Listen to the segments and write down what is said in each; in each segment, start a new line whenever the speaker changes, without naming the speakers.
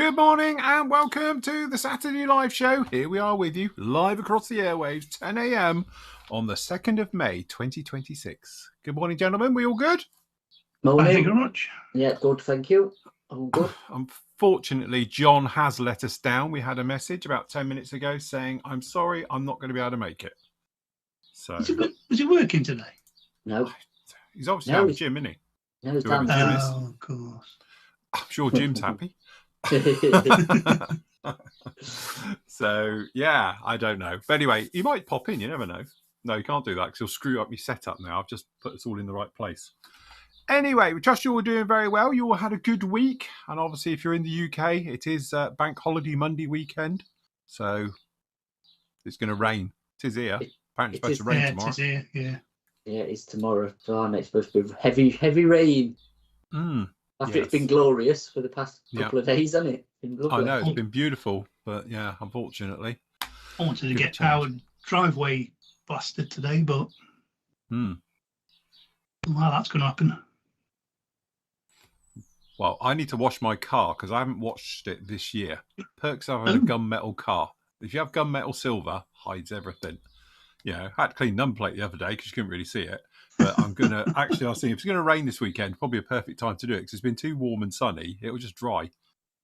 Good morning and welcome to the Saturday Live Show. Here we are with you, live across the airwaves, 10 a.m. on the 2nd of May, 2026. Good morning, gentlemen. We all good?
Morning.
Thank you very much.
Yeah, good, thank you. All good.
Unfortunately, John has let us down. We had a message about 10 minutes ago saying, I'm sorry, I'm not going to be able to make it. So,
Was he working today?
No.
He's obviously down the gym, isn't he?
No, it's
Whoever
down
Jim is.
Oh, of course.
I'm sure Jim's happy. So, yeah, I don't know. But anyway, he might pop in. You never know. No, you can't do that because he'll screw up your setup now. I've just put us all in the right place. Anyway, we trust you all doing very well. You all had a good week. And obviously, if you're in the UK, it is Bank Holiday Monday weekend. So, it's going to rain. It is here. Apparently, it's supposed to rain tomorrow.
It is here, yeah.
Yeah, it's tomorrow. So it's supposed to be heavy rain. After it's been glorious for the past couple of days, hasn't it?
I know, it's been beautiful. But yeah, unfortunately.
I wanted to get our driveway blasted today, but well, that's going to happen.
Well, I need to wash my car because I haven't washed it this year. Perks of having a gunmetal car. If you have gunmetal silver, hides everything. You know, I had to clean number plate the other day because you couldn't really see it. But I'm going to actually, I was thinking if it's going to rain this weekend, probably a perfect time to do it because it's been too warm and sunny. It will just dry.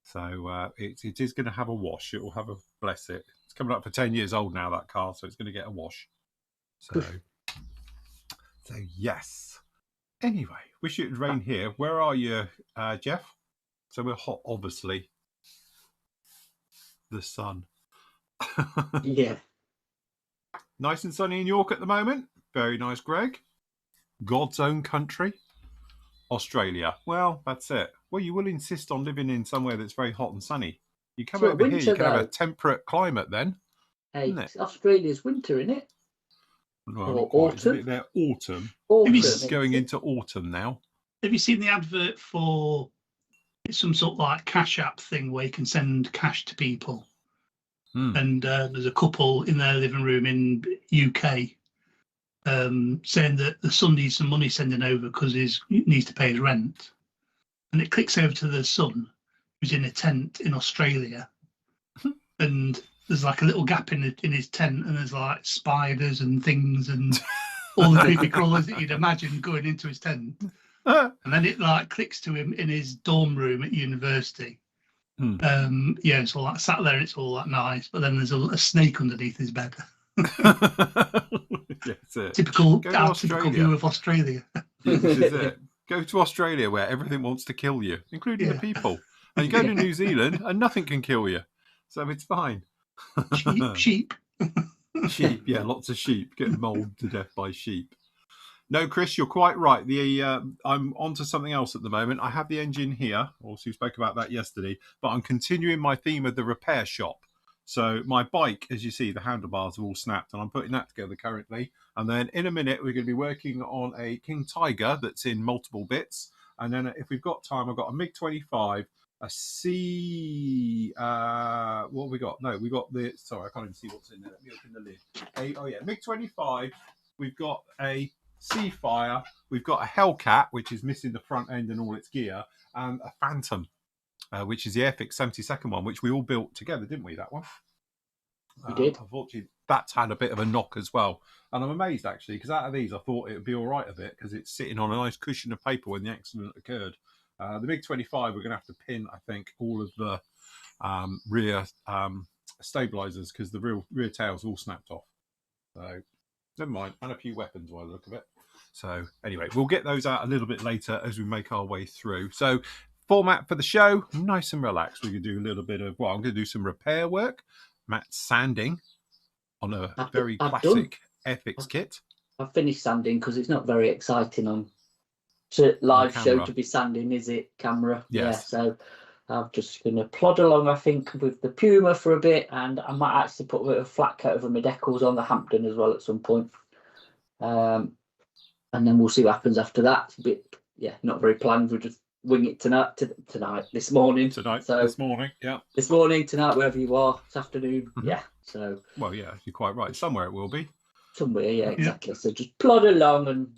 So it is going to have a wash. It will have a, bless it. It's coming up for 10 years old now, that car. So it's going to get a wash. So yes. Anyway, wish it would rain here. Where are you, Jeff? So we're hot, obviously. The sun.
Yeah.
Nice and sunny in York at the moment. Very nice, Greg. God's own country. Australia. Well, that's it. Well, you will insist on living in somewhere that's very hot and sunny. You come over here, you can have a temperate climate then.
Hey, Australia's winter, isn't it?
Well,
or autumn.
They're autumn.
Autumn.
Going into autumn now.
Have you seen the advert for some sort of like cash app thing where you can send cash to people? And there's a couple in their living room in UK saying that the son needs some money sending over because he needs to pay his rent. And it clicks over to the son who's in a tent in Australia. And there's like a little gap in his tent and there's like spiders and things and all the creepy crawlers that you'd imagine going into his tent. And then it like clicks to him in his dorm room at university. It's all like sat there and it's all like nice, but then there's a snake underneath his bed. Typical view of Australia.
This is it. Go to Australia where everything wants to kill you, including the people. And you go to New Zealand and nothing can kill you. So it's fine.
Sheep.
Sheep, yeah, lots of sheep. Getting mauled to death by sheep. No, Chris, you're quite right. I'm onto something else at the moment. I have the engine here. Also, we spoke about that yesterday. But I'm continuing my theme of the repair shop. So my bike, as you see, the handlebars are all snapped. And I'm putting that together currently. And then in a minute, we're going to be working on a King Tiger that's in multiple bits. And then if we've got time, I've got a MiG-25, a C... what have we got? No, we got the... Sorry, I can't even see what's in there. Let me open the lid. MiG-25. We've got a Seafire, we've got a Hellcat, which is missing the front end and all its gear, and a Phantom, which is the Airfix 72nd one, which we all built together, didn't we, that one?
We did.
Unfortunately, that's had a bit of a knock as well. And I'm amazed, actually, because out of these, I thought it would be all right a bit, because it's sitting on a nice cushion of paper when the accident occurred. The MiG-25, we're going to have to pin, I think, all of the rear stabilisers, because the rear tail's all snapped off. So, never mind. And a few weapons by the look of it. So anyway, we'll get those out a little bit later as we make our way through. So format for the show, nice and relaxed. We can do a little bit of, I'm going to do some repair work. Matt's sanding on a very classic Airfix kit.
I've finished sanding because it's not very exciting on live show to be sanding, is it? Camera.
Yes.
Yeah, so I'm just going to plod along, I think, with the Puma for a bit, and I might actually put a bit of flat coat over my decals on the Hampton as well at some point. And then we'll see what happens after that. It's a bit, not very planned. We'll just wing it this morning.
This morning, yeah.
This morning, tonight, wherever you are, this afternoon, So.
Well, yeah, you're quite right. Somewhere it will be.
Somewhere, yeah, exactly. So just plod along and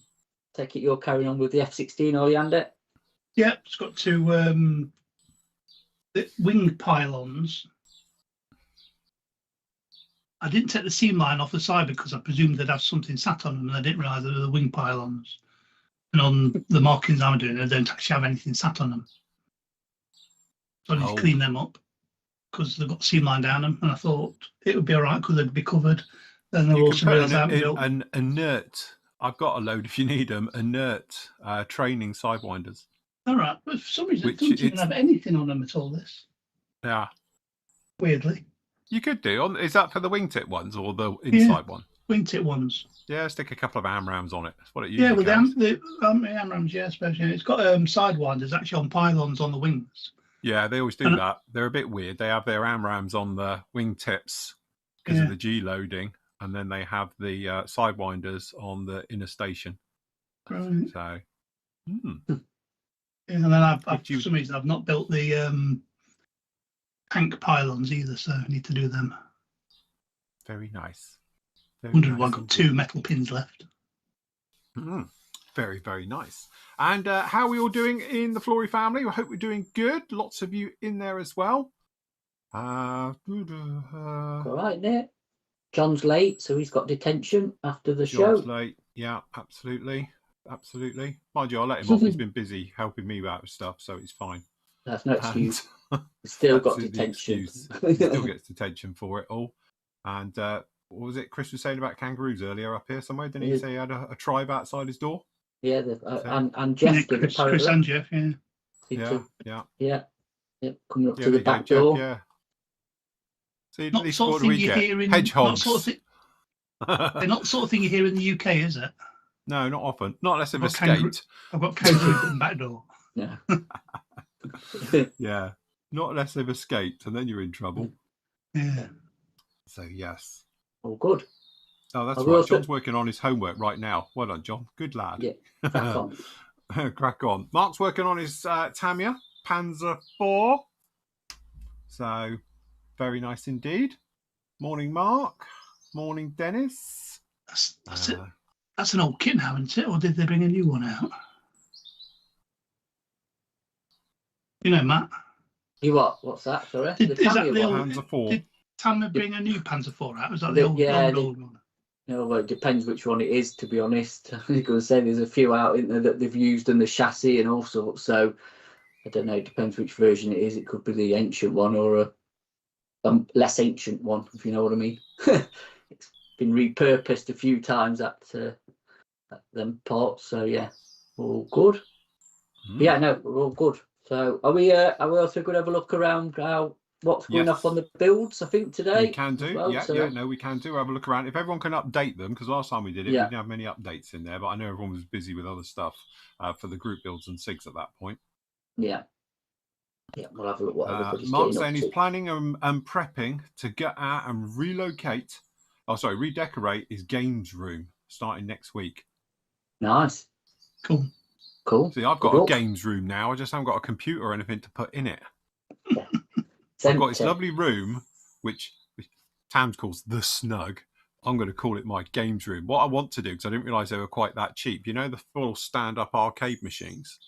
take it. You're carrying on with the F-16, are you, Andy?
Yeah, it's got to the wing pylons. I didn't take the seam line off the side because I presumed they'd have something sat on them, and I didn't realise they were the wing pylons. And on the markings I'm doing, they don't actually have anything sat on them. So I need to clean them up because they've got seam line down them, and I thought it would be all right because they'd be covered. Then they'll also realised I haven't built
an inert. I've got a load if you need them. Inert training sidewinders.
All right, but for some reason, it doesn't even have anything on them at all. This.
Yeah.
Weirdly.
You could do. Is that for the wingtip ones or the inside one?
Wingtip ones.
Yeah, stick a couple of AMRAMs on it. That's what it usually
with the AMRAMs, yeah, especially. It's got sidewinders actually on pylons on the wings.
Yeah, they always do that. They're a bit weird. They have their AMRAMs on the wingtips because of the G loading, and then they have the sidewinders on the inner station.
Right.
So,
and then for some reason, I've not built the tank pylons either, so I need to do them.
Very nice.
Wondered why I've got 2 metal pins left.
Very, very nice. And how are we all doing in the Flory family? I hope we're doing good. Lots of you in there as well.
All right, Nick. John's late, so he's got detention after the show.
John's late. Yeah, absolutely. Absolutely. Mind you, I'll let him off. He's been busy helping me out with stuff, so it's fine.
That's no excuse. He's still got detention.
He still gets detention for it all. And what was it Chris was saying about kangaroos earlier up here somewhere? Didn't he say he had a tribe outside his door?
Yeah, and Jeff did apparently.
Chris and Jeff,
yeah. Coming up to the back door.
Yeah. See,
not the sort of thing you hear in
hedgehogs.
They're not the sort of thing you hear in the UK, is it?
No, not often. Not unless they've escaped.
I've got kangaroos at the back door.
Yeah.
Yeah. Not unless they've escaped, and then you're in trouble.
Yeah.
So yes.
Oh, good.
Oh, that's right. John's working on his homework right now. Well done, John. Good lad.
Yeah. Crack on.
Crack on. Mark's working on his Tamiya Panzer 4. So very nice indeed. Morning, Mark. Morning, Dennis.
That's it. That's an old kit now, isn't it? Or did they bring a new one out? You know, Matt.
You what? What's that? Sorry.
Is that the old
Panzer 4?
Did Tamiya bring a new Panzer 4 out? Was that the old one?
No, well, it depends which one it is, to be honest. I was going to say there's a few out in there that they've used in the chassis and all sorts. So I don't know. It depends which version it is. It could be the ancient one or a less ancient one, if you know what I mean. It's been repurposed a few times at them parts. So yeah, all good. Yeah, no, we're all good. So are we also going to have a look around what's going off on the builds, I think, today?
We can do. Well, we can do. Have a look around. If everyone can update them, because last time we did it, we didn't have many updates in there, but I know everyone was busy with other stuff for the group builds and SIGs at that point.
Yeah. Yeah, we'll have a look what everybody's
Mark's saying he's planning and prepping to get out and redecorate his games room starting next week.
Nice.
Cool.
See, I've got a games room now. I just haven't got a computer or anything to put in it. I've got this lovely room, which Tams calls the snug. I'm going to call it my games room. What I want to do, because I didn't realise they were quite that cheap, you know, the full stand-up arcade machines.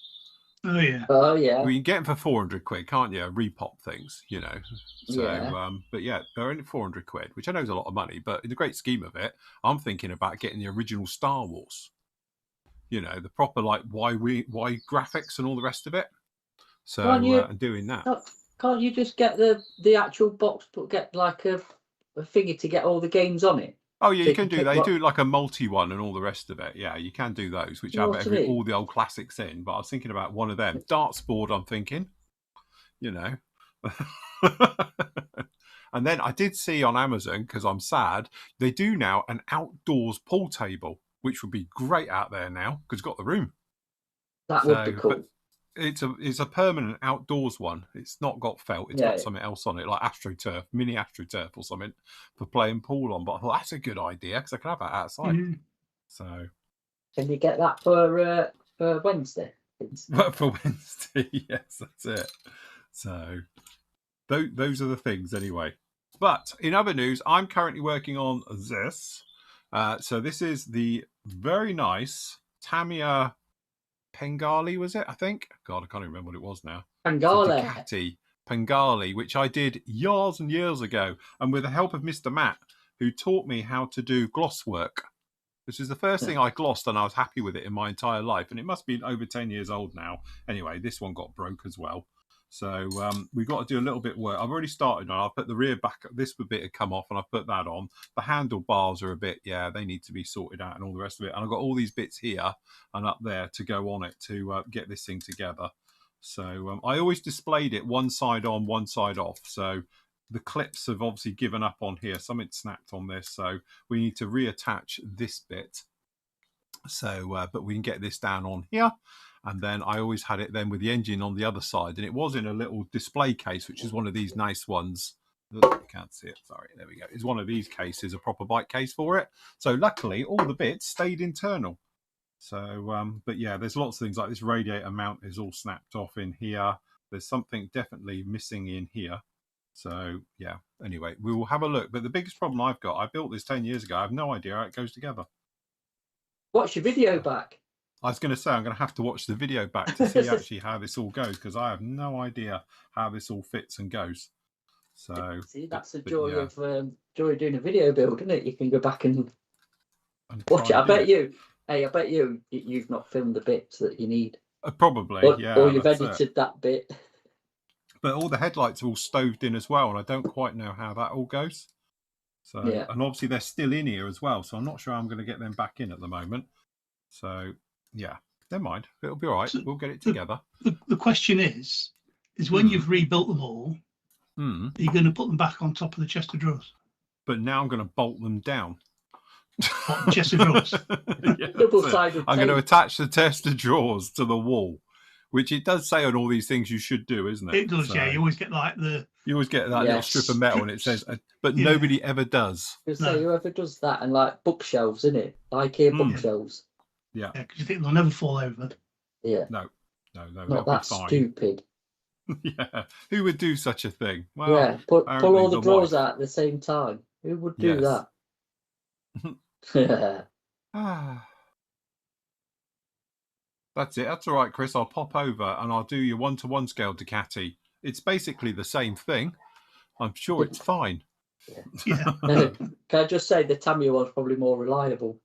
Oh, yeah.
Well, you can get them for £400, can't you? Repop things, you know. So, but yeah, they're only £400, which I know is a lot of money, but in the great scheme of it, I'm thinking about getting the original Star Wars. You know, the proper like Y graphics and all the rest of it. So and doing that.
Can't you just get the actual box, but get like a figure to get all the games on it?
Oh yeah, so you can do that. You do like a multi one and all the rest of it. Yeah, you can do those, which have all the old classics in. But I was thinking about one of them. Darts board, I'm thinking. You know. And then I did see on Amazon, because I'm sad, they do now an outdoors pool table, which would be great out there now, because it's got the room.
That would be cool.
It's a permanent outdoors one. It's not got felt. It's got something else on it, like AstroTurf, mini AstroTurf or something for playing pool on. But I thought that's a good idea because I can have that outside. Mm-hmm. So,
can you get that for Wednesday?
For Wednesday, yes, that's it. So, those are the things anyway. But in other news, I'm currently working on this. So this is the very nice Tamiya Pengali, was it? I think. God, I can't even remember what it was now.
Pengali.
Ducati Bengali, which I did years and years ago, and with the help of Mr. Matt, who taught me how to do gloss work. This is the first thing I glossed, and I was happy with it in my entire life. And it must be over 10 years old now. Anyway, this one got broke as well. So we've got to do a little bit of work. I've already started on. I've put the rear back. This bit had come off, and I've put that on. The handlebars are a bit, they need to be sorted out and all the rest of it. And I've got all these bits here and up there to go on it to get this thing together. So I always displayed it one side on, one side off. So the clips have obviously given up on here. Something snapped on this. So we need to reattach this bit. So, but we can get this down on here. And then I always had it then with the engine on the other side. And it was in a little display case, which is one of these nice ones. I can't see it. Sorry. There we go. It's one of these cases, a proper bike case for it. So luckily, all the bits stayed internal. So, but yeah, there's lots of things like this radiator mount is all snapped off in here. There's something definitely missing in here. So, yeah, anyway, we will have a look. But the biggest problem I've got, I built this 10 years ago. I have no idea how it goes together.
Watch your video back.
I was going to say, I'm going to have to watch the video back to see actually how this all goes, because I have no idea how this all fits and goes. So,
see, that's the joy of doing a video build, isn't it? You can go back and watch it. I bet you've not filmed the bits that you need.
Probably,
or you've edited that bit.
But all the headlights are all stoved in as well, and I don't quite know how that all goes. So, and obviously they're still in here as well, so I'm not sure I'm going to get them back in at the moment. So, yeah, never mind. It'll be all right. We'll get it together.
The question is when you've rebuilt them all, are you going to put them back on top of the chest of drawers?
But now I'm going to bolt them down.
What, chest of drawers?
Double-sided
I'm going to attach the chest of drawers to the wall, which it does say on all these things you should do, isn't it?
It does, yeah. You always get
You always get that little strip of metal, and it says, but nobody ever does.
So whoever does that, and like bookshelves, isn't it? IKEA bookshelves.
Yeah, because you think they'll never fall over.
Yeah.
No,
not that stupid.
Yeah, who would do such a thing? Well,
yeah, pull all the drawers out at the same time. Who would do that?
That's it. That's all right, Chris. I'll pop over and I'll do your 1-to-1 scale Ducati. It's basically the same thing. I'm sure it's fine.
Yeah.
Can I just say the Tamiya one's probably more reliable?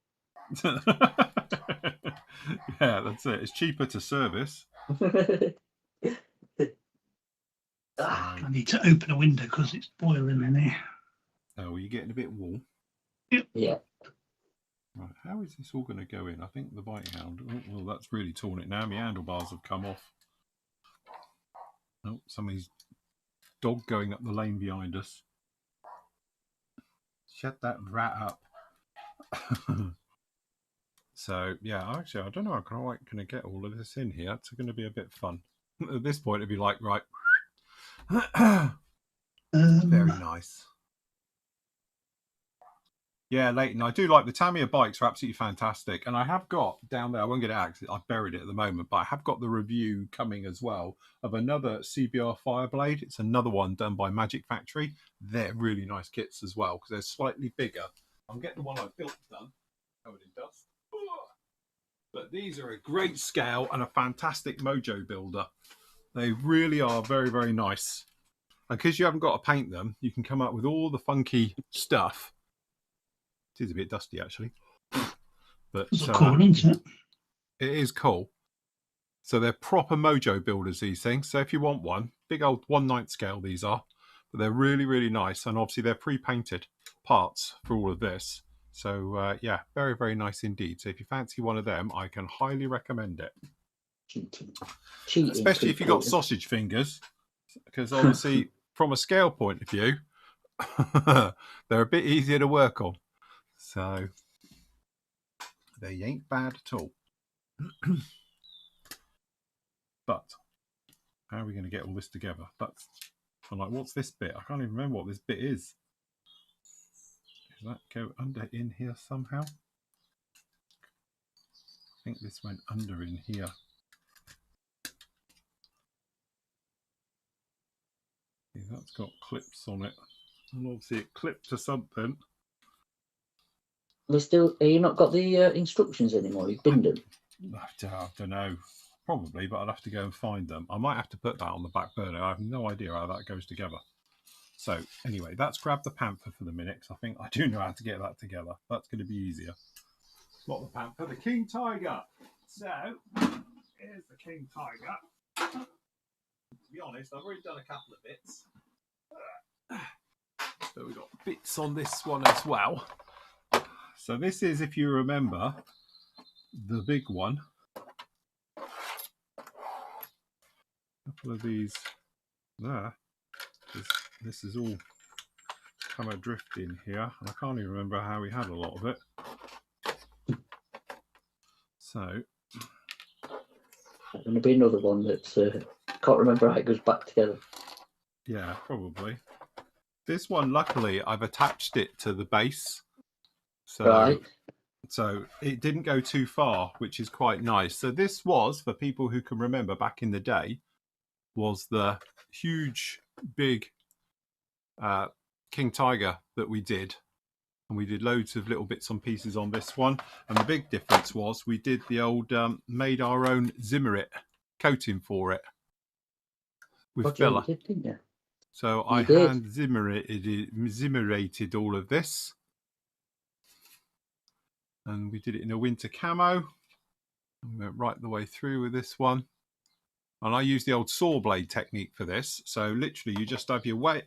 Yeah, that's it. It's cheaper to service.
I need to open a window because it's boiling in here.
Oh, well, you're getting a bit warm.
Yep.
Yeah.
Right, how is this all going to go in? I think the bike handle. Oh, well, that's really torn it now. My handlebars have come off. Oh, somebody's dog going up the lane behind us. Shut that rat up. So, yeah, actually, I don't know how quite going to get all of this in here. It's going to be a bit fun. At this point, it'd be like, right. Very nice. Yeah, Leighton, I do like the Tamiya bikes are absolutely fantastic. And I have got down there, I won't get it out because I've buried it at the moment, but I have got the review coming as well of another CBR Fireblade. It's another one done by Magic Factory. They're really nice kits as well because they're slightly bigger. I'm getting the one I built done, covered in dust. But these are a great scale and a fantastic mojo builder. They really are very, very nice. And because you haven't got to paint them, you can come up with all the funky stuff. It is a bit dusty, actually. But
it's cool, isn't it?
It is cool. So they're proper mojo builders, these things. So if you want one, big old 1/9 scale these are. But they're really, really nice. And obviously they're pre-painted parts for all of this. So, yeah, very, very nice indeed. So if you fancy one of them, I can highly recommend it.
Cheating.
Especially if you've got sausage fingers. Because obviously, from a scale point of view, they're a bit easier to work on. So, they ain't bad at all. But, how are we going to get all this together? I'm like, what's this bit? I can't even remember what this bit is. Does that go under in here somehow? I think this went under in here. See, that's got clips on it. And obviously it clipped to something.
Have you not got the instructions anymore? You've binned them?
I don't know. Probably, but I'd have to go and find them. I might have to put that on the back burner. I have no idea how that goes together. So anyway, that's grab the panther for the minute, because I think I do know how to get that together. That's going to be easier. Not the panther, the king tiger. So here's the king tiger. To be honest, I've already done a couple of bits. So we've got bits on this one as well. So this is, if you remember, the big one. A couple of these there. This is all come adrift in here. I can't even remember how we had a lot of it. So
there's going to be another one that's can't remember how it goes back together.
Yeah, probably. This one, luckily, I've attached it to the base, so it didn't go too far, which is quite nice. So this was, for people who can remember back in the day, was the huge, big king tiger that we did. And we did loads of little bits and pieces on this one. And the big difference was we did the old, made our own Zimmerit coating for it with filler.
You did, didn't you?
So I hand zimmerated all of this. And we did it in a winter camo. And we went right the way through with this one. And I used the old saw blade technique for this. So literally you just have your wet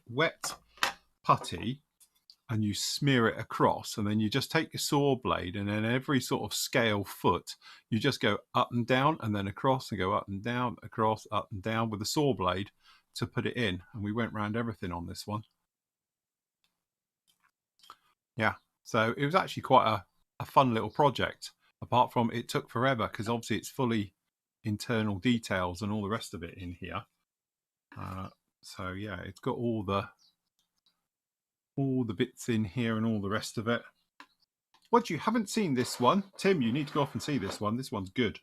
putty and you smear it across, and then you just take your saw blade, and then every sort of scale foot you just go up and down and then across, and go up and down, across, up and down with the saw blade to put it in. And we went round everything on this one. Yeah, so it was actually quite a fun little project, apart from it took forever because obviously it's fully internal details and all the rest of it in here. So yeah, it's got all the bits in here and all the rest of it. What, you haven't seen this one? Tim, you need to go off and see this one. This one's good.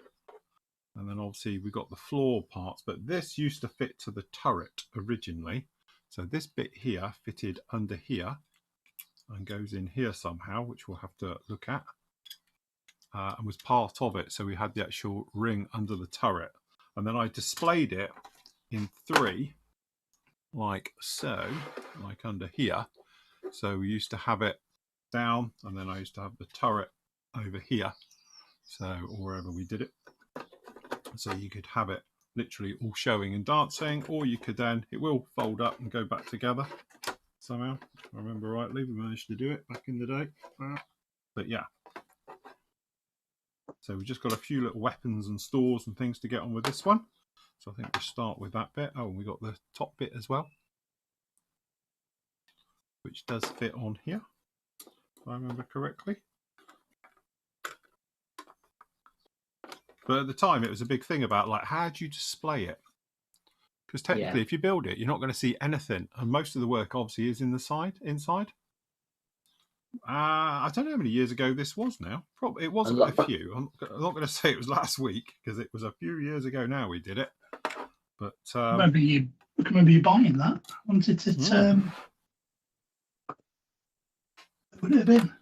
And then obviously we've got the floor parts, but this used to fit to the turret originally. So this bit here fitted under here and goes in here somehow, which we'll have to look at. And was part of it. So we had the actual ring under the turret. And then I displayed it in 3, like so, like under here. So we used to have it down, and then I used to have the turret over here, so, or wherever we did it. So you could have it literally all showing and dancing, or you could then, it will fold up and go back together somehow. If I remember rightly, we managed to do it back in the day. But yeah. So we've just got a few little weapons and stores and things to get on with this one. So I think we'll start with that bit. Oh, and we got the top bit as well, which does fit on here, if I remember correctly. But at the time, it was a big thing about, like, how do you display it? Because technically, if you build it, you're not going to see anything. And most of the work, obviously, is inside. I don't know how many years ago this was now. Probably it wasn't a few. I'm not going to say it was last week, because it was a few years ago now we did it. But
I remember you buying that. Wanted it. Would it have been?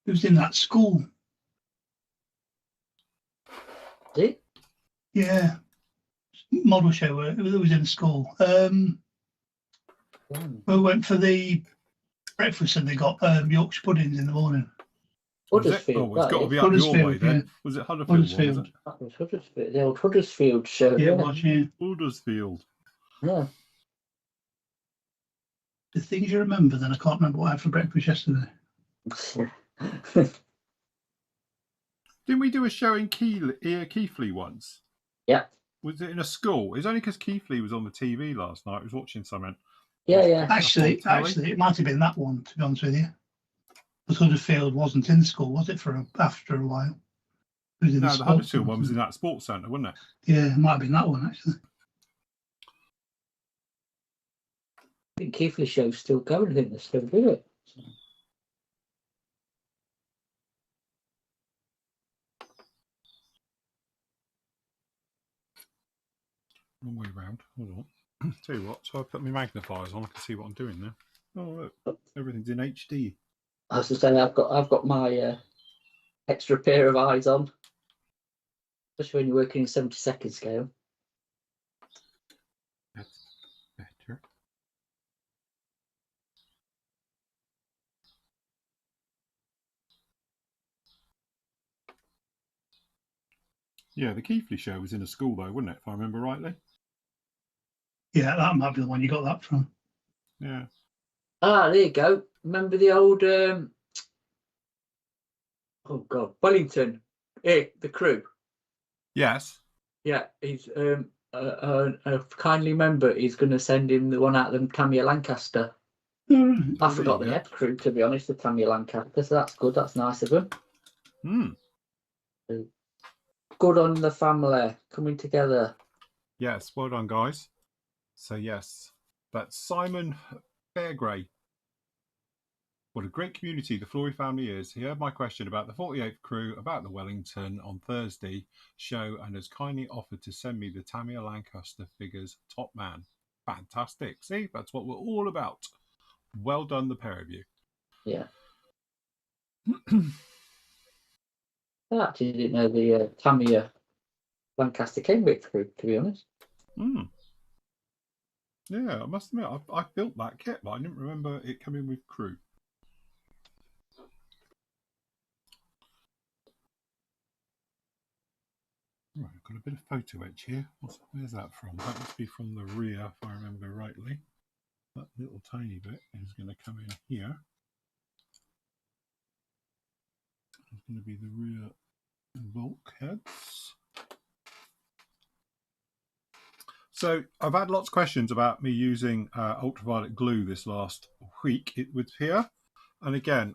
It was in that school.
Did it?
Yeah. Model show. It was in school. We went for the breakfast and they got Yorkshire puddings in the morning.
Huddersfield.
Oh, it's got to be up your way then. Yeah. Was it Huddersfield?
That was Huddersfield. The old Huddersfield show.
Yeah, it was, yeah.
Huddersfield.
Yeah.
The things you remember, then I can't remember what I had for breakfast yesterday.
Didn't we do a show in Keighley once?
Yeah.
Was it in a school? It's only because Keighley was on the TV last night. I was watching something.
Yeah.
Actually, it might have been that one, to be honest with you. But Huddersfield wasn't in school, was it, after a while? It was in
the Huddersfield one was in that sports centre, wasn't it?
Yeah, it might have been that one, actually.
I think Keighley show's still going. I think they're still doing it.
Wrong way round. Hold on. Tell you what, so I put my magnifiers on, I can see what I'm doing now. Oh, look, everything's in HD.
I was just saying, I've got my extra pair of eyes on. especially when you're working in 70-second scale.
That's better. Yeah, the Keithley show was in a school though, wasn't it? If I remember rightly.
Yeah, that might be the one you got that from.
Yeah.
Ah, there you go. Remember the old oh god, Wellington, the crew.
Yes.
Yeah, he's a kindly member is going to send him the one out of them Tamiya Lancaster. I forgot the head crew, to be honest, the Tamiya Lancaster. So that's good. That's nice of him. Good on the family coming together.
Yes, well done, guys. So yes, that's Simon Fairgray. What a great community the Flory family is. He heard my question about the 48th crew, about the Wellington on Thursday show, and has kindly offered to send me the Tamiya Lancaster figures. Top man. Fantastic. See, that's what we're all about. Well done, the pair of you.
Yeah. I actually didn't know the Tamiya Lancaster came with crew, to be honest.
Yeah, I must admit, I built that kit, but I didn't remember it coming with crew. Right, I've got a bit of photo etch here. Where's that from? That must be from the rear, if I remember rightly. That little tiny bit is going to come in here. It's going to be the rear bulkheads. So I've had lots of questions about me using ultraviolet glue this last week. It was here. And again,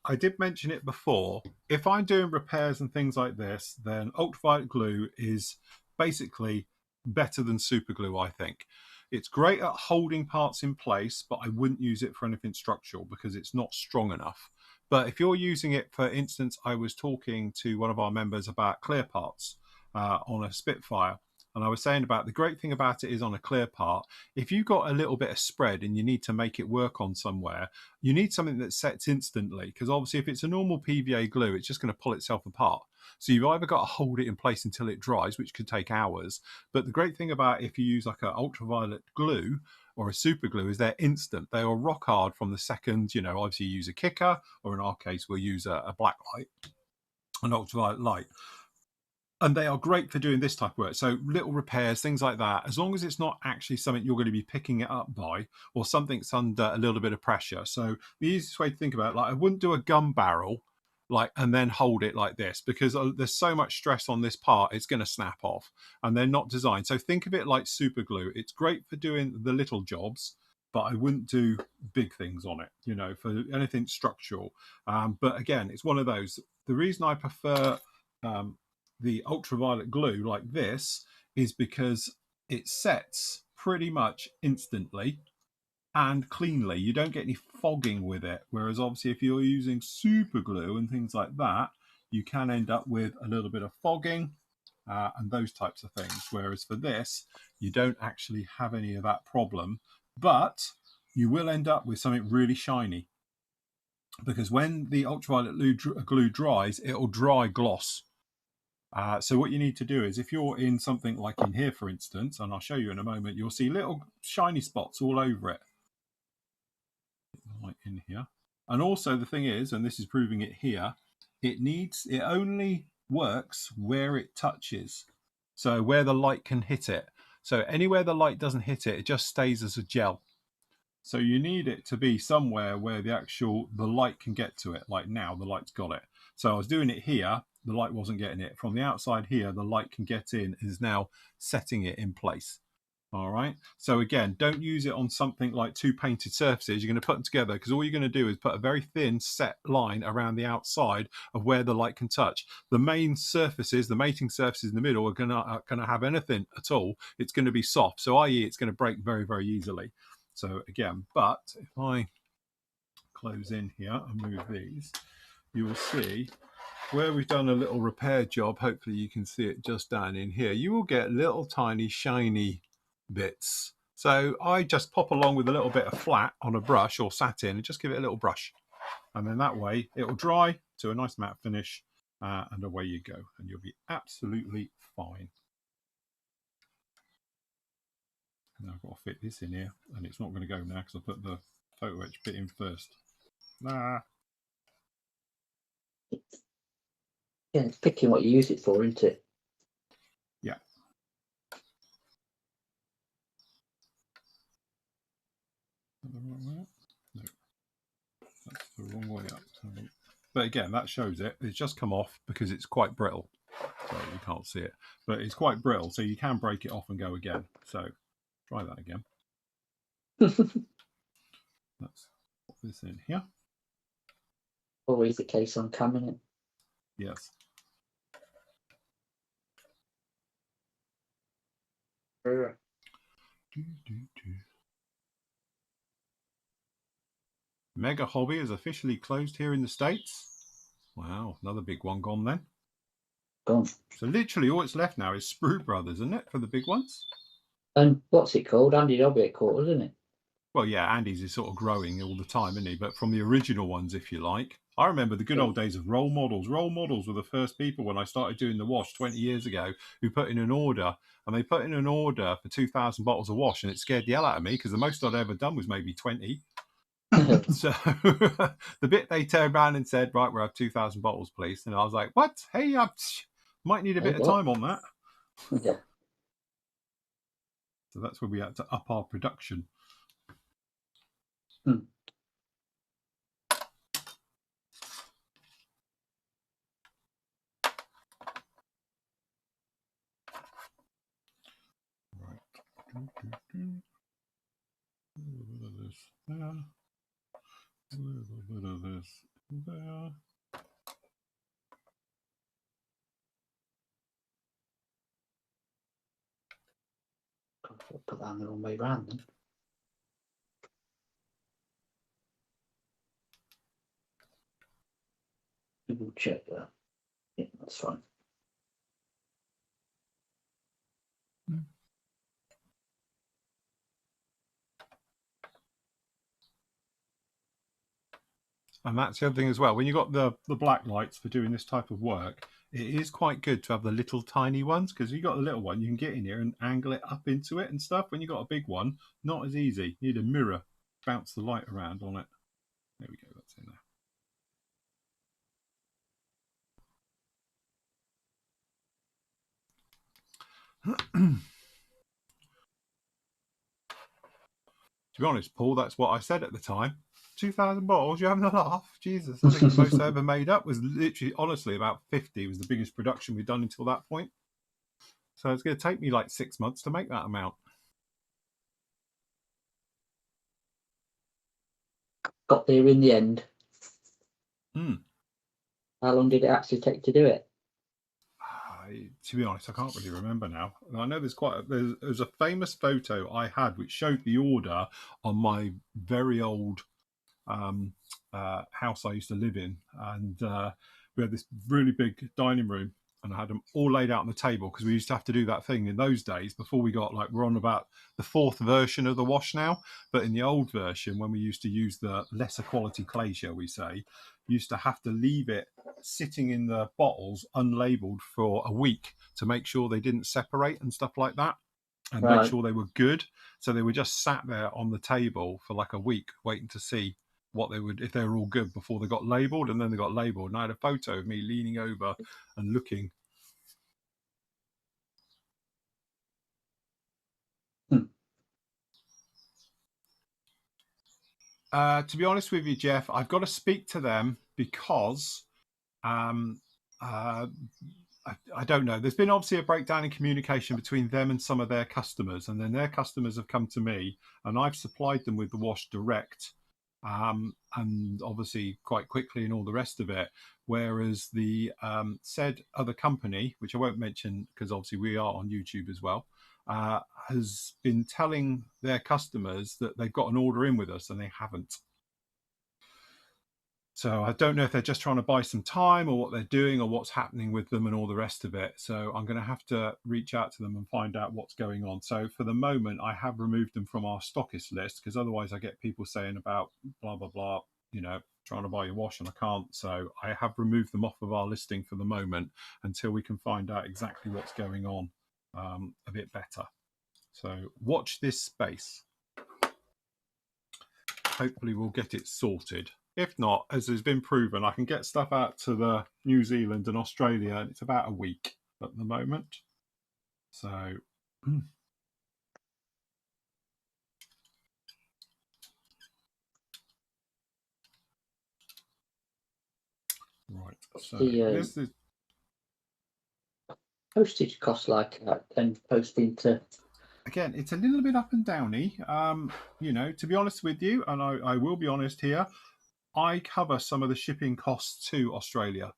I did mention it before. If I'm doing repairs and things like this, then ultraviolet glue is basically better than super glue, I think. It's great at holding parts in place, but I wouldn't use it for anything structural because it's not strong enough. But if you're using it, for instance, I was talking to one of our members about clear parts on a Spitfire. And I was saying about the great thing about it is on a clear part, if you've got a little bit of spread and you need to make it work on somewhere, you need something that sets instantly, because obviously if it's a normal PVA glue, it's just going to pull itself apart. So you've either got to hold it in place until it dries, which could take hours. But the great thing about if you use like an ultraviolet glue or a super glue is they're instant. They are rock hard from the second, you know, obviously you use a kicker, or in our case, we'll use a black light, an ultraviolet light. And they are great for doing this type of work. So little repairs, things like that, as long as it's not actually something you're going to be picking it up by, or something's under a little bit of pressure. So the easiest way to think about it, like I wouldn't do a gun barrel like and then hold it like this, because there's so much stress on this part, it's going to snap off, and they're not designed. So think of it like super glue. It's great for doing the little jobs, but I wouldn't do big things on it, you know, for anything structural. But again, it's one of those. The reason I prefer the ultraviolet glue like this is because it sets pretty much instantly and cleanly. You don't get any fogging with it, whereas obviously if you're using super glue and things like that, you can end up with a little bit of fogging and those types of things, whereas for this you don't actually have any of that problem, but you will end up with something really shiny, because when the ultraviolet glue dries, it'll dry gloss. So what you need to do is, if you're in something like in here, for instance, and I'll show you in a moment, you'll see little shiny spots all over it. Like in here. And also the thing is, and this is proving it here, it only works where it touches. So where the light can hit it. So anywhere the light doesn't hit it, it just stays as a gel. So you need it to be somewhere where the light can get to it. Like now, the light's got it. So I was doing it here, the light wasn't getting it. From the outside here, the light can get in, is now setting it in place. All right. So again, don't use it on something like two painted surfaces. You're going to put them together, because all you're going to do is put a very thin set line around the outside of where the light can touch. The main surfaces, the mating surfaces in the middle, are going to have anything at all. It's going to be soft. So i.e. it's going to break very, very easily. So again, but if I close in here and move these, you will see where we've done a little repair job. Hopefully you can see it just down in here. You will get little tiny shiny bits. So I just pop along with a little bit of flat on a brush or satin and just give it a little brush. And then that way it will dry to a nice matte finish. and away you go, and you'll be absolutely fine. Now I've got to fit this in here, and it's not going to go now because I put the photo etch bit in first. Nah.
Yeah, it's picking what you use it for, isn't it?
Yeah. No, that's the wrong way up. But again, that shows it. It's just come off because it's quite brittle. So you can't see it. But it's quite brittle, so you can break it off and go again. So try that again. Let's put this in here.
Always the case on cabinet.
Yes. Mega Hobby is officially closed here in the States. Wow, another big one gone then.
Gone.
So literally all it's left now is Sprue Brothers, isn't it, for the big ones?
And what's it called? Andy Hobby called, isn't it?
Well, yeah, Andy's is sort of growing all the time, isn't he? But from the original ones, if you like. I remember the good old days of role models. Role models were the first people when I started doing the wash 20 years ago who put in an order, and they put in an order for 2,000 bottles of wash, and it scared the hell out of me because the most I'd ever done was maybe 20. So the bit they turned around and said, right, we'll have 2,000 bottles, please. And I was like, what? Hey, I might need a bit of time on that.
Yeah.
So that's where we had to up our production. Right. A little bit of this there. A little bit of this there.
I'll put that the wrong way round then. Double check that. Yeah, that's fine.
And that's the other thing as well. When you've got the black lights for doing this type of work, it is quite good to have the little tiny ones, because if you've got the little one, you can get in here and angle it up into it and stuff. When you've got a big one, not as easy. You need a mirror, bounce the light around on it. There we go, that's in there. To be honest, Paul, that's what I said at the time. 2,000 bottles, you're having a laugh? Jesus, I think the most I ever made up was literally, honestly, about 50 was the biggest production we'd done until that point. So it's going to take me like 6 months to make that amount.
Got there in the end.
Hmm.
How long did it actually take to do it?
To be honest, I can't really remember now. I know there's a famous photo I had which showed the order on my very old house I used to live in, and we had this really big dining room, and I had them all laid out on the table because we used to have to do that thing in those days before we got, like, we're on about the 4th version of the wash now, but in the old version, when we used to use the lesser quality clay, shall we say, you used to have to leave it sitting in the bottles unlabeled for a week to make sure they didn't separate and stuff like that, and make sure they were good. So they were just sat there on the table for like a week waiting to see what they would, if they were all good before they got labelled. And then they got labelled, and I had a photo of me leaning over and looking. To be honest with you, Jeff, I've got to speak to them because I don't know. There's been obviously a breakdown in communication between them and some of their customers, and then their customers have come to me, and I've supplied them with the wash direct, and obviously quite quickly and all the rest of it. Whereas the said other company, which I won't mention because obviously we are on YouTube as well, has been telling their customers that they've got an order in with us, and they haven't. So I don't know if they're just trying to buy some time or what they're doing or what's happening with them and all the rest of it. So I'm going to have to reach out to them and find out what's going on. So for the moment, I have removed them from our stockist list, because otherwise I get people saying about blah, blah, blah, trying to buy your wash and I can't. So I have removed them off of our listing for the moment until we can find out exactly what's going on a bit better. So watch this space. Hopefully we'll get it sorted. If not, as has been proven, I can get stuff out to the New Zealand and Australia, and it's about a week at the moment. So right. So this is
postage costs like that and posting to.
Again, it's a little bit up and downy. To be honest with you, and I will be honest here, I cover some of the shipping costs to Australia.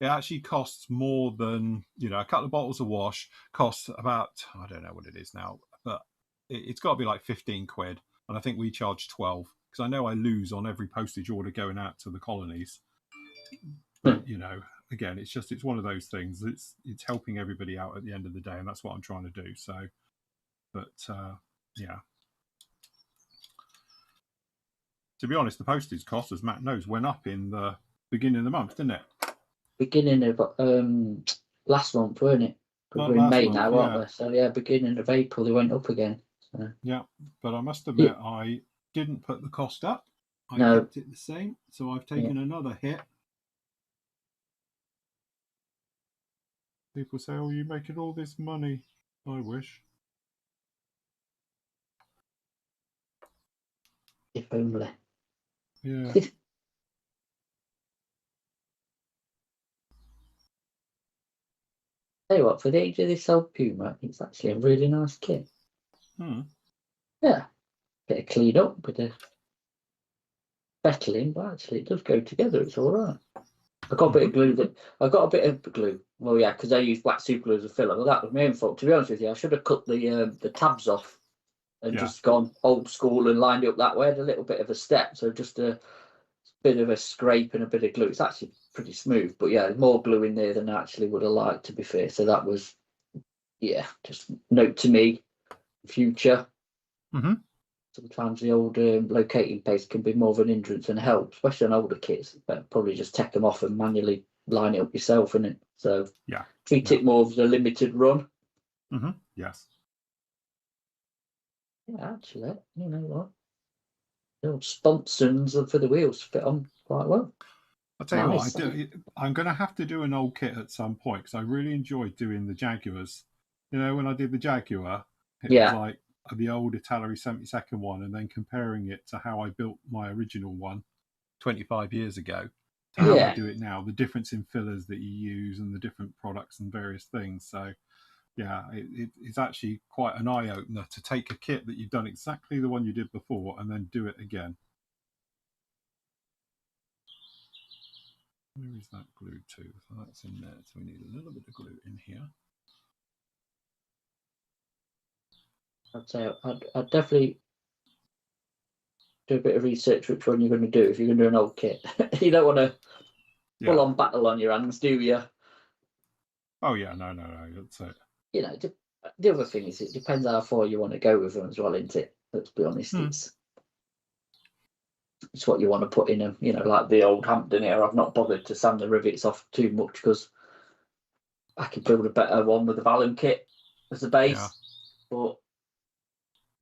It actually costs more than, a couple of bottles of wash costs about, I don't know what it is now, but it's got to be like 15 quid. And I think we charge 12 because I know I lose on every postage order going out to the colonies. But, again, it's one of those things. It's helping everybody out at the end of the day. And that's what I'm trying to do. So, but yeah. To be honest, the postage cost, as Matt knows, went up in the beginning of the month, didn't it?
Beginning of last month, weren't it? Because we're in May now, aren't we? So yeah, beginning of April they went up again. So.
Yeah, but I must admit I didn't put the cost up. I kept it the same. So I've taken another hit. People say, "Oh, you're making all this money." I wish.
If only.
Yeah.
Tell you what, for the age of this old Puma, it's actually a really nice kit. Yeah. Bit of clean up, bit of fettling, but actually it does go together. It's all right. I got a bit of glue. I got a bit of glue. Well, yeah, because I used black super glue as a filler. Well, that was my own fault. To be honest with you, I should have cut the tabs off and just gone old school and lined it up that way. I had a little bit of a step, so just a bit of a scrape and a bit of glue. It's actually pretty smooth, but yeah, more glue in there than I actually would have liked, to be fair. So that was, just note to me, future. Sometimes the old locating paste can be more of an hindrance than help, especially on older kits. But probably just take them off and manually line it up yourself, innit? So treat it more as a limited run.
Yes.
Yeah, actually, you know what? The old sponsons for the wheels fit on quite well.
I'll tell you what, I'm going to have to do an old kit at some point because I really enjoyed doing the Jaguars. When I did the Jaguar, it was like the old Italeri 72nd one and then comparing it to how I built my original one 25 years ago to how I do it now, the difference in fillers that you use and the different products and various things. So, yeah, it's actually quite an eye-opener to take a kit that you've done exactly the one you did before and then do it again. Where is that glue to? So that's in there. So we need a little bit of glue in here.
I'd say I'd definitely do a bit of research which one you're going to do if you're going to do an old kit. You don't want to full on battle on your hands, do you?
Oh yeah, no. That's it.
The other thing is it depends how far you want to go with them as well, isn't it? Let's be honest, it's what you want to put in them. Like the old Hampton here, I've not bothered to sand the rivets off too much because I could build a better one with the Valium kit as a base. But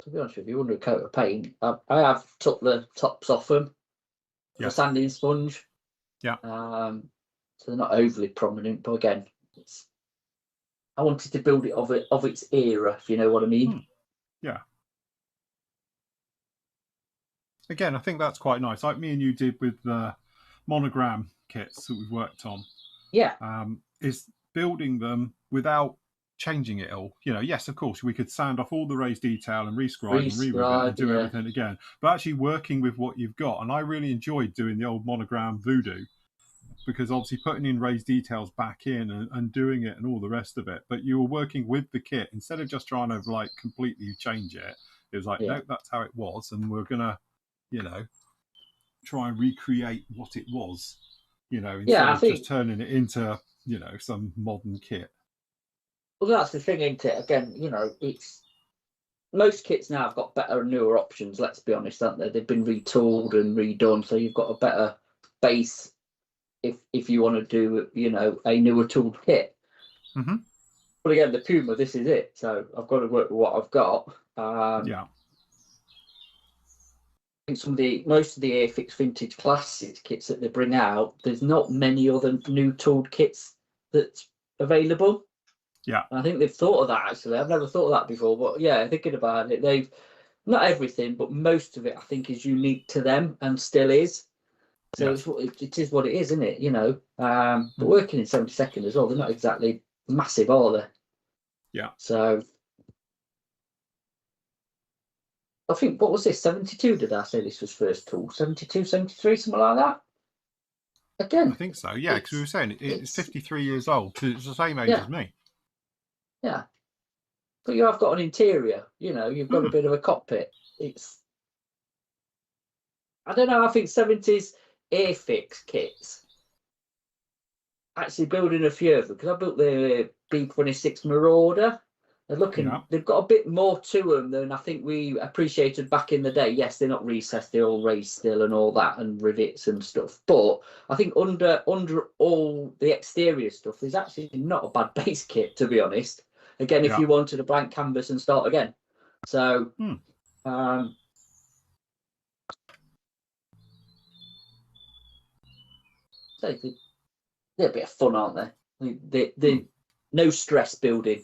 to be honest with you, under a coat of paint, I have took the tops off them with a sanding sponge.
Yeah.
So they're not overly prominent, but again, I wanted to build it of its era, if you know what I mean.
Yeah. Again, I think that's quite nice. Like me and you did with the monogram kits that we've worked on.
Yeah.
Is building them without changing it all. Yes, of course, we could sand off all the raised detail and rescribe and re-rivet and do everything again. But actually working with what you've got. And I really enjoyed doing the old monogram voodoo because obviously putting in raised details back in and doing it and all the rest of it. But you were working with the kit instead of just trying to like completely change it. It was like, no, that's how it was. And we're going to, try and recreate what it was, instead of just turning it into, some modern kit.
Well, that's the thing, isn't it? Again, most kits now have got better and newer options, let's be honest, haven't they? They've been retooled and redone, so you've got a better base if you want to do, you know, a newer tooled kit.
Mm-hmm.
But again, the Puma, this is it. So I've got to work with what I've got.
Yeah.
I think most of the Airfix Vintage Classics kits that they bring out, there's not many other new tooled kits that's available.
Yeah.
And I think they've thought of that, actually. I've never thought of that before, but yeah, thinking about it, they've not everything, but most of it I think is unique to them and still is. So
Yes.
it is what it is, isn't it? You know, but working in 72nd as well, they're not exactly massive, are they?
Yeah.
So I think, what was this, 72? Did I say this was first tool? 72, 73, something like that? Again,
I think so. Yeah, because we were saying it's 53 years old. So it's the same age as me.
Yeah. But you have got an interior, you know, you've got a bit of a cockpit. I don't know, I think 70s Airfix kits, actually building a few of them, because I built the B26 Marauder. They've got a bit more to them than I think we appreciated back in the day. Yes, they're not recessed, they're all raised still and all that, and rivets and stuff. But I think under all the exterior stuff, there's actually not a bad base kit, to be honest. Again, if you wanted a blank canvas and start again. So, they're a bit of fun, aren't they? They no stress building,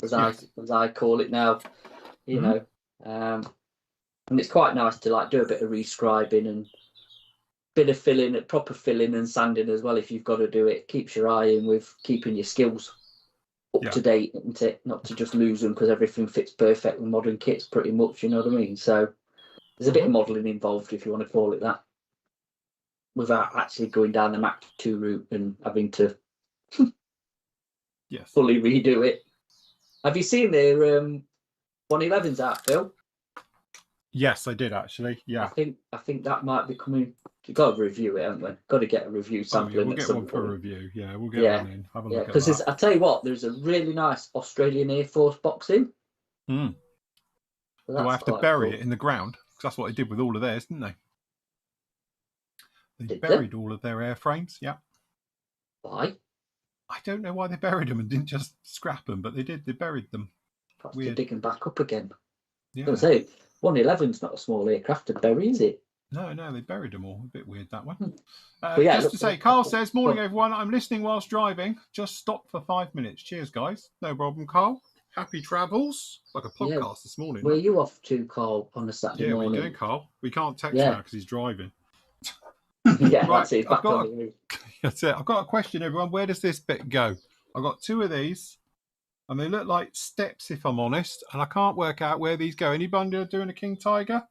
as I call it now. You know, and it's quite nice to like do a bit of rescribing and bit of filling, proper filling and sanding as well. If you've got to do it, keeps your eye in with keeping your skills up to date, isn't it? Not to just lose them because everything fits perfect with modern kits, pretty much. You know what I mean? So there's a bit of modelling involved, if you want to call it that, without actually going down the Mach 2 route and having to fully redo it. Have you seen their 111s out, Phil?
Yes, I did actually. Yeah.
I think that might be coming. You've got to review it, haven't we? Got to get a review sampling.
We'll get one for a review. Yeah, we'll get one in. Have a look at that.
Because I tell you what, there's a really nice Australian Air Force boxing.
So do I have to bury it in the ground? Because that's what they did with all of theirs, didn't they? They buried all of their airframes. Yeah.
Why?
I don't know why they buried them and didn't just scrap them, but they did. They buried them.
Perhaps to dig them back up again.
Yeah.
I was going to say, 111's not a small aircraft to bury, is it?
No, they buried them all. A bit weird, that one. Just to say, Carl says, morning, everyone. I'm listening whilst driving. Just stop for 5 minutes. Cheers, guys. No problem, Carl. Happy travels. Like a podcast this morning.
Where are you off to, Carl, on a Saturday morning?
Yeah, we do, Carl. We can't text now because he's driving.
Yeah,
right,
that's it.
That's it. I've got a question, everyone. Where does this bit go? I've got two of these, and they look like steps, if I'm honest, and I can't work out where these go. Anybody doing a King Tiger?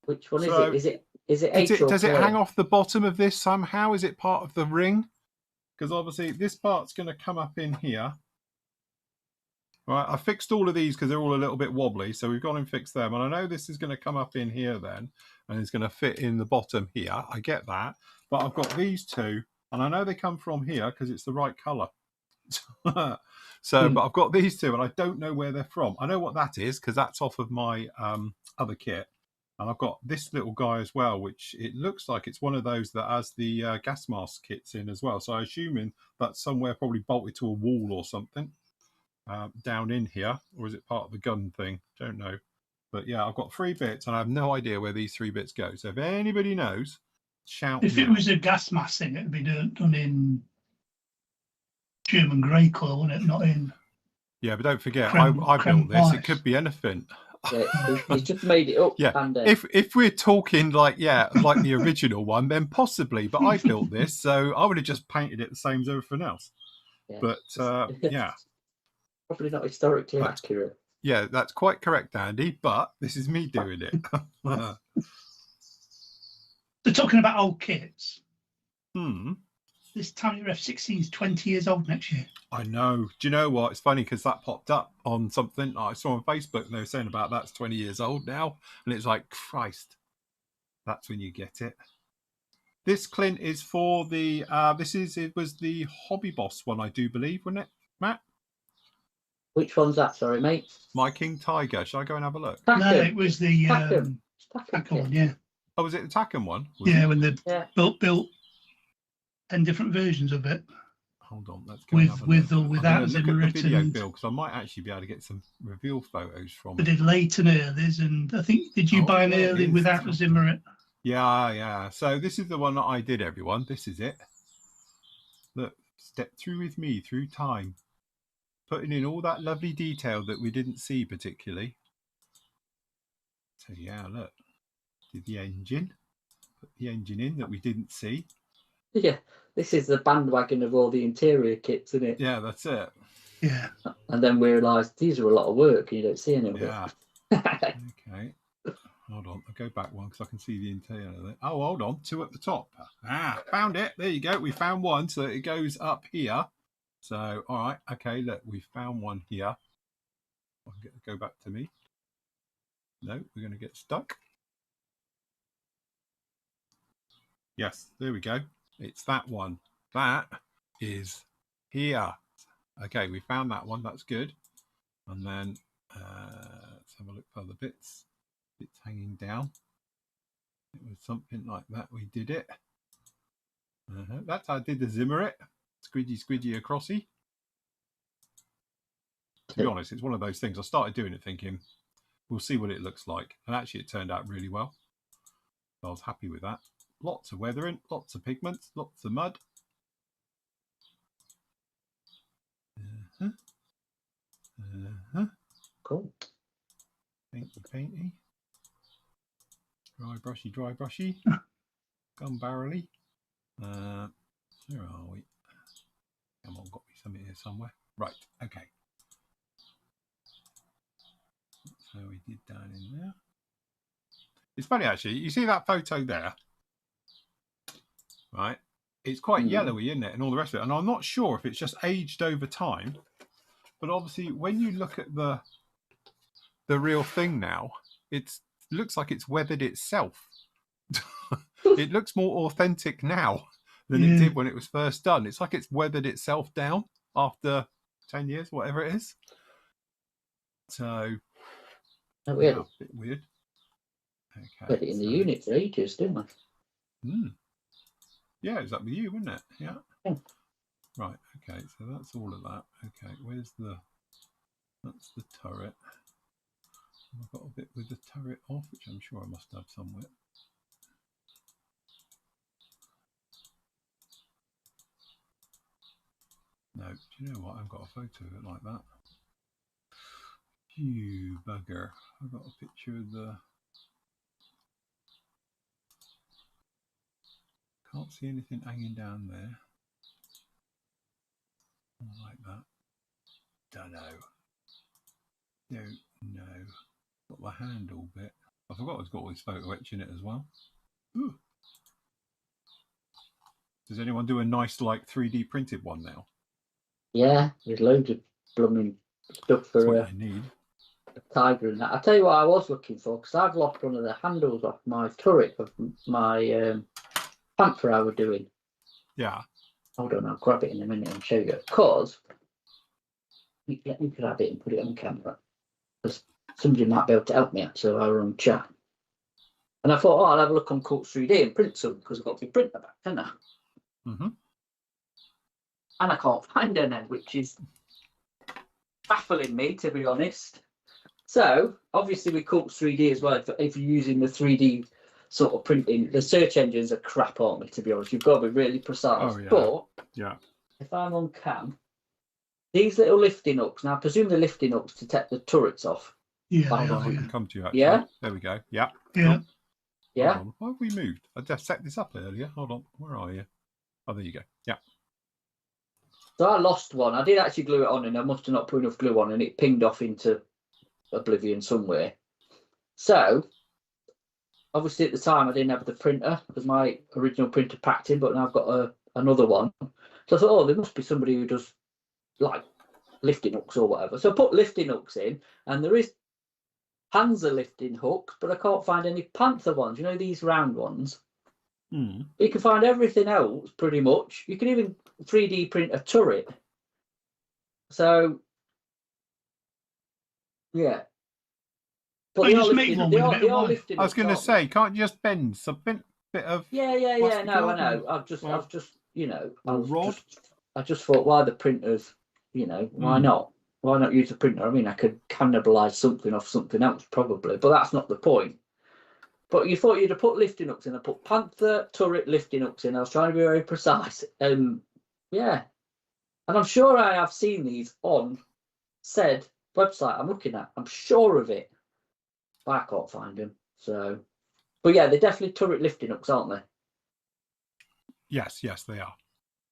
Which one is it? Is it H or
does it
K?
hang off the bottom of this somehow? Is it part of the ring? Because obviously this part's going to come up in here. Right, I fixed all of these because they're all a little bit wobbly, so we've gone and fixed them. And I know this is going to come up in here then, and it's going to fit in the bottom here. I get that. But I've got these two, and I know they come from here because it's the right colour. But I've got these two, and I don't know where they're from. I know what that is because that's off of my other kit. And I've got this little guy as well, which it looks like it's one of those that has the gas mask kits in as well. So I'm assuming that's somewhere probably bolted to a wall or something down in here. Or is it part of the gun thing? Don't know. But yeah, I've got 3 bits and I have no idea where these 3 bits go. So if anybody knows, shout.
If it was a gas mask thing, it'd be done in German grey colour, wouldn't it? Not in...
Yeah, but don't forget, I built this. It could be anything.
Yeah, he's just made it up.
Yeah,
and,
if we're talking like the original one, then possibly. But I built this, so I would have just painted it the same as everything else. Yeah. But yeah,
probably not historically accurate.
Yeah, that's quite correct, Andy. But this is me doing it.
They're talking about old kits. This Tamiya F-16 is 20 years old next year.
I know. Do you know what? It's funny because that popped up on something I saw on Facebook and they were saying about that's 20 years old now. And it's like, Christ, that's when you get it. This, Clint, is for the, it was the Hobby Boss one, I do believe, wasn't it, Matt?
Which one's that? Sorry, mate.
My King Tiger. Shall I go and have a look?
No,
Tacken.
it was the
Tacken.
Tacken one, yeah.
Oh, was it the Tacken one? Was
Yeah,
it?
when they
Yeah.
built 10 different versions of it.
Hold on, let's go and have a
With
look.
or without
I'm going to look at the
Zimmerit
video,
and
Bill, because I might actually be able to get some reveal photos from
they
it.
did late and earlies, and I think, did you
Oh,
buy an
there it
early
is.
without the Zimmerit?
Yeah. So this is the one that I did, everyone. This is it. Look, step through with me through time. Putting in all that lovely detail that we didn't see particularly. So yeah, look. Did the engine. Put the engine in that we didn't see.
Yeah, this is the bandwagon of all the interior kits, isn't it?
Yeah, that's it.
Yeah.
And then we realised these are a lot of work and you don't see any of
Yeah.
it.
Okay. Hold on. I'll go back one because I can see the interior of it. Oh, hold on. 2 at the top. Found it. There you go. We found one. So it goes up here. So, all right. Okay, look. We found one here. I'll go back to me. No, we're going to get stuck. Yes, there we go. It's that one. That is here. Okay, we found that one. That's good. And then let's have a look for other bits. It's hanging down. It was something like that. We did it. That's how I did the Zimmerit. Squidgy acrossy. To be honest, it's one of those things. I started doing it thinking, we'll see what it looks like. And actually, it turned out really well. So I was happy with that. Lots of weathering, lots of pigments, lots of mud.
Cool.
Painty. Dry brushy. Gun barrel-y. Where are we? Come on, got me something here somewhere. Right, okay. So we did down in there. It's funny actually, you see that photo there? Right? It's quite yellowy, isn't it? And all the rest of it. And I'm not sure if it's just aged over time. But obviously when you look at the real thing now, it looks like it's weathered itself. It looks more authentic now than it did when it was first done. It's like it's weathered itself down after 10 years, whatever it is. So,
Weird.
yeah, a bit weird. Okay.
Put it in the unit for ages, didn't I?
Yeah, it was up with you, wasn't it? Yeah. Right, okay, so that's all of that. Okay, that's the turret. I've got a bit with the turret off, which I'm sure I must have somewhere. No, do you know what? I've got a photo of it like that. You bugger. I've got a picture of the... Can't see anything hanging down there. Like that. Don't know. Don't know. Got the handle bit. I forgot it's got all this photo etch in it as well. Ooh. Does anyone do a nice like 3D printed one now?
Yeah, there's loads of blooming stuff for
That's what I need.
a tiger and that. I'll tell you what I was looking for, because I've lost one of the handles off my turret of my panther I was doing.
Yeah.
Hold on, I'll grab it in a minute and show you. Because let me grab it and put it on camera. Because somebody might be able to help me actually while we're on chat. And I thought, I'll have a look on Courts 3D and print some, because I've got to print them back, haven't I? And I can't find any, which is baffling me, to be honest. So, obviously with Courts 3D as well, if you're using the 3D sort of printing, the search engines are crap, aren't they, to be honest? You've got to be really precise.
Oh, yeah.
But if I'm on cam, these little lifting hooks, now I presume the lifting hooks to take the turrets off.
Yeah,
I can come to you actually.
Yeah?
There we go. Yeah.
Yeah.
Oh,
Yeah.
hold on. Why have we moved? I just set this up earlier. Hold on. Where are you? Oh, there you go. Yeah.
So I lost one. I did actually glue it on, and I must have not put enough glue on, and it pinged off into oblivion somewhere. So, obviously at the time I didn't have the printer, because my original printer packed in, but now I've got another one. So I thought, there must be somebody who does like lifting hooks or whatever. So I put lifting hooks in, and there is Panzer lifting hooks, but I can't find any Panther ones. You know, these round ones. You can find everything else pretty much. You can even 3D print a turret. So Yeah. But
Oh,
they
you
are
just make
lifting.
one
They
with a
are,
bit
they
of
are
wine.
lifting.
I was going to
aren't they?
say, can't you just bend something, bit of
Yeah. No, I
plastic
know. I've just, I just thought, why the printers? Why not? Why not use a printer? I mean, I could cannibalize something off something else probably, but that's not the point. But you thought you'd have put lifting hooks in. I put Panther turret lifting hooks in. I was trying to be very precise. Yeah, and I'm sure I have seen these on said website I'm looking at. I'm sure of it, but I can't find them. So, but yeah, they're definitely turret lifting hooks, aren't they?
Yes, they are.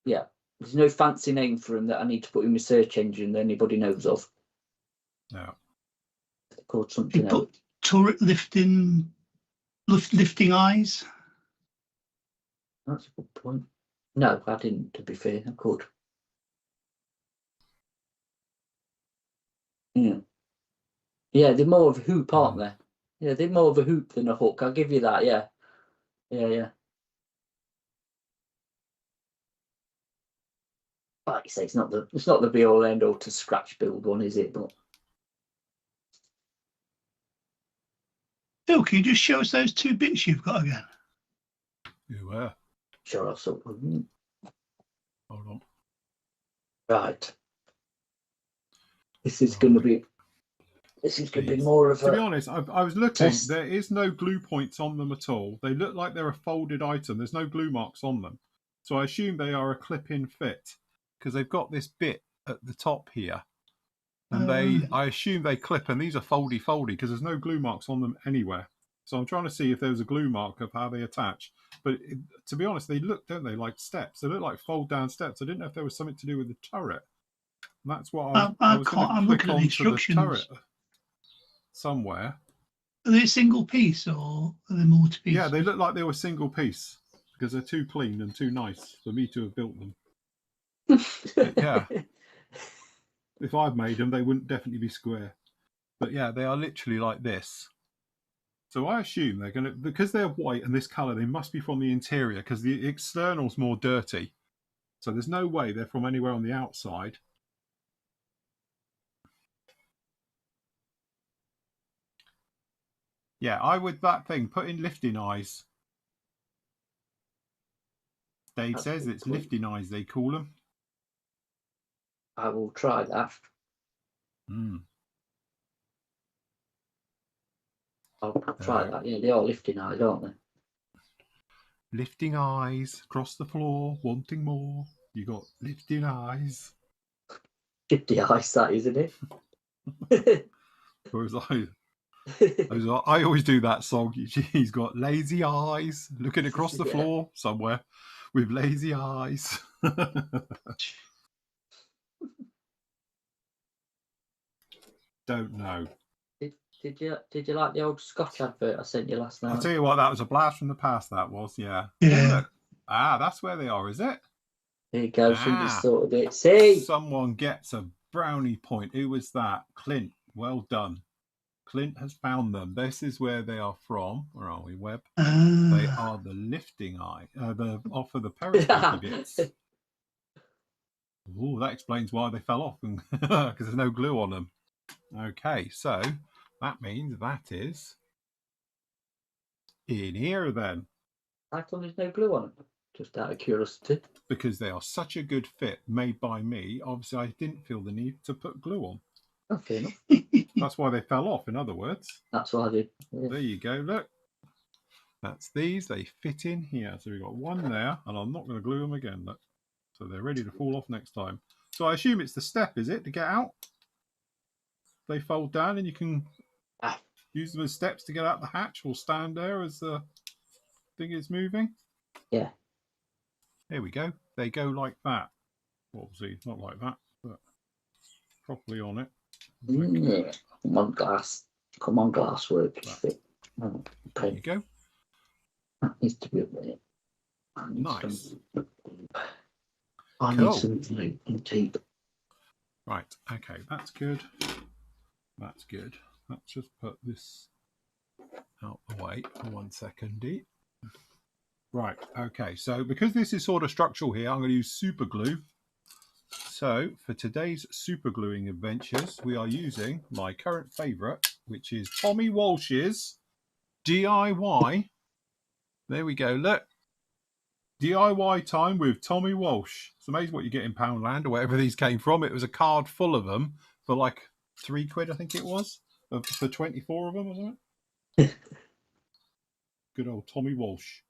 Yeah, there's no fancy name for them that I need to put in my search engine that anybody knows of.
No.
They're called something
You
else.
put turret lifting eyes.
That's a good point. No, I didn't. To be fair, I could. Yeah, yeah, they're more of a hoop, aren't they? Yeah, they're more of a hoop than a hook. I'll give you that. Yeah. Like you say, it's not the be all end all to scratch build one, is it? But
Phil, can you just show us those two bits you've got again?
You were.
sure, I'll sort of.
Hold on.
Right. This is going to be. This is going to be more of a.
To be honest, I was looking.
test.
There is no glue points on them at all. They look like they're a folded item. There's no glue marks on them. So I assume they are a clip-in fit because they've got this bit at the top here. And I assume they clip, and these are foldy because there's no glue marks on them anywhere. So I'm trying to see if there's a glue mark of how they attach. But to be honest, they look, don't they, like steps? They look like fold-down steps. I didn't know if there was something to do with the turret. And that's what I was going to
I'm
click
looking at the
onto the
instructions.
turret somewhere.
Are they a single piece or are they multi-piece?
Yeah, they look like they were single piece because they're too clean and too nice for me to have built them. But yeah, if I'd made them, they wouldn't definitely be square. But yeah, they are literally like this. So I assume they're going to, because they're white and this colour, they must be from the interior because the external's more dirty. So there's no way they're from anywhere on the outside. Yeah, I would that thing, put in lifting eyes. Dave
That's
says
good
it's
point.
lifting eyes, they call them.
I will try that. I'll try that. Yeah, they are lifting eyes, aren't they?
Lifting eyes across the floor, wanting more. You got lifting eyes.
50 eyes, that isn't it?
Whereas I always do that song. He's got lazy eyes, looking across the floor somewhere with lazy eyes. Don't know.
Did you like the old Scotch advert I sent you last night?
I'll tell you what, that was a blast from the past. That was, yeah.
Yeah.
Oh, look. That's where they are, is it?
There you go. Somebody sorted it. See,
someone gets a brownie point. Who was that? Clint. Well done. Clint has found them. This is where they are from. Where are we, Web? They are the lifting eye. Off of the periscope bits. Oh, that explains why they fell off, because there's no glue on them. Okay, so that means that is in here then.
How come there's no glue on it? Just out of curiosity.
Because they are such a good fit, made by me. Obviously, I didn't feel the need to put glue on.
Oh, fair enough.
That's why they fell off, in other words.
That's what I did. Yeah.
There you go, look. That's these. They fit in here. So we've got one there, and I'm not going to glue them again, look. So they're ready to fall off next time. So I assume it's the step, is it, to get out? They fold down and you can use them as steps to get out the hatch or stand there as the thing is moving.
Yeah.
There we go. They go like that. Obviously, not like that, but properly on it.
Yeah. Come on, glass. Come on, glass work.
Oh, there you go.
That needs to be up there.
Nice.
I need some tape.
Right. Okay. That's good. That's good. Let's just put this out the way for 1 second. Right. Okay. So because this is sort of structural here, I'm going to use super glue. So for today's super gluing adventures, we are using my current favourite, which is Tommy Walsh's DIY. There we go, look. DIY time with Tommy Walsh. It's amazing what you get in Poundland or wherever these came from. It was a card full of them for like £3, I think it was, for 24 of them, wasn't it? Good old Tommy Walsh.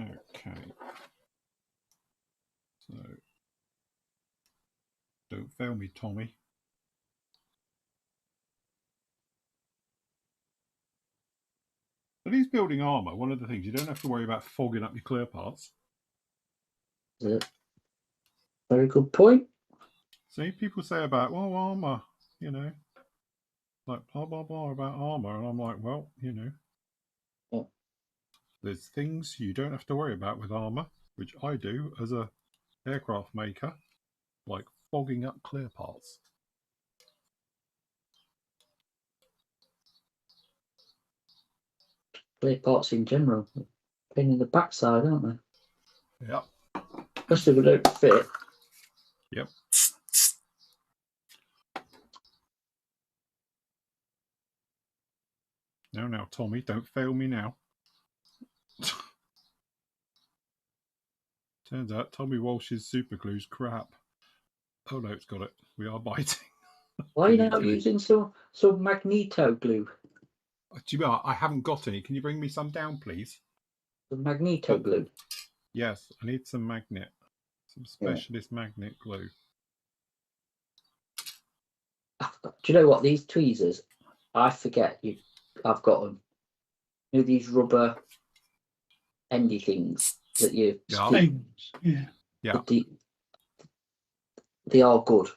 Okay. So, don't fail me, Tommy. But he's building armour. One of the things, you don't have to worry about fogging up your clear parts.
Very good point.
See, people say about, well, armour, you know, like blah, blah, blah about armour. And I'm like, well, you know,
Yeah.
There's things you don't have to worry about with armour, which I do as a aircraft maker, like fogging up clear parts.
Clear parts in general. Pain in the backside, aren't they?
Yep.
Especially if they don't fit.
Yep. Now, Tommy, don't fail me now. Turns out Tommy Walsh's super glue's crap. Oh no, it's got it. We are biting.
Why are you not using some magneto glue?
Do you know, I haven't got any. Can you bring me some down, please?
Some magneto glue?
Yes, I need some magnet. Some specialist magnet glue.
Do you know what? These tweezers, I forget I've got them. You know these rubber endy things that you stick.
Yeah.
They are good.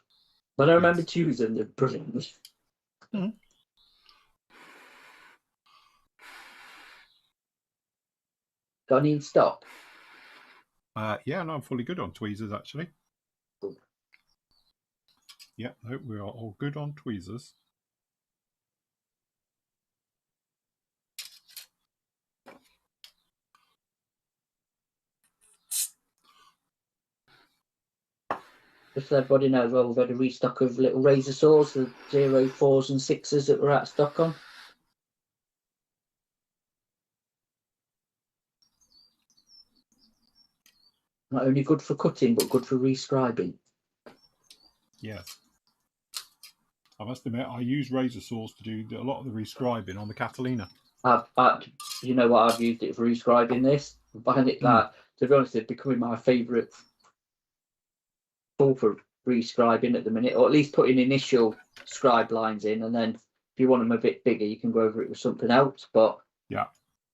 When I remember to use them, they're brilliant.
Mm-hmm.
Got any in stock?
Yeah, no, I'm fully good on tweezers actually.
Good.
Yeah, no, we are all good on tweezers.
Just so everybody knows, well, we've had a restock of little razor saws, the 0, 4s and 6s that we're out of stock on. Not only good for cutting, but good for rescribing.
Yes. I must admit, I use razor saws to do a lot of the rescribing on the Catalina.
You know what? I've used it for rescribing this. I find it that, to be honest, it's becoming my favourite tool for rescribing at the minute, or at least putting initial scribe lines in, and then if you want them a bit bigger, you can go over it with something else. But
yeah,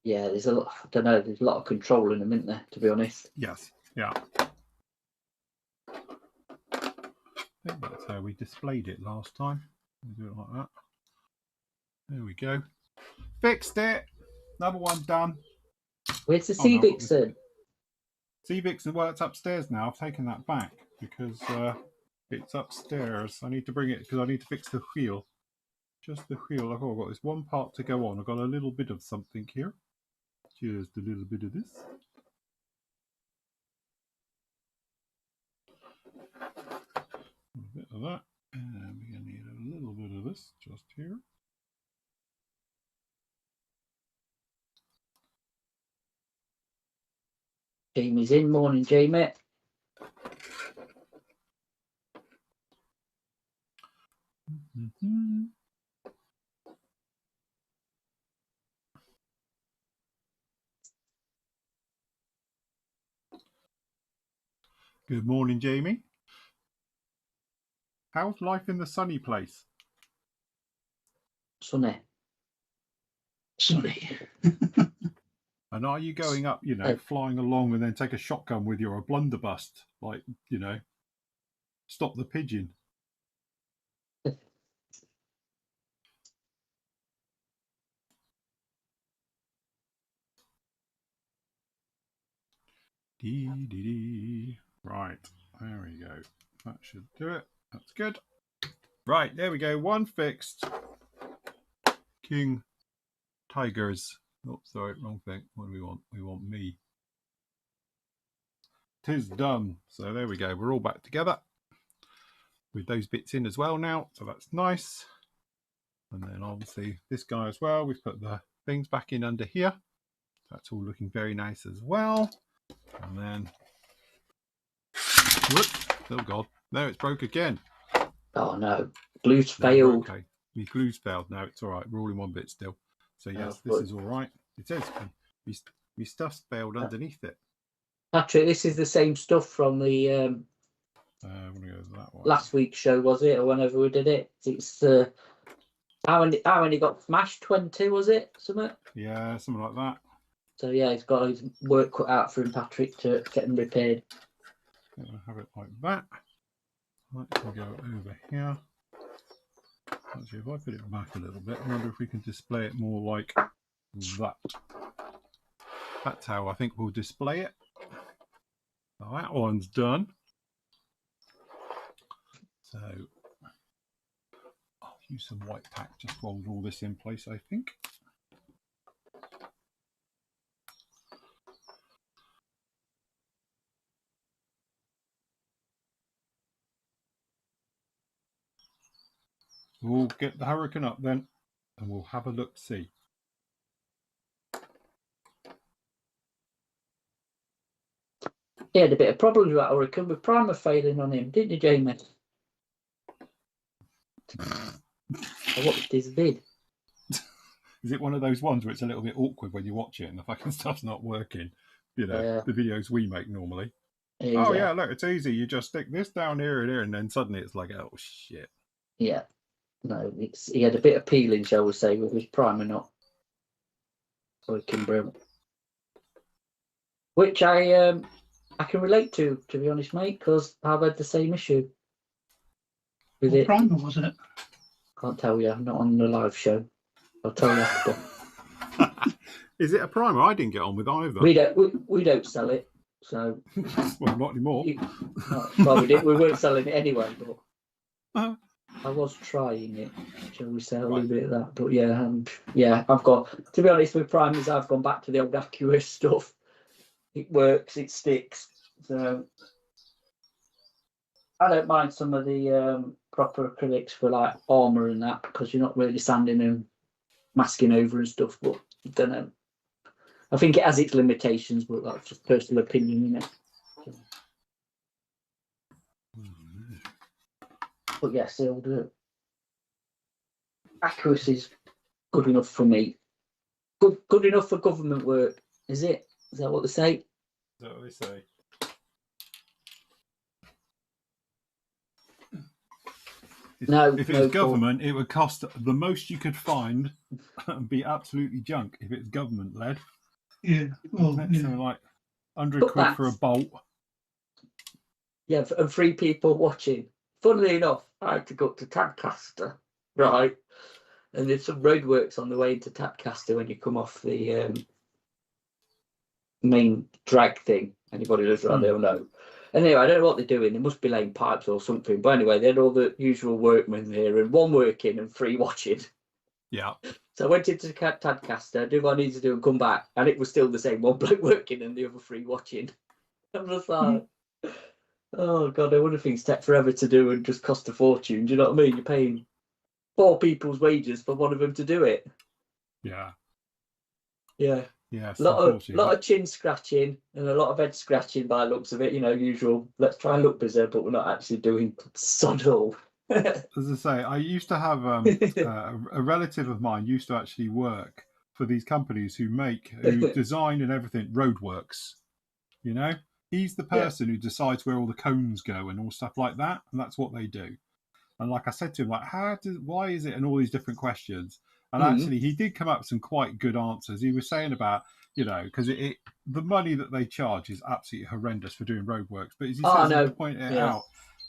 there's a lot. I don't know. There's a lot of control in them, isn't there? To be honest.
Yes. Yeah. I think that's how we displayed it last time. We'll do it like that. There we go. Fixed it. Another one done.
Where's the C-Vixen?
C-Vixen, well, it's upstairs now. I've taken that back because it's upstairs. I need to bring it because I need to fix the wheel. Just the wheel. I've got this one part to go on. I've got a little bit of something here. Just a little bit of this. A bit of that. And we're going to need a little bit of this just here.
Jamie's in. Morning, Jamie.
Mm-hmm. Good morning, Jamie. How's life in the sunny place?
Sunny.
And are you going up, you know, flying along and then take a shotgun with you or a blunderbuss? Like, you know, stop the pigeon. Right, there we go. That should do it. That's good. Right, there we go. One fixed. King Tigers Oh, sorry, wrong thing. What do we want? We want me. 'Tis done. So there we go. We're all back together with those bits in as well now. So that's nice. And then obviously this guy as well. We've put the things back in under here. That's all looking very nice as well. And then, whoops, oh God, no, it's broke again.
Oh no, glue's failed.
Okay, the glue's failed. No, it's all right. We're all in one bit still. So yes, this is all right. It says my stuff's failed underneath it.
Patrick, this is the same stuff from the
I'm gonna go with that one.
last week's show, was it, or whenever we did it? It's how many got smashed? 20, was it? Something?
Yeah, something like that.
So yeah, he's got his work cut out for him, Patrick, to get them repaired.
I'm gonna have it like that. Let's go over here. Actually, if I put it back a little bit, I wonder if we can display it more like that. That's how I think we'll display it. So that one's done. So I'll use some white tack just to hold all this in place, I think. We'll get the hurricane up then and we'll have a look see.
He had a bit of problems with that hurricane with primer failing on him, didn't you, Jamie? I watched his vid.
Is it one of those ones where it's a little bit awkward when you watch it and the fucking stuff's not working? You know, the videos we make normally. Oh yeah, look, it's easy. You just stick this down here and here, and then suddenly it's like, oh shit.
Yeah. No, he had a bit of peeling, shall we say, with his primer not working brilliant. Which I can relate to be honest, mate, because I've had the same issue with it.
Primer was it?
Can't
tell you. I'm not on the live show. I'll tell you after.
Is it a primer? I didn't get on with either.
We don't sell it, so
well, not anymore.
Well, we weren't selling it anyway, but I was trying it. Shall we say a little bit of that? But yeah, I've got, to be honest with primers, I've gone back to the old Accurate stuff. It works, it sticks. So I don't mind some of the proper acrylics for like armour and that, because you're not really sanding and masking over and stuff. But I don't know. I think it has its limitations, but that's just personal opinion, you know. But yes, it'll do. Accuracy is good enough for me. Good enough for government work, is it? Is that what they say?
Is that what they say? If it was government, it would cost the most you could find and be absolutely junk if it's government led.
Yeah, well,
so like 100 quid for a bolt.
Yeah, and 3 people watching. Funnily enough, I had to go up to Tadcaster, right? And there's some roadworks on the way into Tadcaster when you come off the main drag thing. Anybody who's around there will know. Anyway, I don't know what they're doing. They must be laying pipes or something. But anyway, they had all the usual workmen here, and 1 working and 3 watching.
Yeah.
So I went into Tadcaster, do what I needed to do, and come back, and it was still the same 1 bloke working and the other 3 watching. I'm just like, oh god, I wonder if things take forever to do and just cost a fortune. Do you know what I mean? You're paying 4 people's wages for one of them to do it.
Yeah.
Yeah.
Yeah.
A lot of chin scratching and a lot of head scratching by the looks of it. You know, usual. Let's try and look busy, but we're not actually doing sod all.
As I say, I used to have a relative of mine used to actually work for these companies who design and everything roadworks. You know, he's the person who decides where all the cones go and all stuff like that, and that's what they do. And like I said to him, like, why is it, and all these different questions. And actually, he did come up with some quite good answers. He was saying about, you know, because the money that they charge is absolutely horrendous for doing roadworks. But as he says, he pointed it out,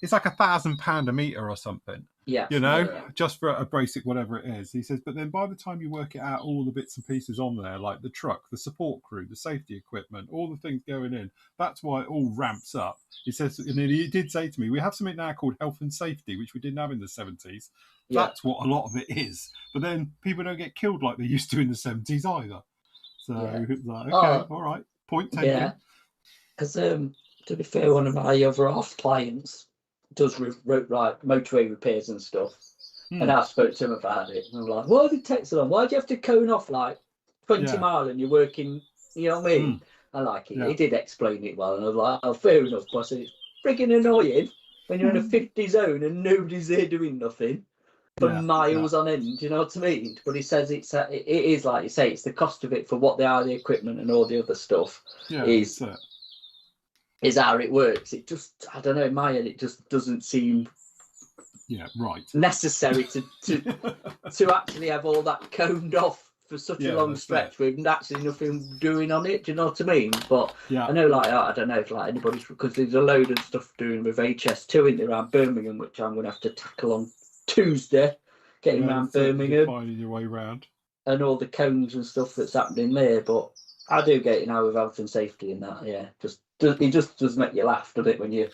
it's like £1,000 a metre or something.
Yeah.
You know, just for a basic whatever it is. He says, but then by the time you work it out, all the bits and pieces on there, like the truck, the support crew, the safety equipment, all the things going in, that's why it all ramps up. He says, and he did say to me, we have something now called health and safety, which we didn't have in the 70s. That's what a lot of it is. But then people don't get killed like they used to in the 70s either. So
Yeah.
it's like, okay,
Oh,
all right, point taken.
Yeah, because to be fair, one of my other half clients does motorway repairs and stuff, and I spoke to him about it, and I'm like, "Why did it take so long? Why do you have to cone off like 20 mile and you're working?" You know what I mean? I like it.
Yeah.
He did explain it well, and I was like, "Oh, fair enough." But I said, "It's frigging annoying when you're in a 50 zone and nobody's there doing nothing for miles on end." You know what I mean? But he says it is like you say, it's the cost of it for what they are, the equipment and all the other stuff.
Yeah,
Is how it works. It just, I don't know, in my head, it just doesn't seem necessary to actually have all that coned off for such a long stretch with actually nothing doing on it. Do you know what I mean? But I know, like, I don't know if like anybody's, because there's a load of stuff doing with HS2 in around Birmingham, which I'm going to have to tackle on Tuesday, getting around Birmingham,
finding your way round,
and all the cones and stuff that's happening there. But I do get it now with health and safety and that. Yeah, it just does make you laugh, doesn't it, when you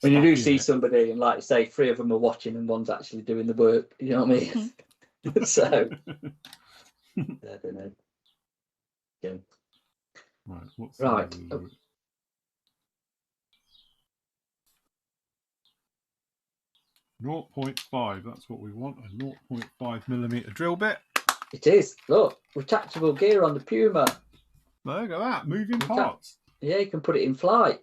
do see somebody and, like you say, 3 of them are watching and one's actually doing the work. You know what I mean? So I don't know. Yeah.
Right. What's
right?
0.5. That's what we want. A 0.5 millimeter drill bit.
It is. Look, retractable gear on the Puma.
Look at that, moving parts.
Yeah, you can put it in flight.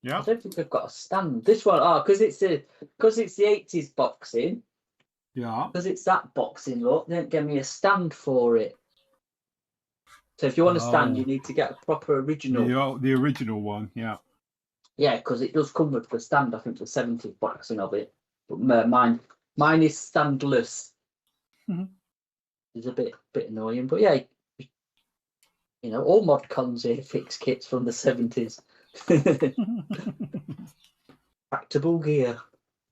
Yeah.
I don't think they've got a stand. This one, because it's the 80s boxing.
Yeah.
Because it's that boxing look, they don't give me a stand for it. So if you want a stand, you need to get a proper original.
The original one, yeah.
Yeah, because it does come with the stand. I think the 70s boxing of it, but mine is standless. It's a bit annoying, but yeah, you know, all mod cons here fix kits from the 70s. Retractable gear.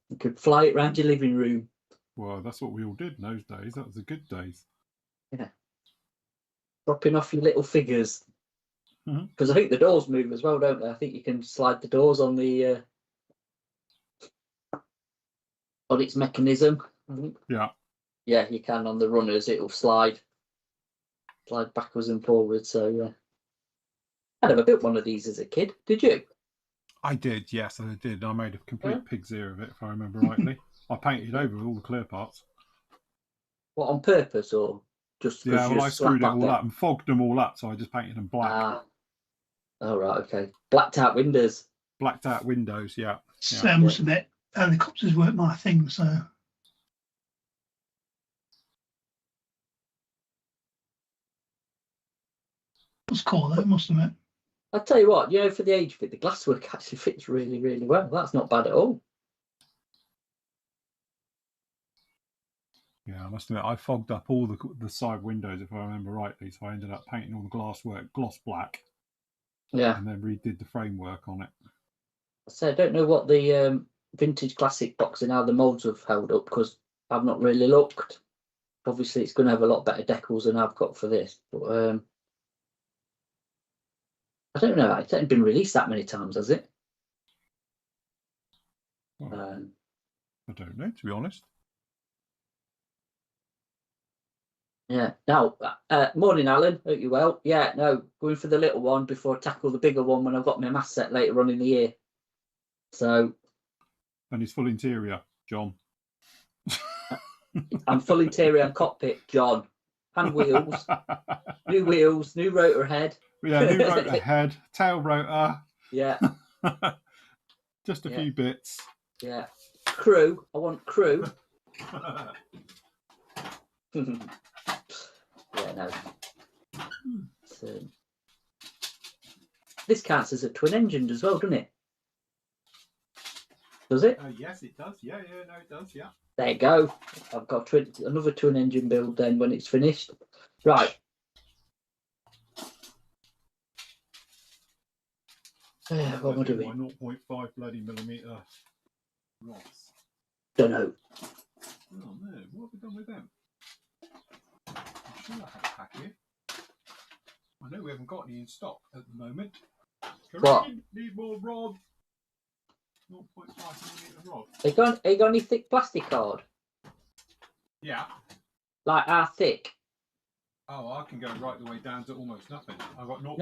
You could fly it around your living room.
Well, that's what we all did in those days. That was the good days.
Yeah. Dropping off your little figures. Because I think the doors move as well, don't they? I think you can slide the doors on the on its mechanism. I think.
Yeah.
Yeah, you can on the runners. It'll slide backwards and forwards. So yeah, I never built one of these as a kid. Did you?
I did. Yes, I did. I made a complete pig's ear of it, if I remember rightly. I painted over all the clear parts.
What, on purpose or just?
Yeah, well, I screwed it all up and fogged them all up, so I just painted them black.
Oh, right, okay. Blacked out windows.
Blacked out windows, yeah.
So I must admit, helicopters weren't my thing, so. It was cool though, must admit.
I'll tell you what, you know, for the age of it, the glasswork actually fits really, really well. That's not bad at all.
Yeah, I must admit, I fogged up all the side windows, if I remember rightly, so I ended up painting all the glasswork gloss black.
Yeah.
And then redid the framework on it.
So I don't know what the vintage classic box and how the moulds have held up, because I've not really looked. Obviously, it's going to have a lot better decals than I've got for this. But I don't know. It hasn't been released that many times, has it?
Well, I don't know, to be honest.
Yeah. Now, morning, Alan. Hope you well. Yeah, no, going for the little one before I tackle the bigger one when I've got my mass set later on in the year. So.
And it's full interior, John.
I'm full interior and cockpit, John. And wheels. New rotor head.
Yeah, new rotor head, tail rotor.
Yeah.
Just a few bits.
Yeah. Crew. I want crew. Yeah, no. So, this counts as a twin engine as well, doesn't it? Does it?
Yes, it does. Yeah, no, it does. Yeah.
There you go. I've got another twin engine build then when it's finished. Right. What am I doing?
0.5 bloody millimeter rods.
Don't know.
Oh no, what have we done with them? I'm sure I have a pack here. I know we haven't got any in stock at the moment.
What?
Need more rod. 0.5 millimeter rod.
Are you got any thick plastic card?
Yeah.
Like how thick?
Oh, I can go right the way down to almost nothing. I've got
No.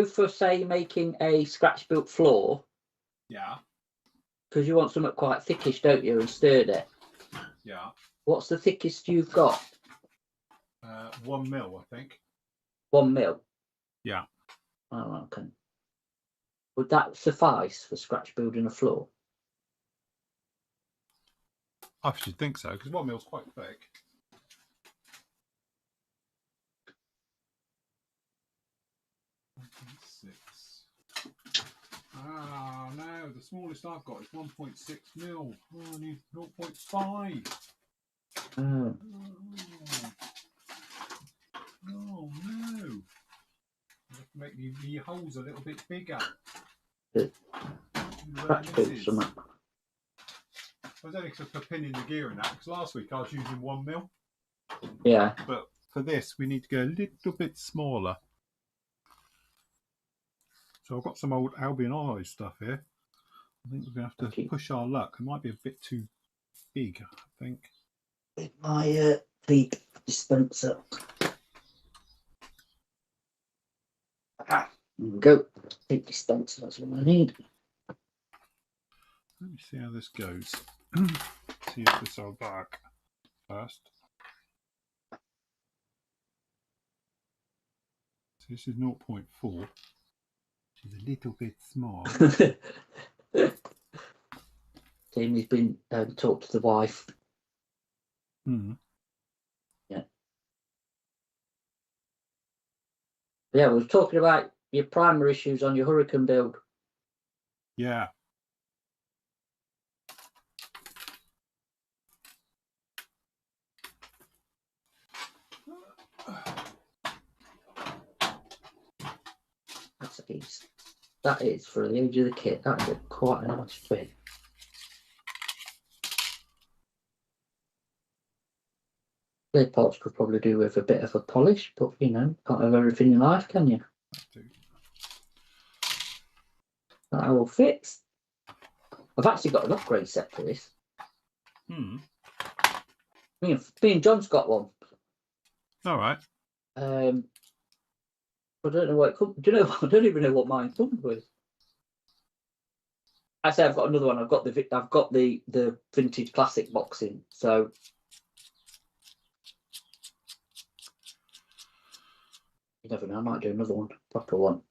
For say making a scratch built floor.
Yeah.
Because you want something quite thickish, don't you, and sturdy.
Yeah.
What's the thickest you've got?
1 mil, I think.
1 mil.
Yeah.
Oh, okay. Would that suffice for scratch building a floor?
I should think so, because 1 mil's quite thick. Ah, no, the smallest I've got is 1.6 mil. Oh, I need 0.5.
Oh.
Oh, no. I have to make the holes a little bit bigger.
Scratch build something.
I was only for pinning the gear in that, because last week I was using 1 mil.
Yeah.
But for this, we need to go a little bit smaller. So I've got some old Albion Alloys stuff here. I think we're going to have to push our luck. It might be a bit too big, I think.
With my feed dispenser. There we go. Feed dispenser, that's what I need.
Let me see how this goes. See if this will work first. So this is 0.4, which is a little bit small.
Jamie's been talked to the wife. Yeah. Yeah, we were talking about your primer issues on your Hurricane build.
Yeah.
That's a piece. That is, for the age of the kit, that's quite a nice fit. Play parts could probably do with a bit of a polish, but you know, can't have everything in life, can you? That all fits. I've actually got an upgrade set for this. Me and John's got one.
All right.
I don't know what it comes. Do you know? I don't even know what mine comes with. I say I've got another one. I've got the vintage classic boxing. So you never know. I might do another one, proper one.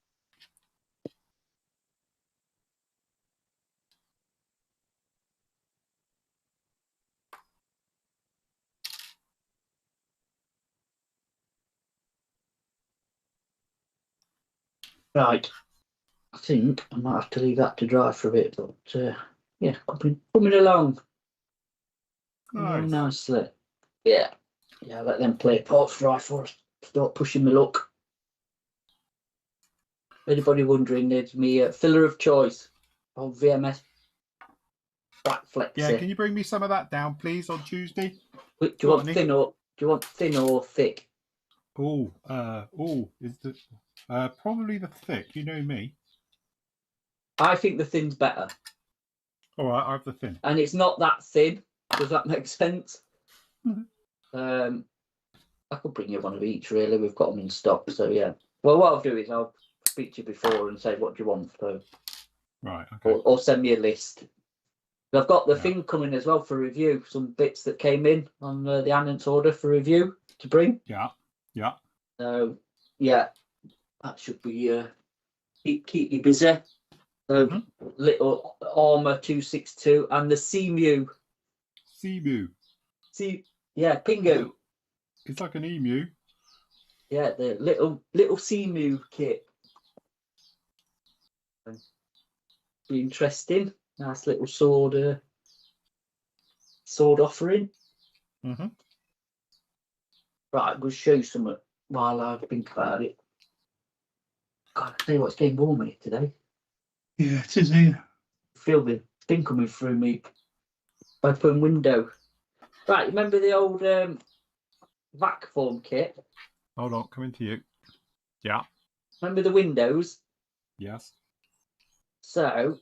Right. I think I might have to leave that to dry for a bit, but yeah, coming along.
Nice.
Nicely. Yeah. Yeah, let them play parts dry for us. Start pushing my luck. Anybody wondering, there's me filler of choice on VMS Black Flexi.
Yeah, can you bring me some of that down, please, on Tuesday?
Do you want thin or thick?
Is the probably the thick. You know me.
I think the thin's better.
All right, I have the thin.
And it's not that thin. Does that make sense?
Mm-hmm.
I could bring you one of each, really. We've got them in stock, so yeah. Well, what I'll do is I'll speak to you before and say, what do you want? So,
right, okay.
Or send me a list. I've got the thing coming as well for review. Some bits that came in on the Annance order for review to bring.
Yeah.
So, yeah, that should be keep you busy. So, little Armour 262 and the Seamew. Yeah, Pingu.
It's like an emu.
Yeah, the little Seamew kit. Be interesting. Nice little sword offering. Right, we'll show you something while I think about it. God, I tell you what, it's getting warm here today.
Yeah, it is here.
Feel the thing coming through me open window. Right, remember the old vac form kit?
Hold on, coming to you. Yeah.
Remember the windows?
Yes.
So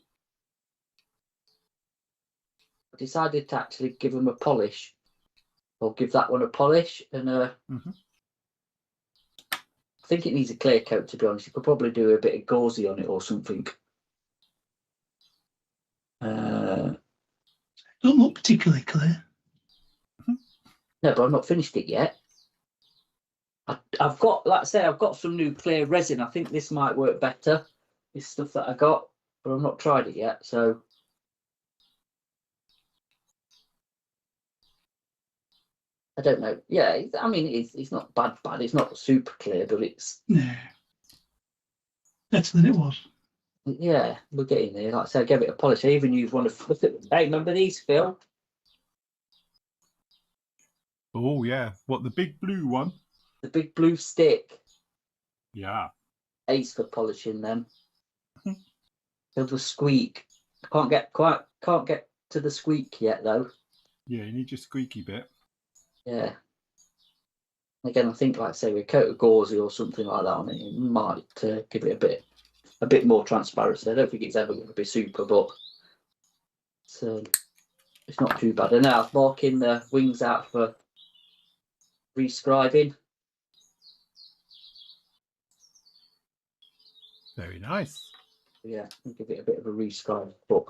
I decided to actually give them a polish I'll give that one a polish, and I think it needs a clear coat, to be honest. You could probably do a bit of gauzy on it or something.
Don't look particularly clear.
No, but I've not finished it yet. I've got, like I say, I've got some new clear resin. I think this might work better. This stuff that I got, but I've not tried it yet. So I don't know. Yeah, I mean, it's not bad. It's not super clear, but it's
better than it was.
Yeah, we're getting there. Like I said, I gave it a polish. I even used one of. Hey, remember these, Phil?
Oh yeah, what, the big blue one?
The big blue stick.
Yeah.
Ace for polishing them. They'll just squeak. Can't get to the squeak yet though.
Yeah, you need your squeaky bit.
Yeah. Again, I think, like I say, with a coat of gauzy or something like that on it, it might give it a bit more transparency. I don't think it's ever going to be super, but it's not too bad. And now I'm marking the wings out for rescribing.
Very nice.
Yeah, I'll give it a bit of a rescribe, but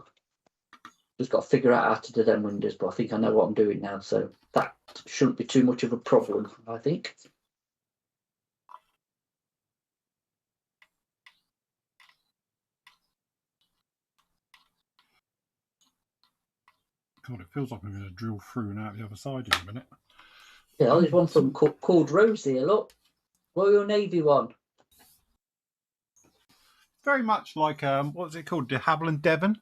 just got to figure out how to do them windows. But I think I know what I'm doing now, so that shouldn't be too much of a problem, I think.
God, it feels like I'm going to drill through and out the other side in a minute.
Yeah, there's one from called Rose here. Look, Royal Navy one.
Very much like what's it called? De Havilland Devon.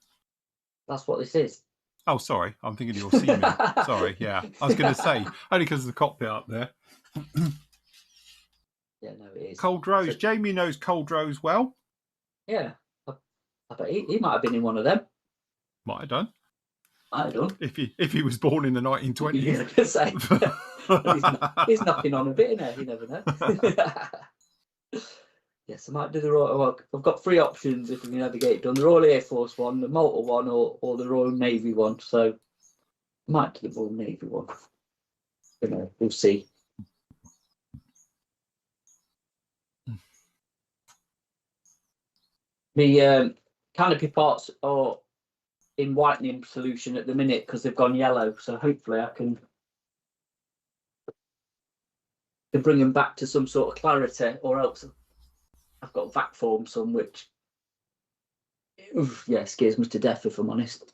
That's what this is.
Oh, sorry, I'm thinking of your seaman. Sorry, yeah, I was going to say only because of the cockpit up there.
Yeah, no, it is.
Cold Rose. So, Jamie knows Cold Rose well.
Yeah, I bet he might have been in one of them.
Might have done.
Might have done.
If he was born in the 1920s.
Yeah, I was going to say. he's knocking on a bit, isn't he? You never know. Yes, I might do the Royal. Well, I've got 3 options if we can ever get it done: the Royal Air Force one, the Malta one, or the Royal Navy one. So, I might do the Royal Navy one. You know, we'll see. The canopy parts are in whitening solution at the minute because they've gone yellow. So hopefully I can bring them back to some sort of clarity, or else I've got vac form some, which yeah, scares me to death if I'm honest.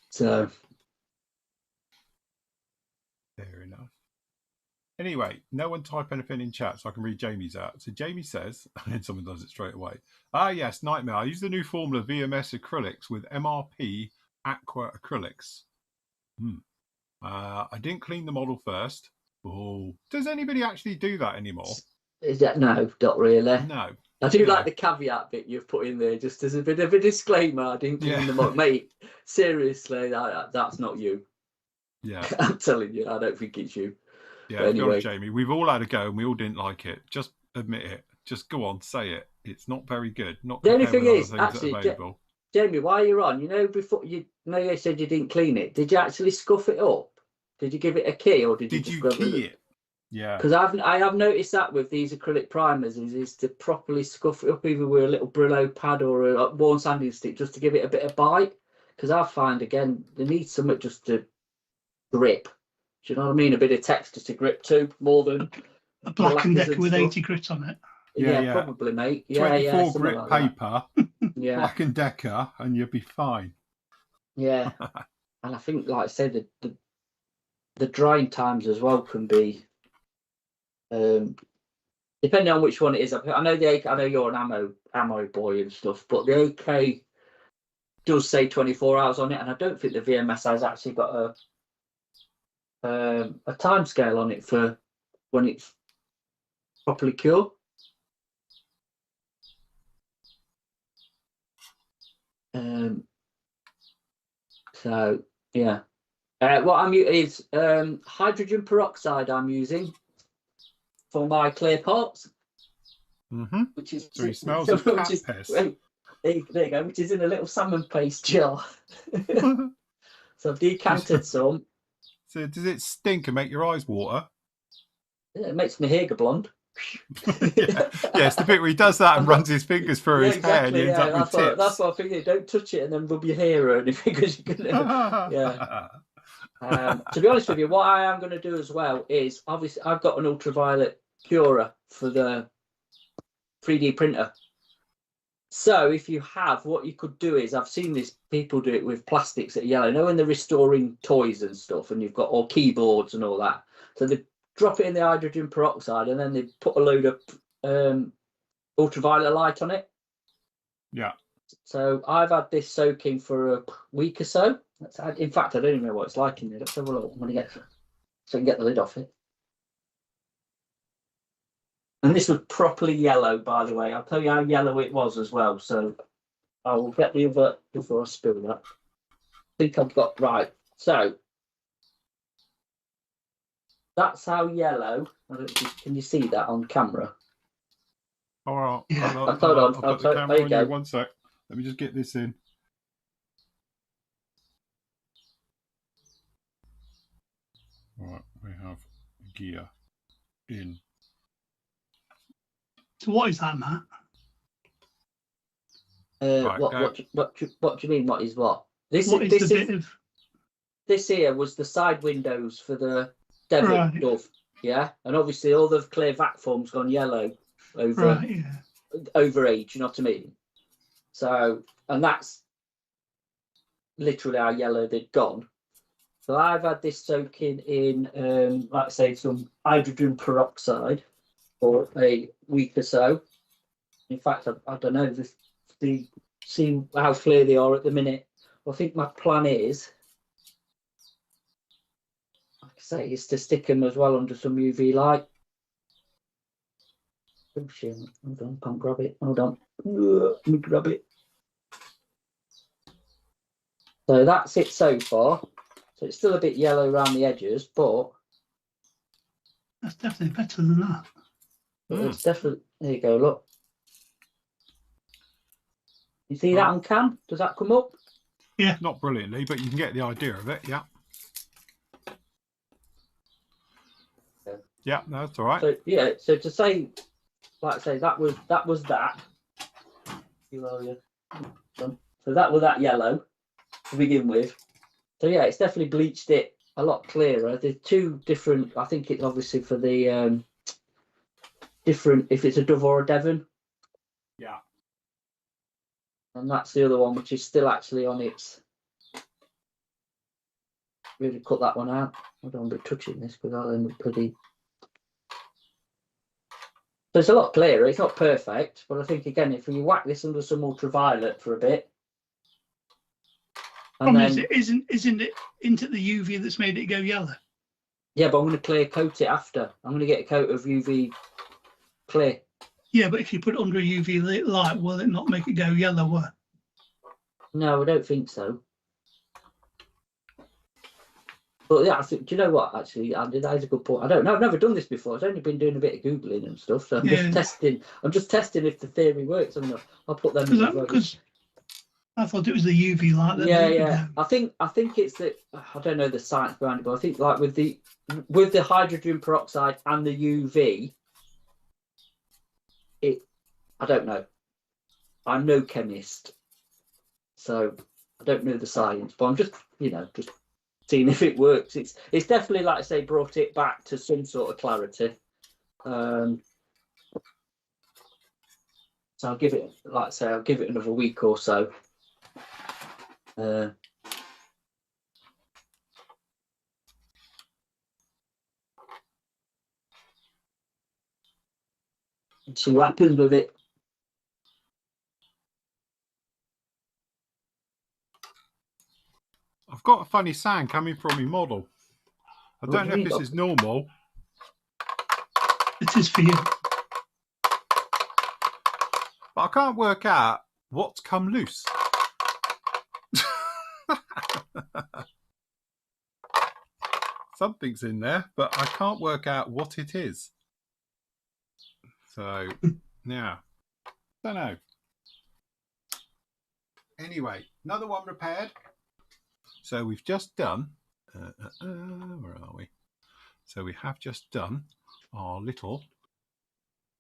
So
fair enough. Anyway, no one type anything in chat so I can read Jamie's out. So Jamie says, and someone does it straight away. Ah, yes, Nightmare. I use the new formula VMS acrylics with MRP aqua acrylics. I didn't clean the model first. Oh, does anybody actually do that anymore?
Is that no, not really.
No.
I do like the caveat bit you've put in there, just as a bit of a disclaimer. I didn't clean the model, mate. Seriously, that's not you.
Yeah,
I'm telling you, I don't think it's you.
Yeah, anyway, Jamie, we've all had a go and we all didn't like it. Just admit it. Just go on, say it. It's not very good. Not
the only thing is,
actually,
Jamie, while you're on, before you said you didn't clean it. Did you actually scuff it up? Did you give it a key, or did you
key it? Yeah.
Because I have noticed that with these acrylic primers is to properly scuff it up, either with a little Brillo pad or a worn sanding stick, just to give it a bit of bite. Because I find again they need something just to grip. Do you know what I mean? A bit of texture to grip too, more than
a Black and Decker with 80 grit on it.
Yeah, probably, mate. Yeah,
24 grit like paper,
yeah,
Black and Decker, and you'll be fine.
Yeah, and I think, like I said, the drying times as well can be, depending on which one it is. I know you're an ammo boy and stuff, but the AK does say 24 hours on it, and I don't think the VMS has actually got a time scale on it for when it's properly cured. So yeah, what I'm using is hydrogen peroxide. I'm using for my clear parts, which is
so he smells of cat piss.
There you go, which is in a little salmon paste jar. So I've decanted some.
So does it stink and make your eyes water?
Yeah, it makes my hair go blonde.
Yeah, it's the bit where he does that and runs his fingers through his hair and he ends up with tips.
That's what I'm thinking. Don't touch it and then rub your hair or anything because you're gonna. Yeah. To be honest with you, what I am going to do as well is obviously I've got an ultraviolet curer for the 3D printer. So if you have, what you could do is, I've seen this, people do it with plastics that are yellow. You know when they're restoring toys and stuff, and you've got all keyboards and all that. So they drop it in the hydrogen peroxide, and then they put a load of ultraviolet light on it.
Yeah.
So I've had this soaking for a week or so. In fact, I don't even know what it's like in there. Let's have a look. I'm gonna get so I can get the lid off it. And this was properly yellow, by the way. I'll tell you how yellow it was as well. So I will get the other before I spill that. I think I've got right. So that's how yellow. Can you see that on camera?
All right.
Yeah.
Hold on.
Hold on.
I've got the camera
there you
on
go.
you. 1 sec. Let me just get this in. Right, we have gear in.
So what is that, Matt?
Right,
What do you mean? What is what? This here was the side windows for the Devon stuff, yeah. And obviously all the clear vac form's gone yellow over over age. You know what I mean? So, and that's literally how yellow they'd gone. So I've had this soaking in, like I say, some hydrogen peroxide for a week or so. In fact, I don't know, see how clear they are at the minute. I think my plan is, like I say, is to stick them as well under some UV light. Oh shit, hold on, can't grab it. Hold on. Let me grab it. So that's it so far. So it's still a bit yellow around the edges, but
that's definitely better than that.
It's definitely, there you go, look. You see that on cam? Does that come up?
Yeah.
Not brilliantly, but you can get the idea of it, yeah. Yeah, no, that's all right.
So yeah, so to say, like I say, that was that. So that was that yellow to begin with. So yeah, it's definitely bleached it a lot clearer. There's two different. I think it's obviously for the different if it's a Dove or a Devon.
Yeah.
And that's the other one, which is still actually on its. Really cut that one out. I don't want to be touching this because I'll end up pretty. So it's a lot clearer. It's not perfect, but I think again, if you whack this under some ultraviolet for a bit. And then,
isn't it into the UV that's made it go yellow?
Yeah, but I'm going to clear coat it after. I'm going to get a coat of UV clear.
Yeah, but if you put it under a UV light, will it not make it go yellower?
No, I don't think so. But yeah, I think, do you know what, actually, Andy, that is a good point. I don't know. I've never done this before. I've only been doing a bit of Googling and stuff. So I'm just testing. I'm just testing if the theory works. I'll put them in.
Because I thought it was the UV light.
Yeah. I think it's that, I don't know the science behind it, but I think like with the hydrogen peroxide and the UV, I don't know. I'm no chemist, so I don't know the science. But I'm just seeing if it works. It's definitely, like I say, brought it back to some sort of clarity. So I'll give it, like I say, I'll give it another week or so. See what happens with it.
I've got a funny sound coming from my model. I don't know if this is normal.
It is for you.
But I can't work out what's come loose. Something's in there, but I can't work out what it is. So, yeah. Don't know. Anyway, another one repaired. So we've just done Where are we? So we have just done our little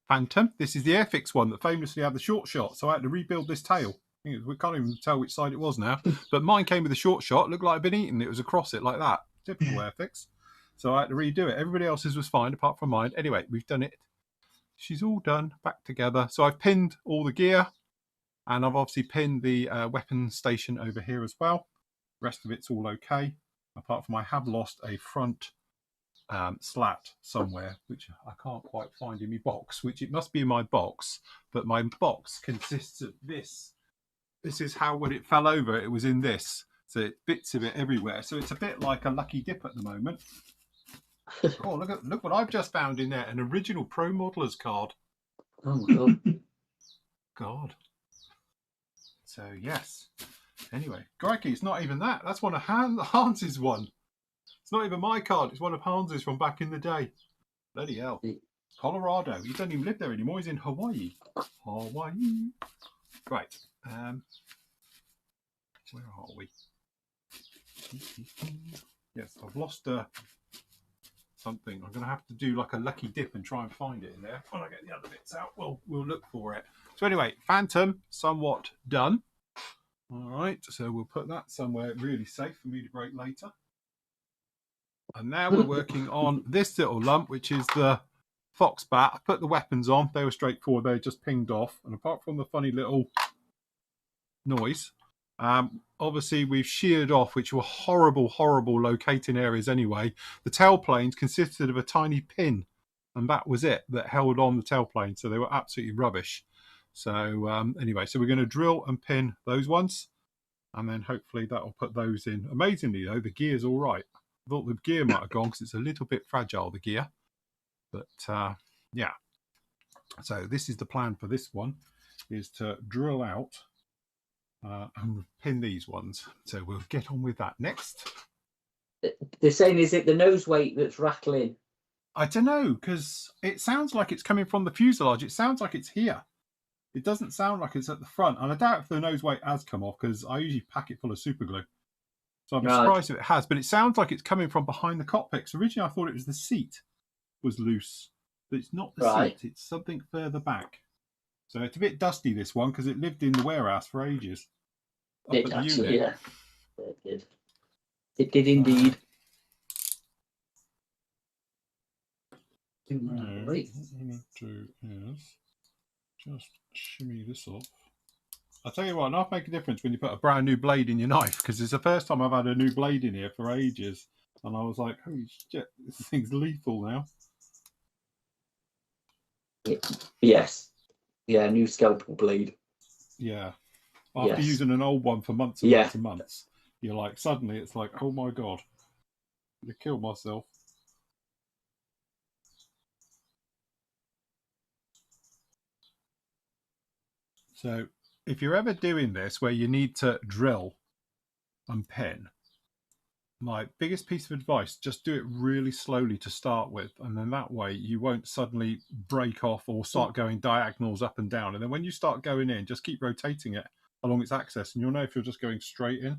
Phantom. This is the Airfix one that famously had the short shot, so I had to rebuild this tail. We can't even tell which side it was now, but mine came with a short shot. Looked like I'd been eaten. It was across it like that. Typical Airfix. So I had to redo it. Everybody else's was fine apart from mine. Anyway, we've done it. She's all done, back together. So I've pinned all the gear, and I've obviously pinned the weapon station over here as well. The rest of it's all okay, apart from I have lost a front slat somewhere, which I can't quite find in my box, which it must be in my box, but my box consists of this. This is how, when it fell over, it was in this. So it bits of it everywhere. So it's a bit like a lucky dip at the moment. Oh, look what I've just found in there. An original Pro Modelers card.
Oh my god.
God. So yes. Anyway, crikey, it's not even that. That's one of Hans's one. It's not even my card. It's one of Hans's from back in the day. Bloody hell. Colorado. He doesn't even live there anymore. He's in Hawaii. Hawaii. Right. Where are we? Yes, I've lost something. I'm going to have to do like a lucky dip and try and find it in there. When I get the other bits out, we'll look for it. So anyway, Phantom, somewhat done. All right, so we'll put that somewhere really safe for me to break later. And now we're working on this little lump, which is the fox bat. I put the weapons on. They were straightforward. They just pinged off. And apart from the funny little noise, obviously we've sheared off, which were horrible locating areas anyway. The tail planes consisted of a tiny pin, and that was it that held on the tail plane, so they were absolutely rubbish. So anyway, so we're going to drill and pin those ones, and then hopefully that'll put those in. Amazingly though, the gear's all right. I thought the gear might have gone because it's a little bit fragile, the gear, but yeah. So this is the plan for this one, is to drill out and pin these ones. So we'll get on with that next.
They're saying, is it the nose weight that's rattling?
I don't know, because it sounds like it's coming from the fuselage. It sounds like it's here. It doesn't sound like it's at the front. And I doubt if the nose weight has come off, because I usually pack it full of super glue. So I'm surprised if it has. But it sounds like it's coming from behind the cockpit. So originally I thought it was the seat was loose. But it's not the seat. It's something further back. So it's a bit dusty, this one, because it lived in the warehouse for ages.
It actually, yeah. It did. It did indeed.
What I'm going to do is just shimmy this off. I'll tell you what, knife make a difference when you put a brand new blade in your knife, because it's the first time I've had a new blade in here for ages. And I was like, holy shit, this thing's lethal now.
Yes. Yeah, new scalpel blade.
Yeah. After using an old one for months and months and months, you're like, suddenly it's like, oh my God, I killed myself. So if you're ever doing this where you need to drill and pin, my biggest piece of advice, just do it really slowly to start with. And then that way you won't suddenly break off or start going diagonals up and down. And then when you start going in, just keep rotating it along its axis, and you'll know if you're just going straight in,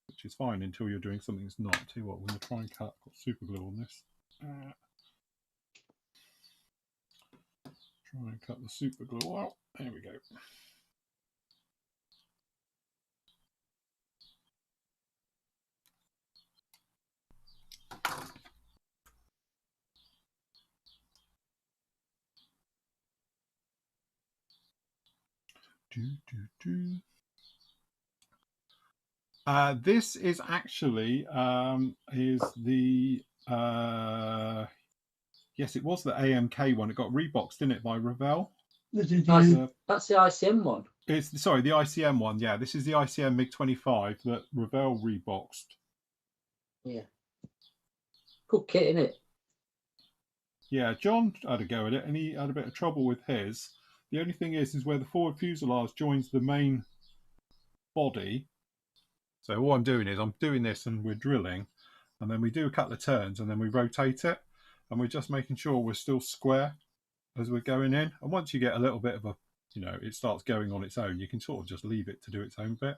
which is fine until you're doing something that's not. Tell you what, we're going to try and cut. Got super glue on this. Try and cut the super glue out. There we go. This is actually is the yes, it was the AMK one. It got reboxed, didn't it, by Revell?
That's the ICM one.
It's sorry, the ICM one. Yeah, this is the ICM MiG-25 that Revell reboxed.
Yeah, good kit, innit?
Yeah, John had a go at it, and he had a bit of trouble with his. The only thing is where the forward fuselage joins the main body. So what I'm doing is I'm doing this, and we're drilling, and then we do a couple of turns, and then we rotate it, and we're just making sure we're still square as we're going in. And once you get a little bit of a, you know, it starts going on its own, you can sort of just leave it to do its own bit.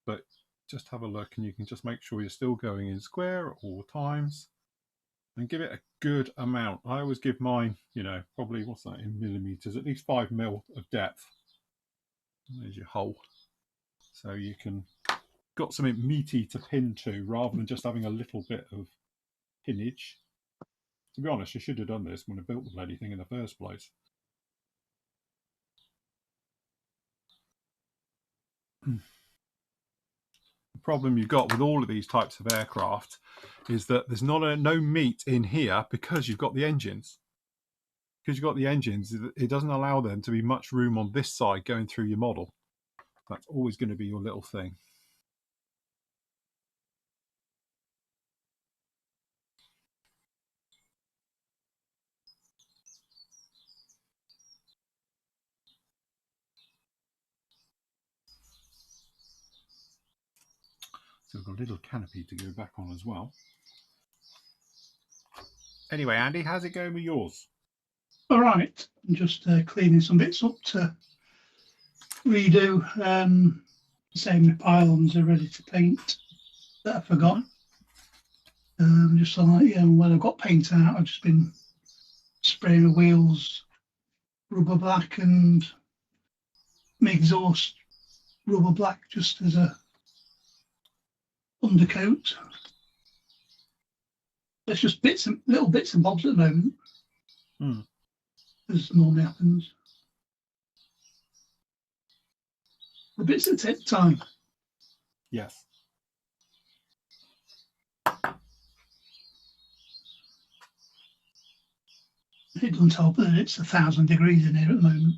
But just have a look, and you can just make sure you're still going in square at all times, and give it a good amount. I always give mine, probably, what's that in millimeters, at least 5 mil of depth. There's your hole. So you can got something meaty to pin to, rather than just having a little bit of pinnage. To be honest, you should have done this when I built the bloody thing in the first place. The problem you've got with all of these types of aircraft is that there's no meat in here because you've got the engines. Because you've got the engines, it doesn't allow them to be much room on this side going through your model. That's always going to be your little thing. So we've got a little canopy to go back on as well. Anyway, Andy, how's it going with yours?
All right, I'm just cleaning some bits up to redo. Same with pylons are ready to paint that I forgot. Just so like, when I've got paint out, I've just been spraying the wheels rubber black and my exhaust rubber black just as a undercoat. It's just little bits and bobs at the moment, as normally happens. The bits that take time.
Yes.
It doesn't help that it's 1,000 degrees in here at the moment.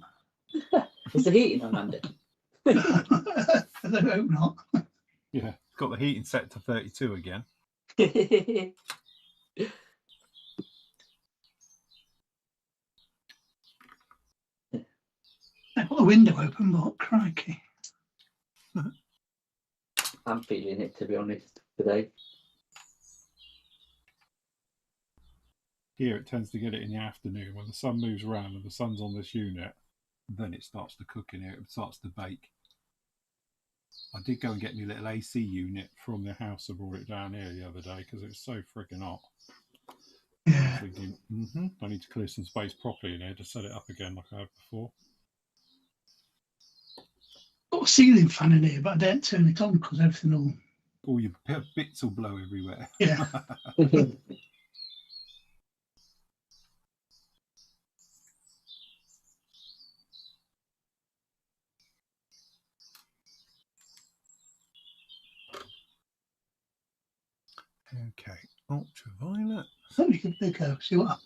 Is the heating on, Andy?
I hope not.
Yeah, got the heating set to 32 again.
I've got the window open, but crikey.
I'm feeling it, to be honest, today.
Here it tends to get it in the afternoon when the sun moves around and the sun's on this unit. Then it starts to cook in here. It starts to bake. I did go and get my little AC unit from the house. I brought it down here the other day because it was so freaking hot.
Yeah.
Thinking, I need to clear some space properly in here to set it up again like I had before.
Got a ceiling fan in here, but I don't turn it on because everything will.
All your bits will blow everywhere.
Yeah.
Okay, ultraviolet.
Let me give it a go, see what happens.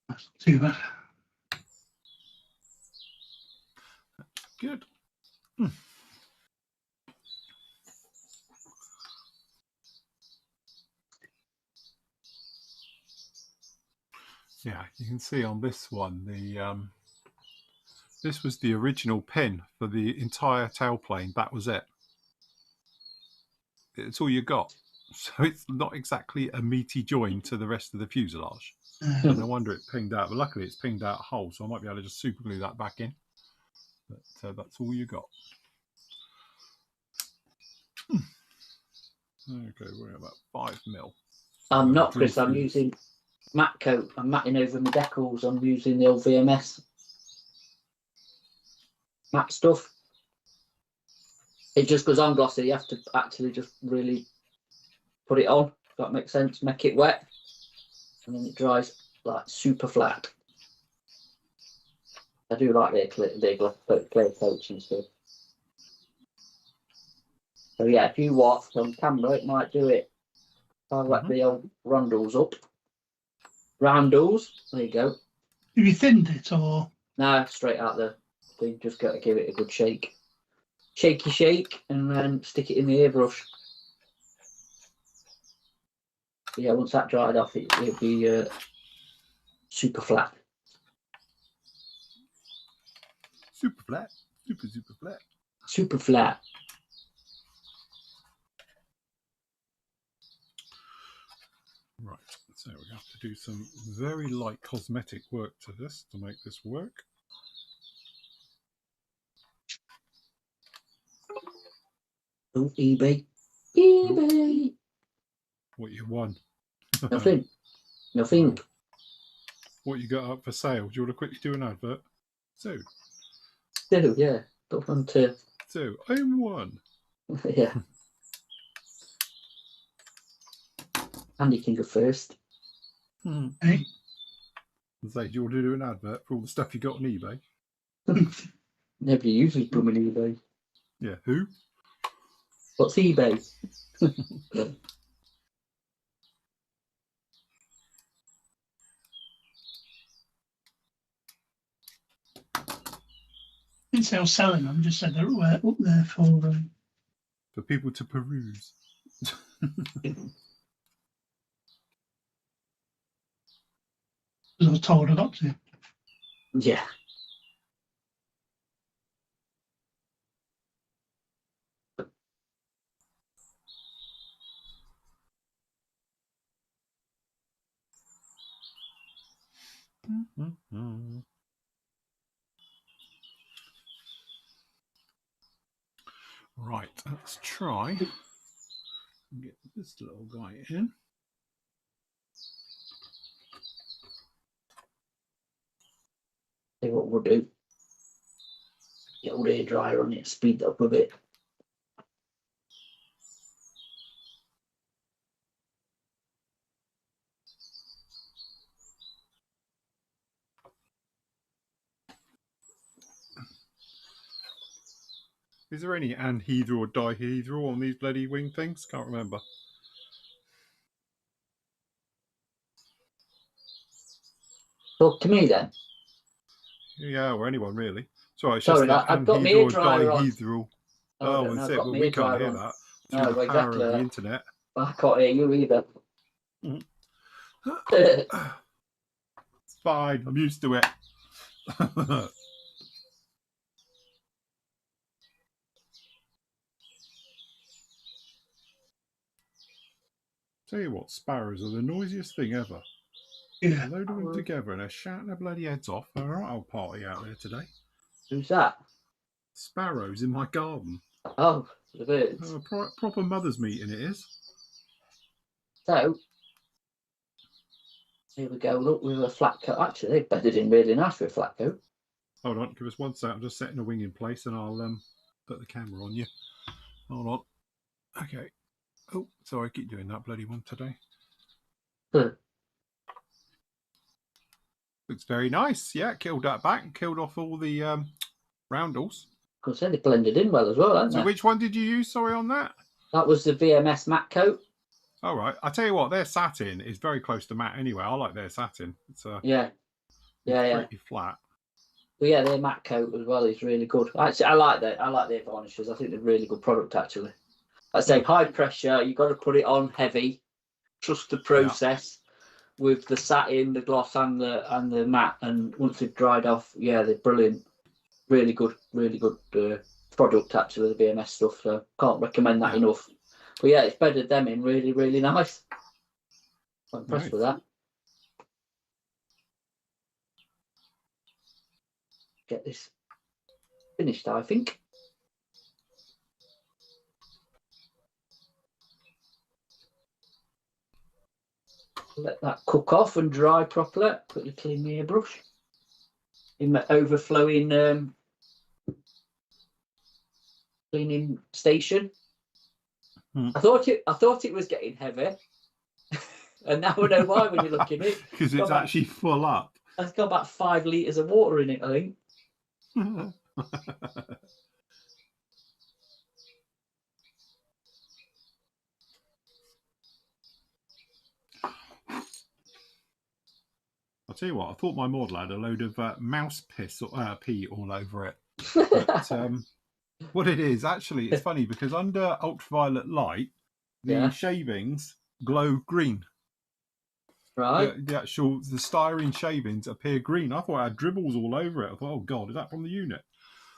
That's not too bad.
Good. Yeah, you can see on this one this was the original pin for the entire tailplane. That was it. It's all you got. So it's not exactly a meaty join to the rest of the fuselage. No wonder it pinged out. But luckily it's pinged out a hole, so I might be able to just super glue that back in. But that's all you got. Okay, we're about 5 mil.
I'm not, Chris. I'm using matte coat. I'm matting over my decals. I'm using the old VMS matte stuff. It just goes on glossy. You have to actually just really put it on. If that makes sense. Make it wet, and then it dries like super flat. I do like their clear coats and stuff. So yeah, if you watch on camera, it might do it. I'll wet the old rondels up. Roundels, there you go.
Have you thinned it or?
No, straight out the thing. Just got to give it a good shake. Shaky shake, and then stick it in the airbrush. Yeah, once that dried off, it'll be super flat.
Super flat. Super flat.
Super flat.
Right, so we have to do some very light cosmetic work to this to make this work.
Oh, eBay. eBay.
What you won?
Nothing. Nothing.
What you got up for sale? Do you want to quickly do an advert? So,
Yeah. Got one to.
So, I'm one.
Yeah. Andy can go first.
Hey,
Say, do you want to do an advert for all the stuff you got on eBay?
Nobody uses blooming eBay.
Yeah, who?
What's eBay?
didn't say I was selling them, just said they're up there for.
For people to peruse.
As I was told I got to.
Yeah.
Right, let's try and get this little guy in.
See what we'll do. Get all the dryer on it, speed it up a bit.
Is there any anhedral or dihedral on these bloody wing things? Can't remember.
Talk to me then.
Yeah, or anyone really. Sorry, it's
Sorry,
just that
I've got my
anhedral or
dryer on.
dihedral.
Oh, I
Oh,
don't know,
that's
I've
it.
got
Well,
my
we can't
dryer
hear
on.
that
No,
through the power
exactly
of the
that.
internet.
I can't hear you either.
It's fine. I'm used to it. Tell you what, sparrows are the noisiest thing ever.
Yeah.
A load of them together and they're shouting their bloody heads off. They're a right old party out there today.
Who's that?
Sparrows in my garden.
Oh, the birds.
Proper mother's meeting it is.
So, here we go. Look, with a flat coat. Actually, they've bedded in really nice with a flat coat.
Hold on, give us 1 sec. I'm just setting the wing in place and I'll put the camera on you. Hold on. Okay. Oh, sorry, I keep doing that bloody one today. Looks very nice. Yeah, killed that back, killed off all the roundels.
Because they blended in well as well, haven't
So
they?
which one did you use, sorry, on that?
That was the VMS matte coat.
All right. I tell you what, their satin is very close to matte anyway. I like their satin. It's pretty flat.
But yeah, their matte coat as well is really good. Actually, I like their varnishes. I think they're a really good product actually. I say high pressure, you've got to put it on heavy. Trust the process with the satin, the gloss and the matte, and once they've dried off, yeah, they're brilliant. Really good product actually, the BMS stuff. So can't recommend that enough. But yeah, it's bedded them in really, really nice. I'm impressed with that. Get this finished, I think. Let that cook off and dry properly. Quickly clean my airbrush in the overflowing cleaning station. I thought it was getting heavy, and now I know why when you're looking at it.
Because it's actually full up.
It's got about 5 litres of water in it, I think.
I'll tell you what, I thought my model had a load of mouse piss or pee all over it. But what it is, actually, it's funny because under ultraviolet light, the shavings glow green.
Right.
The styrene shavings appear green. I thought I had dribbles all over it. I thought, oh God, is that from the unit?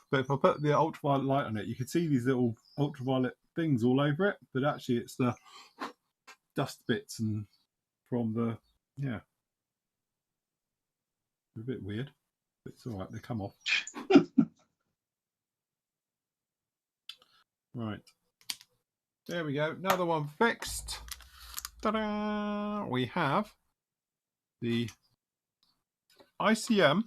But if I put the ultraviolet light on it, you can see these little ultraviolet things all over it. But actually, it's the dust bits and from the, yeah. They're a bit weird, but it's all right. They come off. Right. There we go. Another one fixed. Ta-da! We have the ICM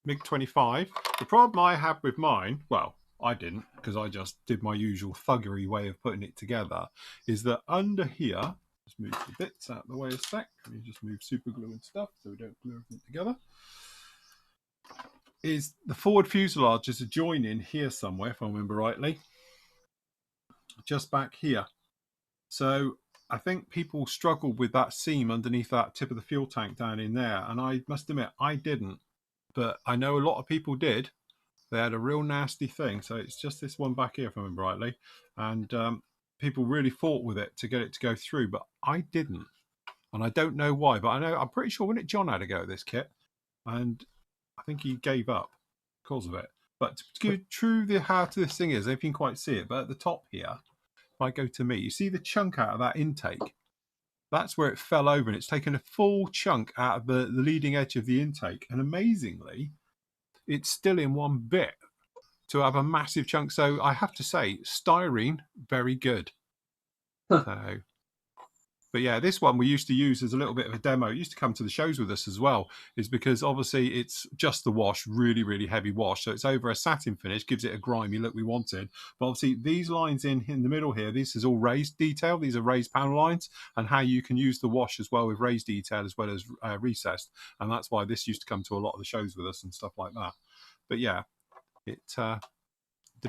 MiG-25. The problem I had with mine, well, I didn't, because I just did my usual thuggery way of putting it together, is that under here, just move the bits out of the way a sec. Let me just move super glue and stuff so we don't glue everything together. Is the forward fuselage is a join in here somewhere, if I remember rightly. Just back here. So I think people struggled with that seam underneath that tip of the fuel tank down in there. And I must admit, I didn't. But I know a lot of people did. They had a real nasty thing. So it's just this one back here, if I remember rightly. And people really fought with it to get it to go through. But I didn't. And I don't know why. But I'm pretty sure, when John had a go at this kit. And I think he gave up because of it. But to go true the heart of this thing is, if you can quite see it, but at the top here, if I go to me, you see the chunk out of that intake? That's where it fell over, and it's taken a full chunk out of the leading edge of the intake. And amazingly, it's still in one bit to have a massive chunk. So I have to say, styrene, very good. So, but yeah, this one we used to use as a little bit of a demo. It used to come to the shows with us as well, is because obviously it's just the wash, really, really heavy wash. So it's over a satin finish, gives it a grimy look we wanted. But obviously these lines in the middle here, this is all raised detail. These are raised panel lines, and how you can use the wash as well with raised detail as well as recessed. And that's why this used to come to a lot of the shows with us and stuff like that. But yeah, it's a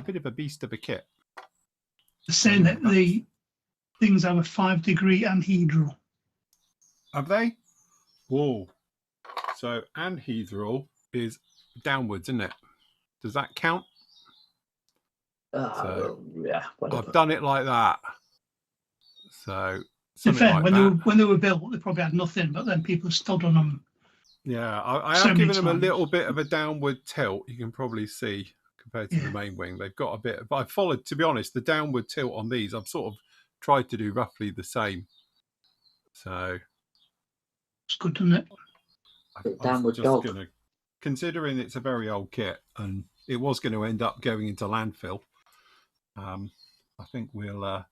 bit of a beast of a kit.
Saying that the things have a 5-degree anhedral.
Have they? Whoa. So anhedral is downwards, isn't it? Does that count? So,
yeah. Whatever.
I've done it like that. So
In fact,
like
when they were built, they probably had nothing, but then people stood on them.
Yeah, I have given them a little bit of a downward tilt. You can probably see compared to the main wing. They've got a bit, but I followed, to be honest, the downward tilt on these. I've sort of tried to do roughly the same. So
it's good, isn't it?
Downward dog.
Considering it's a very old kit and it was going to end up going into landfill, I think we'll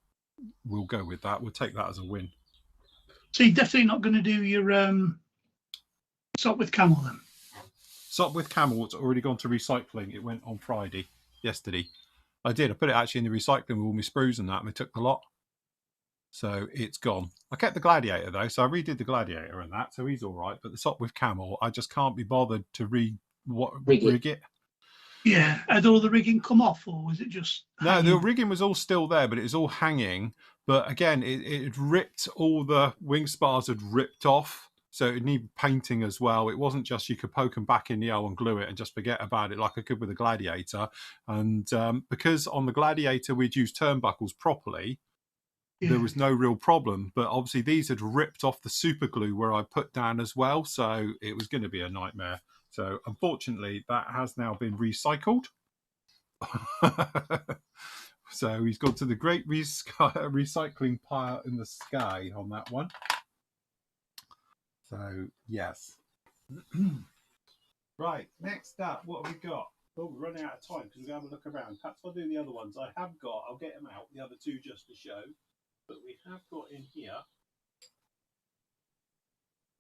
go with that. We'll take that as a win.
So you're definitely not going to do your sock with camel then?
Sock with camel, it's already gone to recycling. It went on yesterday. I did. I put it actually in the recycling with all my sprues and that, and they took the lot. So it's gone. I kept the Gladiator though, so I redid the Gladiator and that, so he's all right. But the sock with camel, I just can't be bothered to rig it.
Yeah, had all the rigging come off, or was it just?
No, the rigging was all still there, but it was all hanging. But again, it had ripped, all the wing spars had ripped off, so it needed painting as well. It wasn't just you could poke them back in the O and glue it and just forget about it like I could with the Gladiator. And because on the Gladiator we'd used turnbuckles properly, there was no real problem. But obviously these had ripped off the super glue where I put down as well, so it was going to be a nightmare. So unfortunately that has now been recycled. So he's gone to the great recycling pile in the sky on that one. So yes. Right, next up, what have we got? Oh, we're running out of time because we're going to have a look around. Perhaps I'll do the other ones. I'll get them out, the other two just to show. But we have got in here,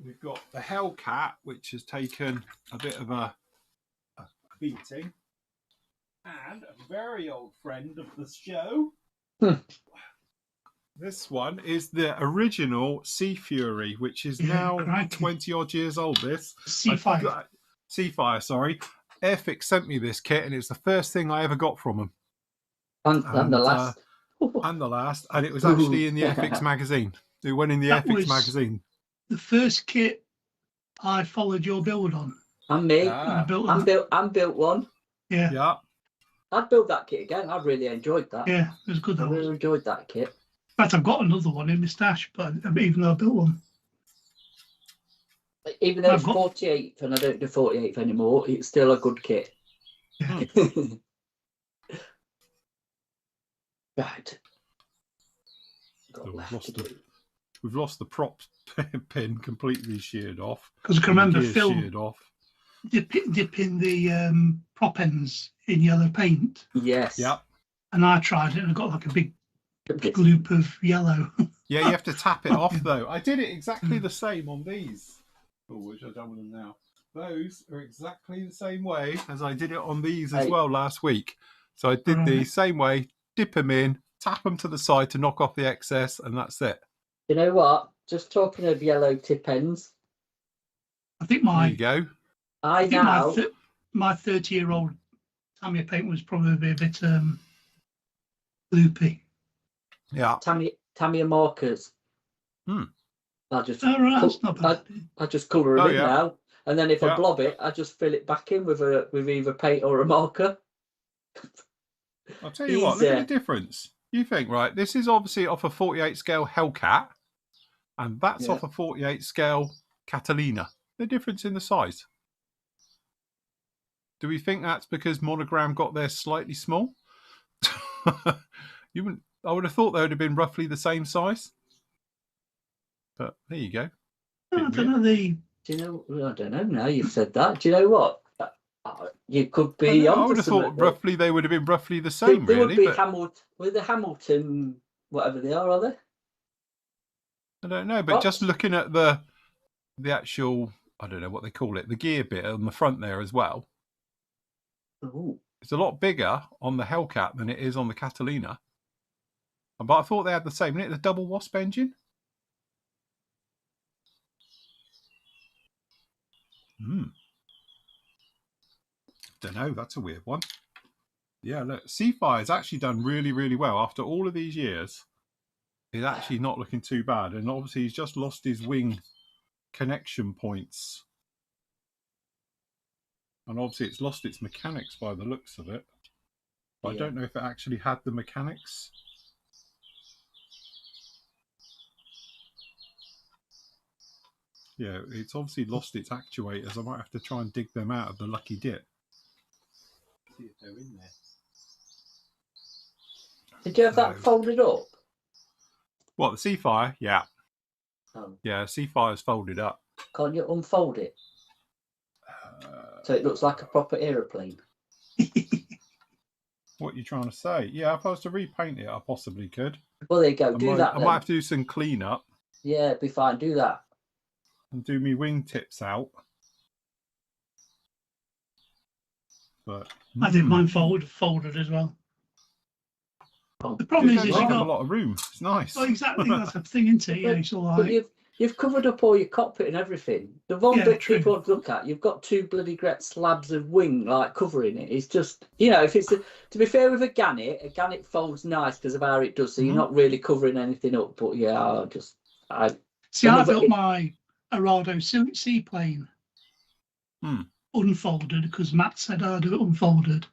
we've got the Hellcat, which has taken a bit of a beating. And a very old friend of the show. This one is the original Sea Fury, which is now 20-odd years old. This Seafire, sorry. Airfix sent me this kit, and it's the first thing I ever got from them.
And the last.
And the last. And it was actually in the Airfix magazine. It went in the Airfix magazine.
The first kit I followed your build on.
And me.
I built
one.
Yeah.
I'd build that kit again. I really enjoyed that.
Yeah, it was good.
I really enjoyed that kit.
In fact, I've got another one in my stash, but even though I built one.
Even though it's 48th and I don't do 48th anymore, it's still a good kit.
Yeah.
Right. got
So
left to do.
we've lost the prop pin completely sheared off.
Because I can remember
gears
Phil
sheared off.
dipping the prop ends in yellow paint,
Yes.
Yeah.
and I tried it and I got like a big gloop of yellow.
Yeah, you have to tap it off though. I did it exactly the same on these. Oh, which I've done with them now. Those are exactly the same way as I did it on these as well last week. So I did the same way, dip them in, tap them to the side to knock off the excess, and that's it.
You know what? Just talking of yellow tip ends.
I think
There you go.
my 30-year-old Tamiya paint was probably a bit loopy.
Yeah.
Tamiya markers. I'll just
that's not bad.
I just colour them in now, and then if I blob it, I just fill it back in with either paint or a marker.
I'll tell you what, look at the difference. You think, right, this is obviously off a 48 scale Hellcat, and that's off a 48 scale Catalina. The difference in the size. Do we think that's because Monogram got there slightly small? I would have thought they would have been roughly the same size. But there you go.
I don't know.
I don't know. Now you've said that. Do you know what? You could be.
I would have thought roughly they would have been roughly the same.
They
really,
would be Hamilton. With the Hamilton, whatever they are they?
I don't know, but just looking at the actual, I don't know what they call it, the gear bit on the front there as well.
Ooh.
It's a lot bigger on the Hellcat than it is on the Catalina. But I thought they had the same. Isn't it the double wasp engine? Don't know. That's a weird one. Yeah, look, Seafire's actually done really, really well after all of these years. He's actually not looking too bad, and obviously he's just lost his wing connection points, and obviously it's lost its mechanics by the looks of it. But I don't know if it actually had the mechanics. Yeah, it's obviously lost its actuators. I might have to try and dig them out of the lucky dip. See if they're in there.
Did you have that folded up?
What, the Seafire? Yeah.
Oh.
Yeah, Seafire's folded up.
Can't you unfold it? So it looks like a proper aeroplane.
What are you trying to say? Yeah, if I was to repaint it, I possibly could.
Well, there you go. I
might have to do some clean-up.
Yeah, it'd be fine. Do that.
And do me wingtips out. But
I did mine folded as well. The problem is
you
got
have a lot of room. It's nice.
Oh, exactly. That's the thing, isn't it? Yeah, it's all right.
But you've covered up all your cockpit and everything. The one bit people want to look at, you've got two bloody great slabs of wing like covering it. It's just, if it's to be fair with a Gannet folds nice because of how it does. So you're not really covering anything up. But yeah, I
built my Arado seaplane unfolded because Matt said I'd do it unfolded.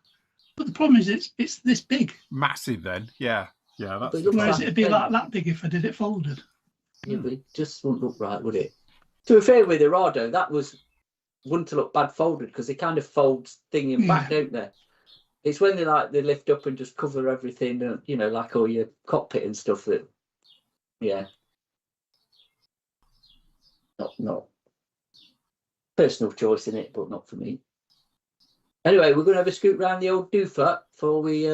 But the problem is it's this big.
Massive then, yeah. That's
whereas it'd be like that big if I did it folded.
Yeah, but it just wouldn't look right, would it? To be fair with Arado, that wouldn't look bad folded because they kind of folds thing back, don't they? It's when they lift up and just cover everything, like all your cockpit and stuff. That, not personal choice in it, but not for me. Anyway, we're going to have a scoot round the old doofer before we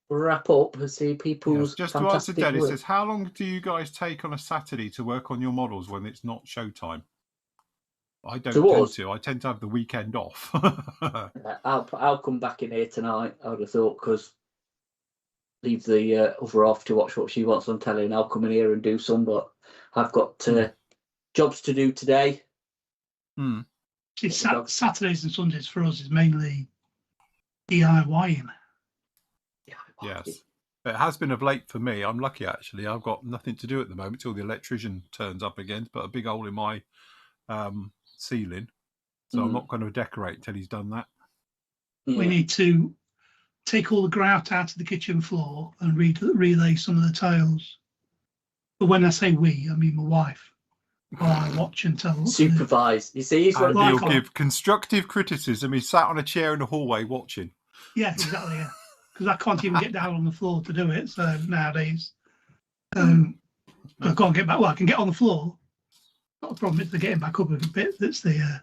wrap up and see people's
just to answer Dennis says, how long do you guys take on a Saturday to work on your models when it's not showtime? I don't I tend to have the weekend off.
I'll come back in here tonight, I would have thought, because leave the other half to watch what she wants on telly, and I'll come in here and do some, but I've got jobs to do today.
Saturdays and Sundays for us is mainly DIYing.
Yes, it has been of late for me. I'm lucky actually. I've got nothing to do at the moment till the electrician turns up again to put a big hole in my ceiling. So I'm not going to decorate until he's done that.
We need to take all the grout out of the kitchen floor and relay some of the tiles. But when I say we, I mean my wife. While I watch and tell.
Supervise. You see,
he'll give constructive criticism. He's sat on a chair in the hallway watching.
Yeah, exactly. Yeah, because I can't even get down on the floor to do it. So nowadays, I can't get back. Well, I can get on the floor. Not a problem. It's the getting back up a bit that's the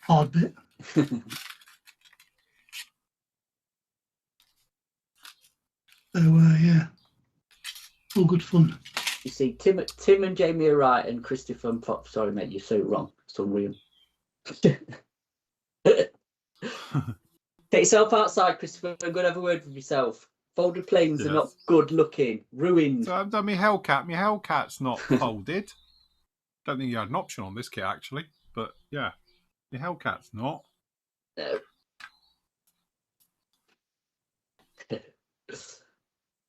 hard bit. So yeah, all good fun.
You see, Tim and Jamie are right, and Christopher and Pop. Sorry, mate, you're so wrong. It's unreal. Take yourself outside, Christopher, and go and have a word with yourself. Folded planes are not good looking. Ruined.
So I've done my Hellcat. My Hellcat's not folded. Don't think you had an option on this kit, actually. But, yeah, my Hellcat's not.
No.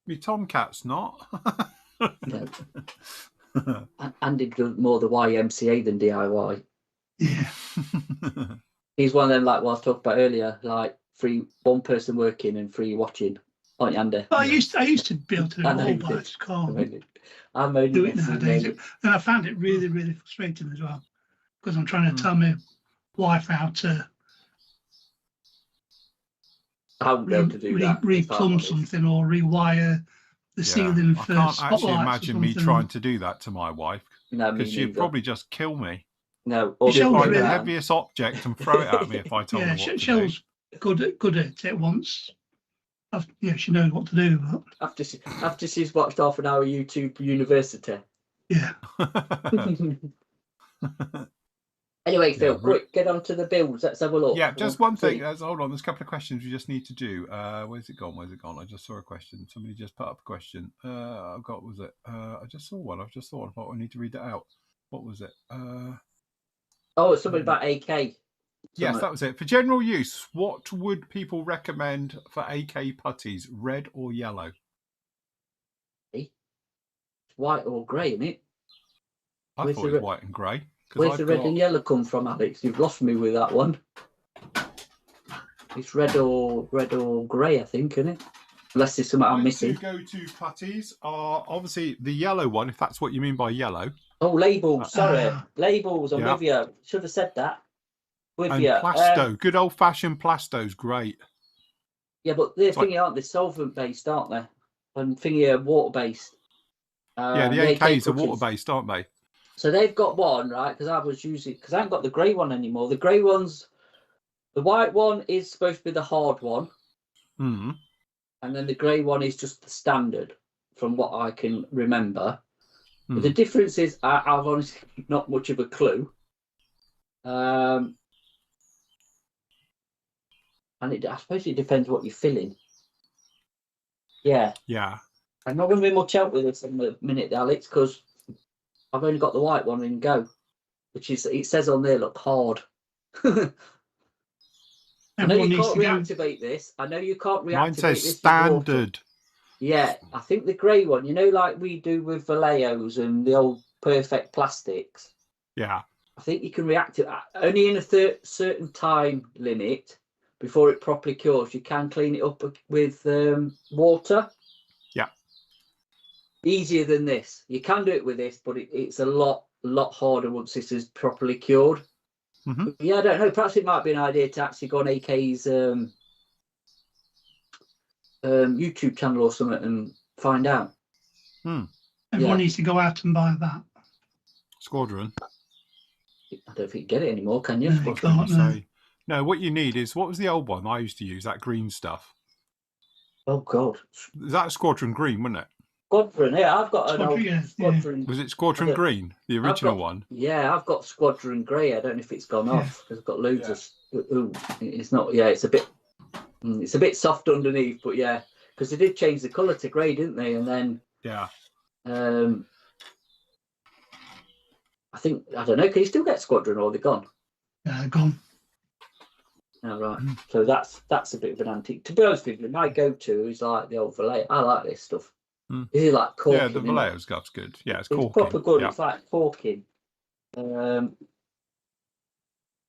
My Tomcat's not.
No. Andy does more the YMCA than DIY.
Yeah.
He's one of them, like what I was talking about earlier, like one person working and 3 watching. Aren't you, Andy?
I used to be able to do it all, but I just can't
I'm only
do it nowadays. And I found it really, really frustrating as well, because I'm trying to tell my wife how to replumb something or rewire the ceiling for spotlights. I can't actually
imagine me trying to do that to my wife, because she'd probably just kill me.
No,
she'd find the heaviest object and throw it at me if I told her what to do.
Shell's good at it once. She knows what to do. But...
After she's watched half an hour YouTube University.
Yeah.
Anyway, Phil, quick, get on to the builds. Let's have a look.
Yeah, just one thing. Hold on, there's a couple of questions we just need to do. Where's it gone? I just saw a question. Somebody just put up a question. I just saw one. I've just thought I thought I need to read it out. What was it?
It's something about AK.
Yes, that was it. For general use, what would people recommend for AK putties, red or yellow?
White or grey, isn't it?
I thought it was white and grey.
Where's the red and yellow come from, Alex? You've lost me with that one. It's red or grey, I think, isn't it? Unless there's something I'm missing.
Go-to putties are obviously the yellow one, if that's what you mean by yellow.
Oh, labels. Sorry, labels. I'm with you. Should have said that. With you.
Plasto, good old-fashioned Plasto's great.
Yeah, but the thingy aren't they solvent-based, aren't they? And thingy are water-based.
The AKs are water-based, aren't they?
So they've got one, right? Because I haven't got the grey one anymore. The grey one's, the white one is supposed to be the hard one.
Mm.
And then the grey one is just the standard, from what I can remember. Mm. But the difference is, I've honestly not much of a clue. And I suppose it depends what you're filling. Yeah.
Yeah.
I'm not going to be much help with this in a minute, Alex, because I've only got the white one in go, which is, it says on there, look, hard. I know you can't reactivate this.
Mine says standard.
Yeah, I think the grey one, like we do with Vallejos and the old perfect plastics.
Yeah.
I think you can reactivate only in a certain time limit before it properly cures. You can clean it up with water.
Yeah.
Easier than this. You can do it with this, but it's a lot harder once this is properly cured.
Mm-hmm.
Yeah, I don't know. Perhaps it might be an idea to actually go on AK's YouTube channel or something and find out.
Everyone needs to go out and buy that.
Squadron.
I don't think you get it anymore, can you?
No, you can't,
no, what you need is, what was the old one I used to use, that green stuff?
Oh, God.
Is that Squadron Green, wasn't it?
Squadron, yeah, I've got an old Squadron.
Was it Squadron Green, the original one?
Yeah, I've got Squadron Grey. I don't know if it's gone off because I've got loads of. Ooh, it's not. Yeah, it's a bit soft underneath, but yeah, because they did change the colour to grey, didn't they? And then I think, I don't know. Can you still get Squadron, or are they gone?
Yeah, gone.
Oh, right. So that's a bit of an antique. To be honest with you, my go-to is like the old Vallejo. I like this stuff. Is it like corking?
Yeah, the Vallejo stuff's good. Yeah, it's corking.
It's proper good. Yeah. It's like corking. And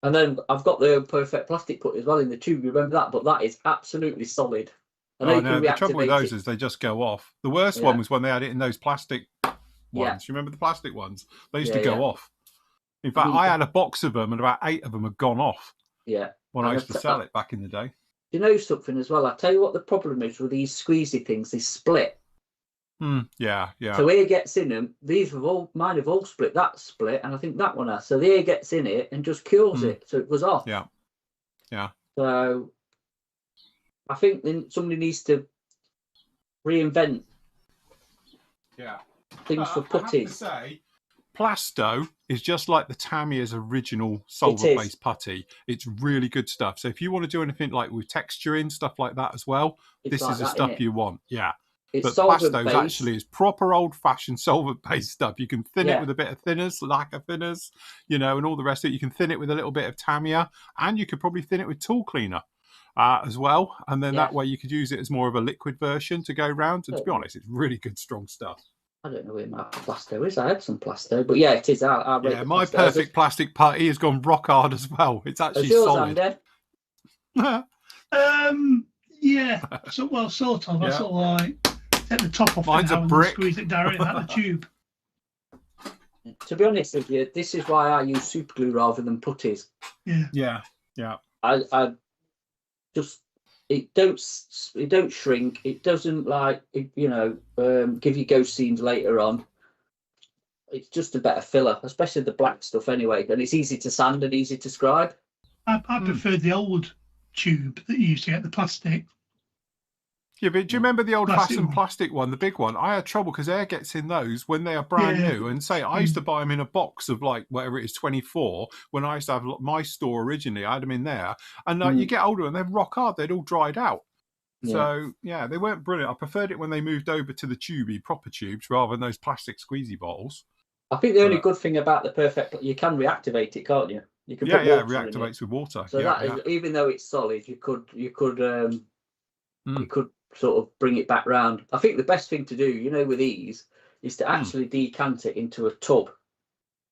then I've got the perfect plastic put as well in the tube. You remember that? But that is absolutely solid.
The trouble with those is they just go off. The worst one was when they had it in those plastic ones.
Yeah.
You remember the plastic ones? They used to go off. In fact, I had a box of them and about 8 of them had gone off.
Yeah.
When I used to sell it back in the day.
You know something as well? I'll tell you what the problem is with these squeezy things. They split.
Yeah.
So air gets in them. Mine have all split. That split, and I think that one has. So the air gets in it and just cures it, so it goes off.
Yeah.
So I think then somebody needs to reinvent things for putties.
I have to say, Plasto is just like the Tamiya's original solvent-based putty. It's really good stuff. So if you want to do anything like with texturing, stuff like that as well, this is the stuff you want. Yeah. But Plasto's actually is proper old-fashioned solvent-based stuff. You can thin it with a bit of thinners, lacquer thinners, and all the rest of it. You can thin it with a little bit of Tamiya, and you could probably thin it with tool cleaner as well. And then that way you could use it as more of a liquid version to go round. And to be honest, it's really good, strong stuff.
I don't know where my Plasto is. I had some Plasto, but yeah, it is.
My perfect plastic putty has gone rock hard as well. It's actually solid.
Yeah. So sort of. I sort of like take the top off.
Mine's a brick. And
squeeze it directly out the tube.
To be honest with you, this is why I use super glue rather than putties.
Yeah.
I just it don't shrink. It doesn't give you ghost scenes later on. It's just a better filler, especially the black stuff anyway. And it's easy to sand and easy to scribe.
I preferred the old tube that you used to get, the plastic.
Yeah, but do you remember the old-fashioned plastic one, the big one? I had trouble because air gets in those when they are brand new. And I used to buy them in a box of whatever it is, 24. When I used to have my store originally, I had them in there. And you get older and they're rock hard. They'd all dried out. Yeah. So, they weren't brilliant. I preferred it when they moved over to the proper tubes, rather than those plastic squeezy bottles.
I think the only good thing about the perfect, you can reactivate it, can't you? You can put water
reactivates with water.
So is, even though it's solid, you could sort of bring it back round. I think the best thing to do, with these, is to actually decant it into a tub.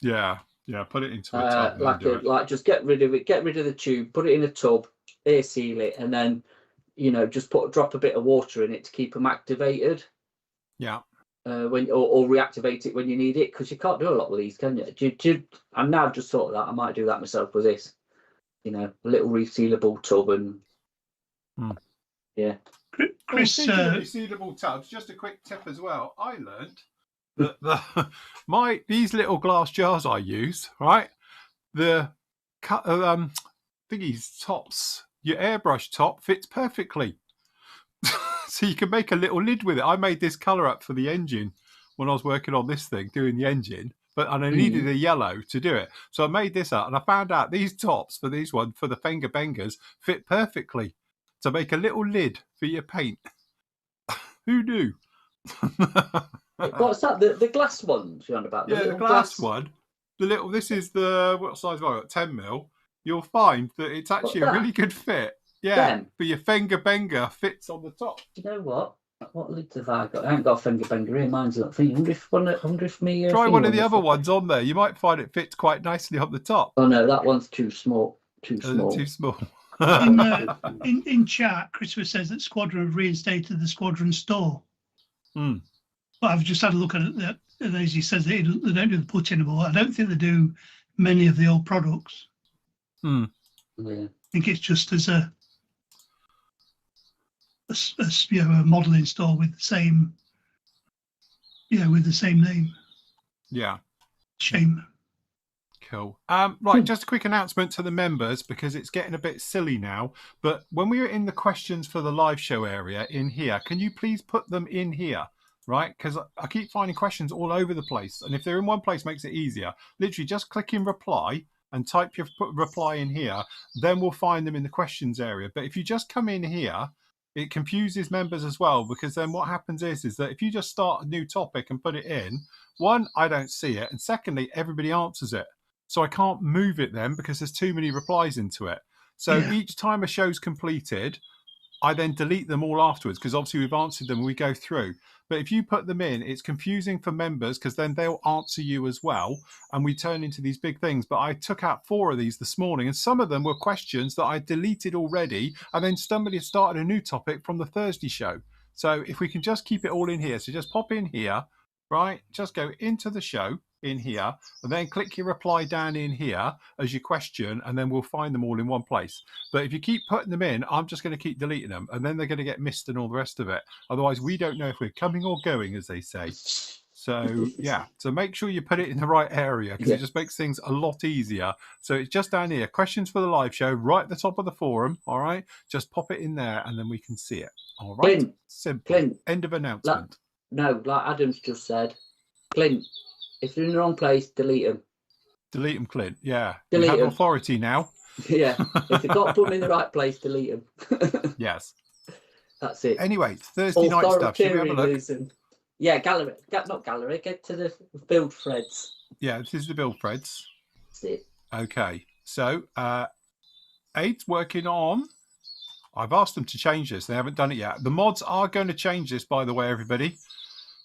Yeah, put it into a tub.
Just get rid of it, get rid of the tube, put it in a tub, air seal it, and then, just drop a bit of water in it to keep them activated.
Yeah.
Or reactivate it when you need it, because you can't do a lot with these, can you? And now I've just thought of that, I might do that myself with this. A little resealable tub and
Chris,
resealable tubs. Just a quick tip as well. I learned that these little glass jars I use, right? The thingies tops, your airbrush top fits perfectly. So you can make a little lid with it. I made this colour up for the engine when I was working on this thing, doing the engine. And I needed a yellow to do it. So I made this up, and I found out these tops for these ones, for the Fenger Bengers, fit perfectly to make a little lid for your paint. Who knew?
What's that? The glass ones you're on about?
The glass one. This is what size have I got? 10mm. You'll find that it's actually a really good fit. Yeah, for your Fenger Benger fits on the top.
You know what? What lids have I got? I haven't got a Fenger Benger here. Mine's not. I wonder if me.
Try one of the other ones on there. You might find it fits quite nicely on the top.
Oh no, that one's too small. Too small.
In chat, Christopher says that Squadron have reinstated the Squadron store.
But
I've just had a look at it. And as he says, they don't do the put anymore. I don't think they do many of the old products.
Yeah.
I think it's just as a modelling store with the same name.
Yeah.
Shame.
Cool. Right, just a quick announcement to the members, because it's getting a bit silly now. But when we are in the questions for the live show area in here, can you please put them in here? Right? Because I keep finding questions all over the place. And if they're in one place, makes it easier. Literally just click in reply and type your reply in here. Then we'll find them in the questions area. But if you just come in here, it confuses members as well, because then what happens is that if you just start a new topic and put it in, one, I don't see it, and secondly, everybody answers it. So I can't move it then because there's too many replies into it. So each time a show's completed, I then delete them all afterwards, because obviously we've answered them and we go through. But if you put them in, it's confusing for members, because then they'll answer you as well, and we turn into these big things. But I took out 4 of these this morning, and some of them were questions that I deleted already, and then somebody started a new topic from the Thursday show. So if we can just keep it all in here, so just pop in here, right? Just go into the show, in here, and then click your reply down in here as your question, and then we'll find them all in one place. But if you keep putting them in, I'm just going to keep deleting them, and then they're going to get missed and all the rest of it. Otherwise, we don't know if we're coming or going, as they say. So yeah, so make sure you put it in the right area, because it just makes things a lot easier. So it's just down here, questions for the live show, right at the top of the forum. All right, just pop it in there, and then we can see it. All right,
Clint,
simple.
Clint,
End of announcement.
Like Adam's just said, Clint, if you're in the wrong place, delete them.
Delete them, Clint. Yeah,
Delete
you have
them.
authority now.
Yeah, if you've got to put them in the right place, delete them.
Yes.
That's it.
Anyway, Thursday night stuff. Should we have a look?
Yeah, gallery. Not gallery. Get to the build threads.
Yeah, this is the build threads.
That's it.
Okay, so Aid's working on. I've asked them to change this. They haven't done it yet. The mods are going to change this, by the way, everybody.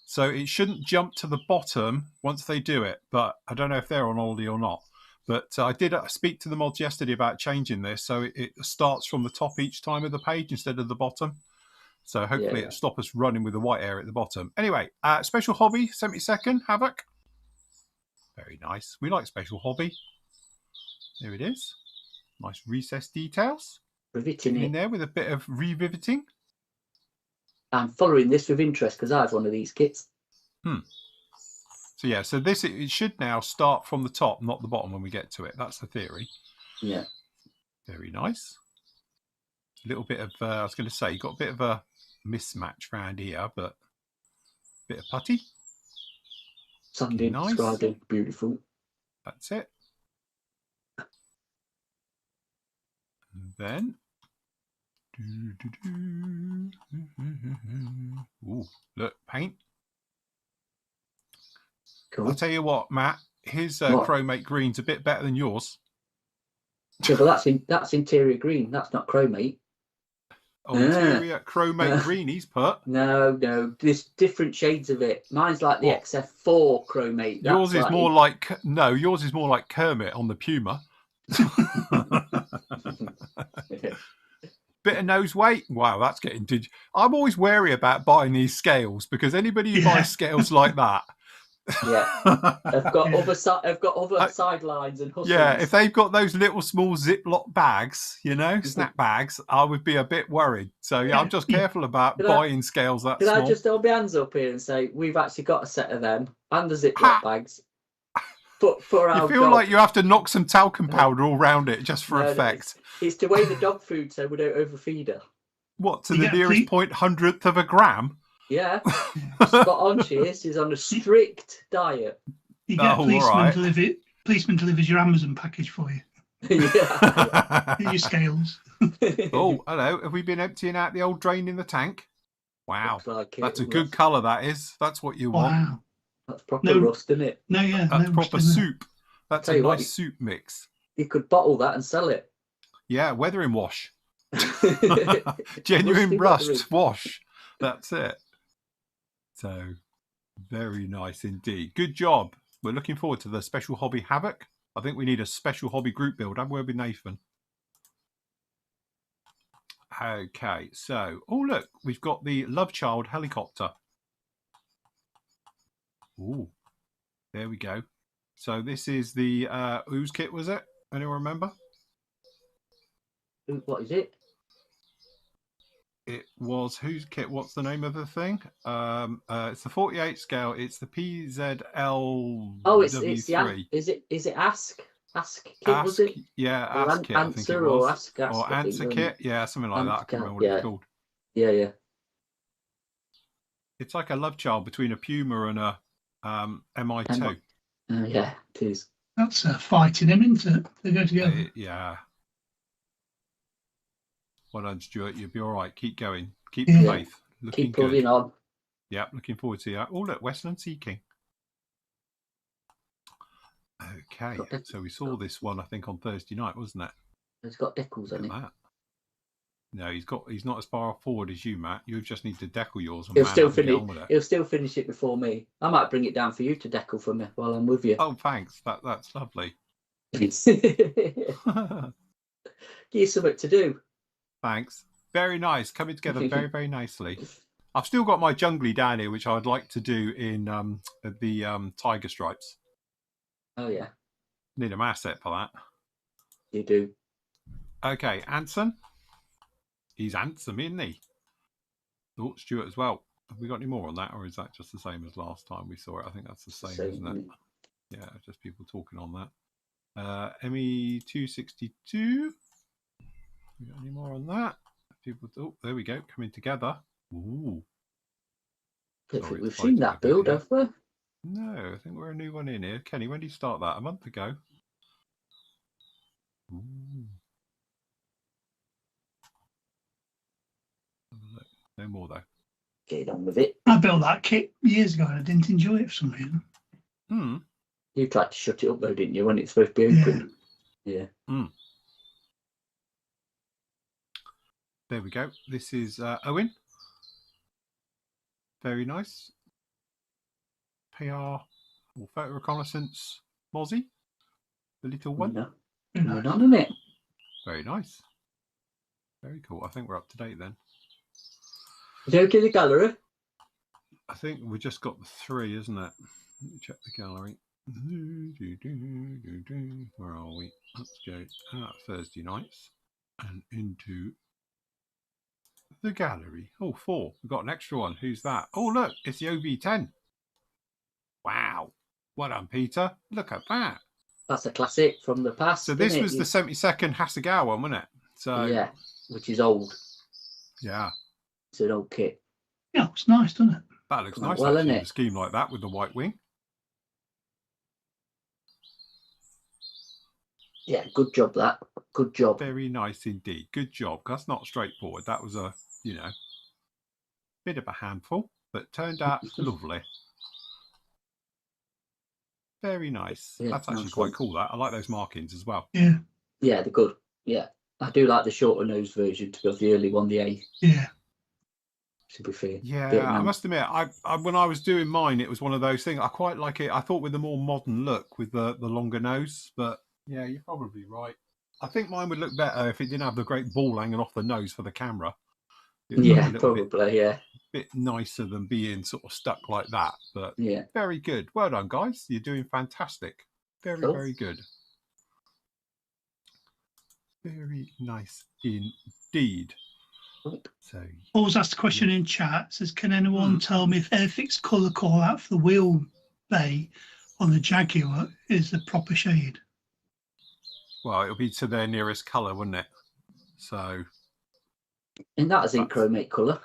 So it shouldn't jump to the bottom once they do it. But I don't know if they're on holiday or not. But I did speak to the mods yesterday about changing this. So it starts from the top each time of the page instead of the bottom. So hopefully it'll stop us running with the white area at the bottom. Anyway, special hobby, 72nd, Havoc. Very nice. We like special hobby. There it is. Nice recess details.
Riveting
in there with a bit of riveting.
I'm following this with interest because I have one of these kits.
So yeah, so this it should now start from the top, not the bottom when we get to it. That's the theory.
Yeah.
Very nice. A little bit of, I was going to say, you got a bit of a mismatch around here, but a bit of putty.
Sanding,
nice.
scribing, beautiful.
That's it. And then, ooh, look, paint.
Cool.
I'll tell you what, Matt, his chromate green's a bit better than yours.
Yeah, but that's interior green. That's not chromate.
Oh, interior chromate green he's put.
No, there's different shades of it. Mine's like the XF4 chromate.
Yours is more like yours is more like Kermit on the Puma. Bit of nose weight. Wow, that's getting I'm always wary about buying these scales because anybody who buys scales like that.
Yeah, I've got other sidelines and hustles.
Yeah, if they've got those little small Ziploc bags, snap bags, I would be a bit worried. So yeah, I'm just careful about buying scales that small.
Can I just hold my hands up here and say we've actually got a set of them and the Ziploc bags. For our
you feel
dog.
like you have to knock some talcum powder all round it just for effect.
It's to weigh the dog food so we don't overfeed her.
What, to the nearest 0.100th of a gram?
Yeah, spot on. She's on a strict diet.
You get policeman delivers your Amazon package for you.
Yeah,
your scales.
Oh, hello. Have we been emptying out the old drain in the tank? Wow,
like
that's a good colour. That is. That's what you want.
Wow,
that's proper rust, isn't it?
No, yeah,
that's proper soup. That's a nice soup mix.
You could bottle that and sell it.
Yeah, weathering wash. Genuine rust wash. That's it. So, very nice indeed. Good job. We're looking forward to the special hobby Havoc. I think we need a special hobby group build. I'm with Nathan. Okay, so, oh look, we've got the Love Child helicopter. Ooh, there we go. So this is the, whose kit was it? Anyone remember?
What is it?
It was whose kit? What's the name of the thing? It's the 48 scale. It's the PZL.
Oh, it's the is it Ask kit? Was it?
Yeah, Ask kit.
Answer, I think it was. Or Ask
or Answer kit. Yeah, something like that. I can't remember what it's called.
Yeah.
It's like a love child between a Puma and a MI2.
Yeah, it is.
That's fighting him, isn't it? They go together.
Yeah. Well done, Stuart. You'll be all right. Keep going. Keep the faith. Looking
Keep pulling on.
Yeah, looking forward to that. Oh, look, Westland Sea King. Okay, so we saw this one, I think, on Thursday night, wasn't it?
It's got decals on it.
No, he's not as far forward as you, Matt. You just need to decal yours.
He'll still finish it before me. I might bring it down for you to decal for me while I'm with you.
Oh, thanks. That's lovely.
Give you something to do.
Thanks. Very nice. Coming together very, very nicely. I've still got my jungly down here, which I'd like to do in the tiger stripes.
Oh yeah,
Need a asset for that.
you do.
Okay, Anson. He's handsome, isn't he? Oh, Stuart as well. Have we got any more on that, or is that just the same as last time we saw it? I think that's the same, isn't it? Yeah, just people talking on that. ME262. We got any more on that? People. Oh, there we go. Coming together. Ooh.
I don't think we've seen that build, have we?
No, I think we're a new one in here. Kenny, when did you start that? A month ago. Ooh. No more though.
Get on with it.
I built that kit years ago and I didn't enjoy it for some reason.
Hmm.
You tried to shut it up though, didn't you, when it's supposed to be open? Yeah.
Hmm. There we go. This is Owen. Very nice. PR or photo reconnaissance Mozzie. The little one.
No. Coming on, isn't it?
Very nice. Very cool. I think we're up to date then.
Is it okay, the gallery?
I think we just got the 3, isn't it? Let me check the gallery. Where are we? Let's go Thursday nights and into the gallery. Oh, 4. We've got an extra one. Who's that? Oh, look, it's the OV10. Wow. Well done, Peter. Look at that.
That's a classic from the past.
So this was the 72nd Hasegawa one, wasn't it? So
yeah, which is old.
Yeah.
It's an old kit.
Yeah, it's nice, doesn't it?
That looks
Quite
nice,
well,
actually,
isn't it?
a scheme like that with the white wing.
Yeah, good job, that. Good job.
Very nice indeed. Good job. That's not straightforward. That was a, bit of a handful, but turned out lovely. Very nice.
Yeah,
that's actually
nice
quite
one.
cool, that. I like those markings as well.
Yeah.
Yeah, they're good. Yeah. I do like the shorter nose version to go the early one, the A.
Yeah.
To be fair.
Yeah, I must admit, I when I was doing mine, it was one of those things. I quite like it. I thought with the more modern look, with the longer nose, but yeah, you're probably right. I think mine would look better if it didn't have the great ball hanging off the nose for the camera.
Yeah, probably, yeah.
Bit nicer than being sort of stuck like that, but
yeah,
very good. Well done, guys. You're doing fantastic. Very,
cool.
Very good. Very nice indeed. So,
always asked a question in chat. Says, can anyone tell me if Airfix colour call out for the wheel bay on the Jaguar is the proper shade?
Well, it'll be to their nearest colour, wouldn't it? So,
and that is in chromate colour.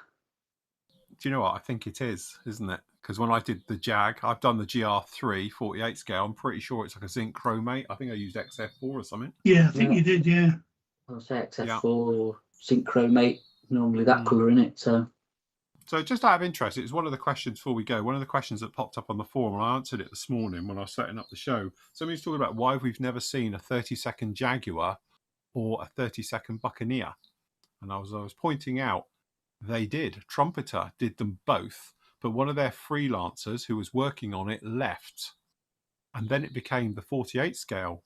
Do you know what? I think it is, isn't it? Because when I did the Jag, I've done the GR3 48 scale. I'm pretty sure it's like a zinc chromate. I think I used XF4 or something.
Yeah, I think you did, yeah.
I'll say XF4 or zinc chromate. Normally that colour in it. So
just out of interest, it was one of the questions before we go. One of the questions that popped up on the forum, and I answered it this morning when I was setting up the show. Somebody's talking about why we've never seen a 30-second Jaguar or a 30-second Buccaneer. And I was pointing out they did. Trumpeter did them both, but one of their freelancers who was working on it left. And then it became the 48 scale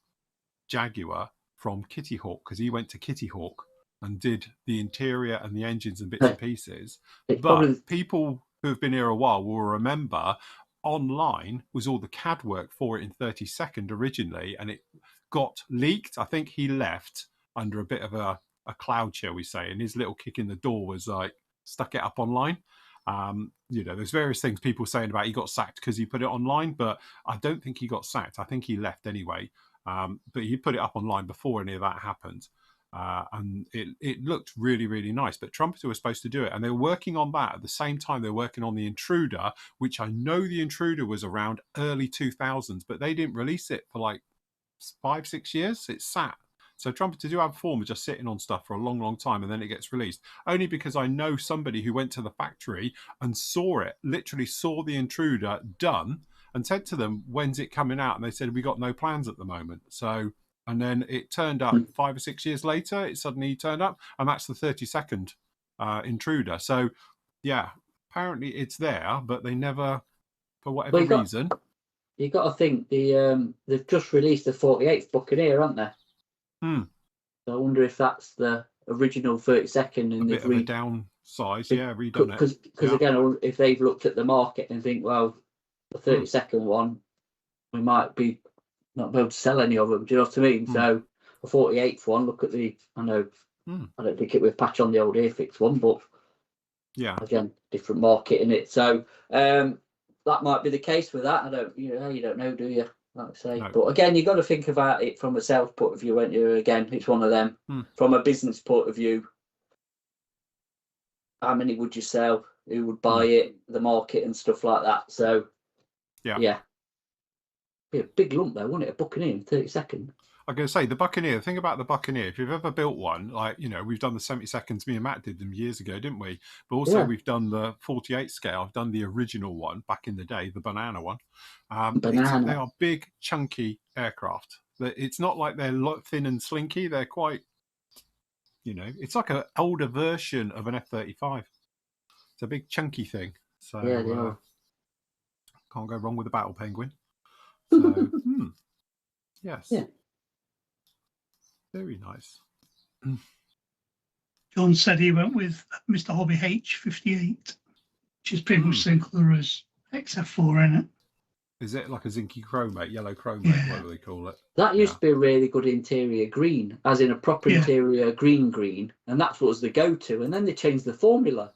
Jaguar from Kitty Hawk, because he went to Kitty Hawk and did the interior and the engines and bits and pieces. But people who have been here a while will remember online was all the CAD work for it in 30-second originally, and it got leaked. I think he left under a bit of a cloud, shall we say, and his little kick in the door was like, stuck it up online. There's various things people saying about he got sacked because he put it online, but I don't think he got sacked. I think he left anyway. But he put it up online before any of that happened. And it looked really, really nice. But Trumpeter was supposed to do it. And they were working on that at the same time they were working on the Intruder, which I know the Intruder was around early 2000s, but they didn't release it for like 5-6 years. It sat. So Trumpeter do have a form of just sitting on stuff for a long, long time, and then it gets released. Only because I know somebody who went to the factory and saw it, literally saw the Intruder done, and said to them, when's it coming out? And they said, we got no plans at the moment. So, and then it turned up 5 or 6 years later, it suddenly turned up, and that's the 30-second Intruder. So, yeah, apparently it's there, but they never, for whatever reason.
You got to think, they've just released the 48th Buccaneer, haven't they? So I wonder if that's the original 32nd and they've
redone it.
Because again, if they've looked at the market and think, well, the 32nd one, we might be not be able to sell any of them. Do you know what I mean? So a 48th one. Look at I know. I don't think it would patch on the old Airfix one, but
yeah,
again, different market in it. So that might be the case with that. You don't know, do you? Like I say, but again, you've got to think about it from a sales point of view. When you again, it's one of them. From a business point of view, how many would you sell? Who would buy it? The market and stuff like that. So yeah. Be a big lump though, wouldn't it? A Buccaneer in 30 seconds.
I'm going to say the Buccaneer. Think about the Buccaneer. If you've ever built one, like we've done the 70 seconds. Me and Matt did them years ago, didn't we? But also we've done the 48 scale. I've done the original one back in the day, the banana one. They are big, chunky aircraft. It's not like they're thin and slinky. They're quite, it's like an older version of an F-35. It's a big, chunky thing. So can't go wrong with a battle penguin. So yes. Yeah. Very nice.
John said he went with Mr. Hobby H58, which is pretty much the same colour as XF4, isn't it?
Is it like a zinky chromate, yellow chromate, whatever they call it?
That used to be a really good interior green, as in a proper interior green, and that's what was the go-to. And then they changed the formula.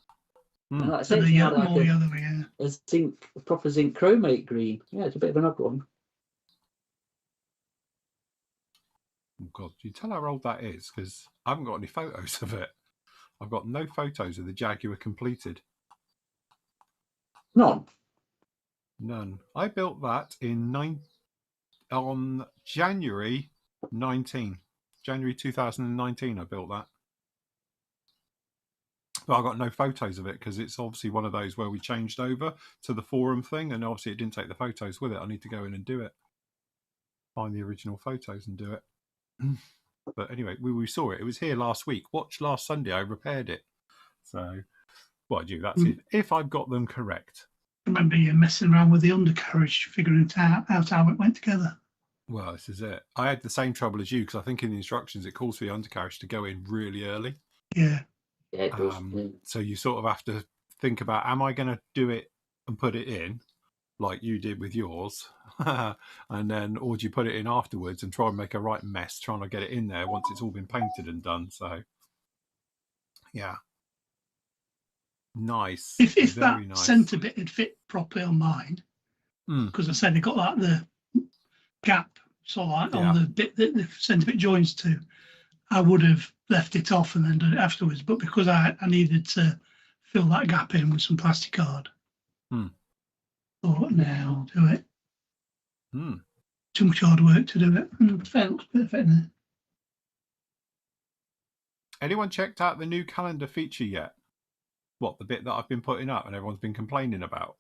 And like I said, a proper zinc chromate green. Yeah, it's a bit of an odd one.
Oh God, do you tell how old that is? Because I haven't got any photos of it. I've got no photos of the Jaguar completed.
None.
I built that on January 2019. I built that. But I got no photos of it because it's obviously one of those where we changed over to the forum thing, and obviously it didn't take the photos with it. I need to go in and do it. Find the original photos and do it. But anyway, we saw it. It was here last week. Watch last Sunday. I repaired it. So, that's if I've got them correct.
I remember you messing around with the undercarriage, figuring out how it went together.
Well, this is it. I had the same trouble as you because I think in the instructions it calls for the undercarriage to go in really early.
Yeah.
Yeah, it does.
So you sort of have to think about, am I going to do it and put it in like you did with yours? And then, or do you put it in afterwards and try and make a right mess trying to get it in there once it's all been painted and done? So, yeah. Nice.
If that centre bit had fit properly on mine, because I said they got like the gap, so like on the bit that the centre bit joins to, I would have left it off and then done it afterwards. But because I needed to fill that gap in with some plastic card, thought now I'll do it. Too much hard work to do it. It looks perfect there.
Anyone checked out the new calendar feature yet? What, the bit that I've been putting up and everyone's been complaining about?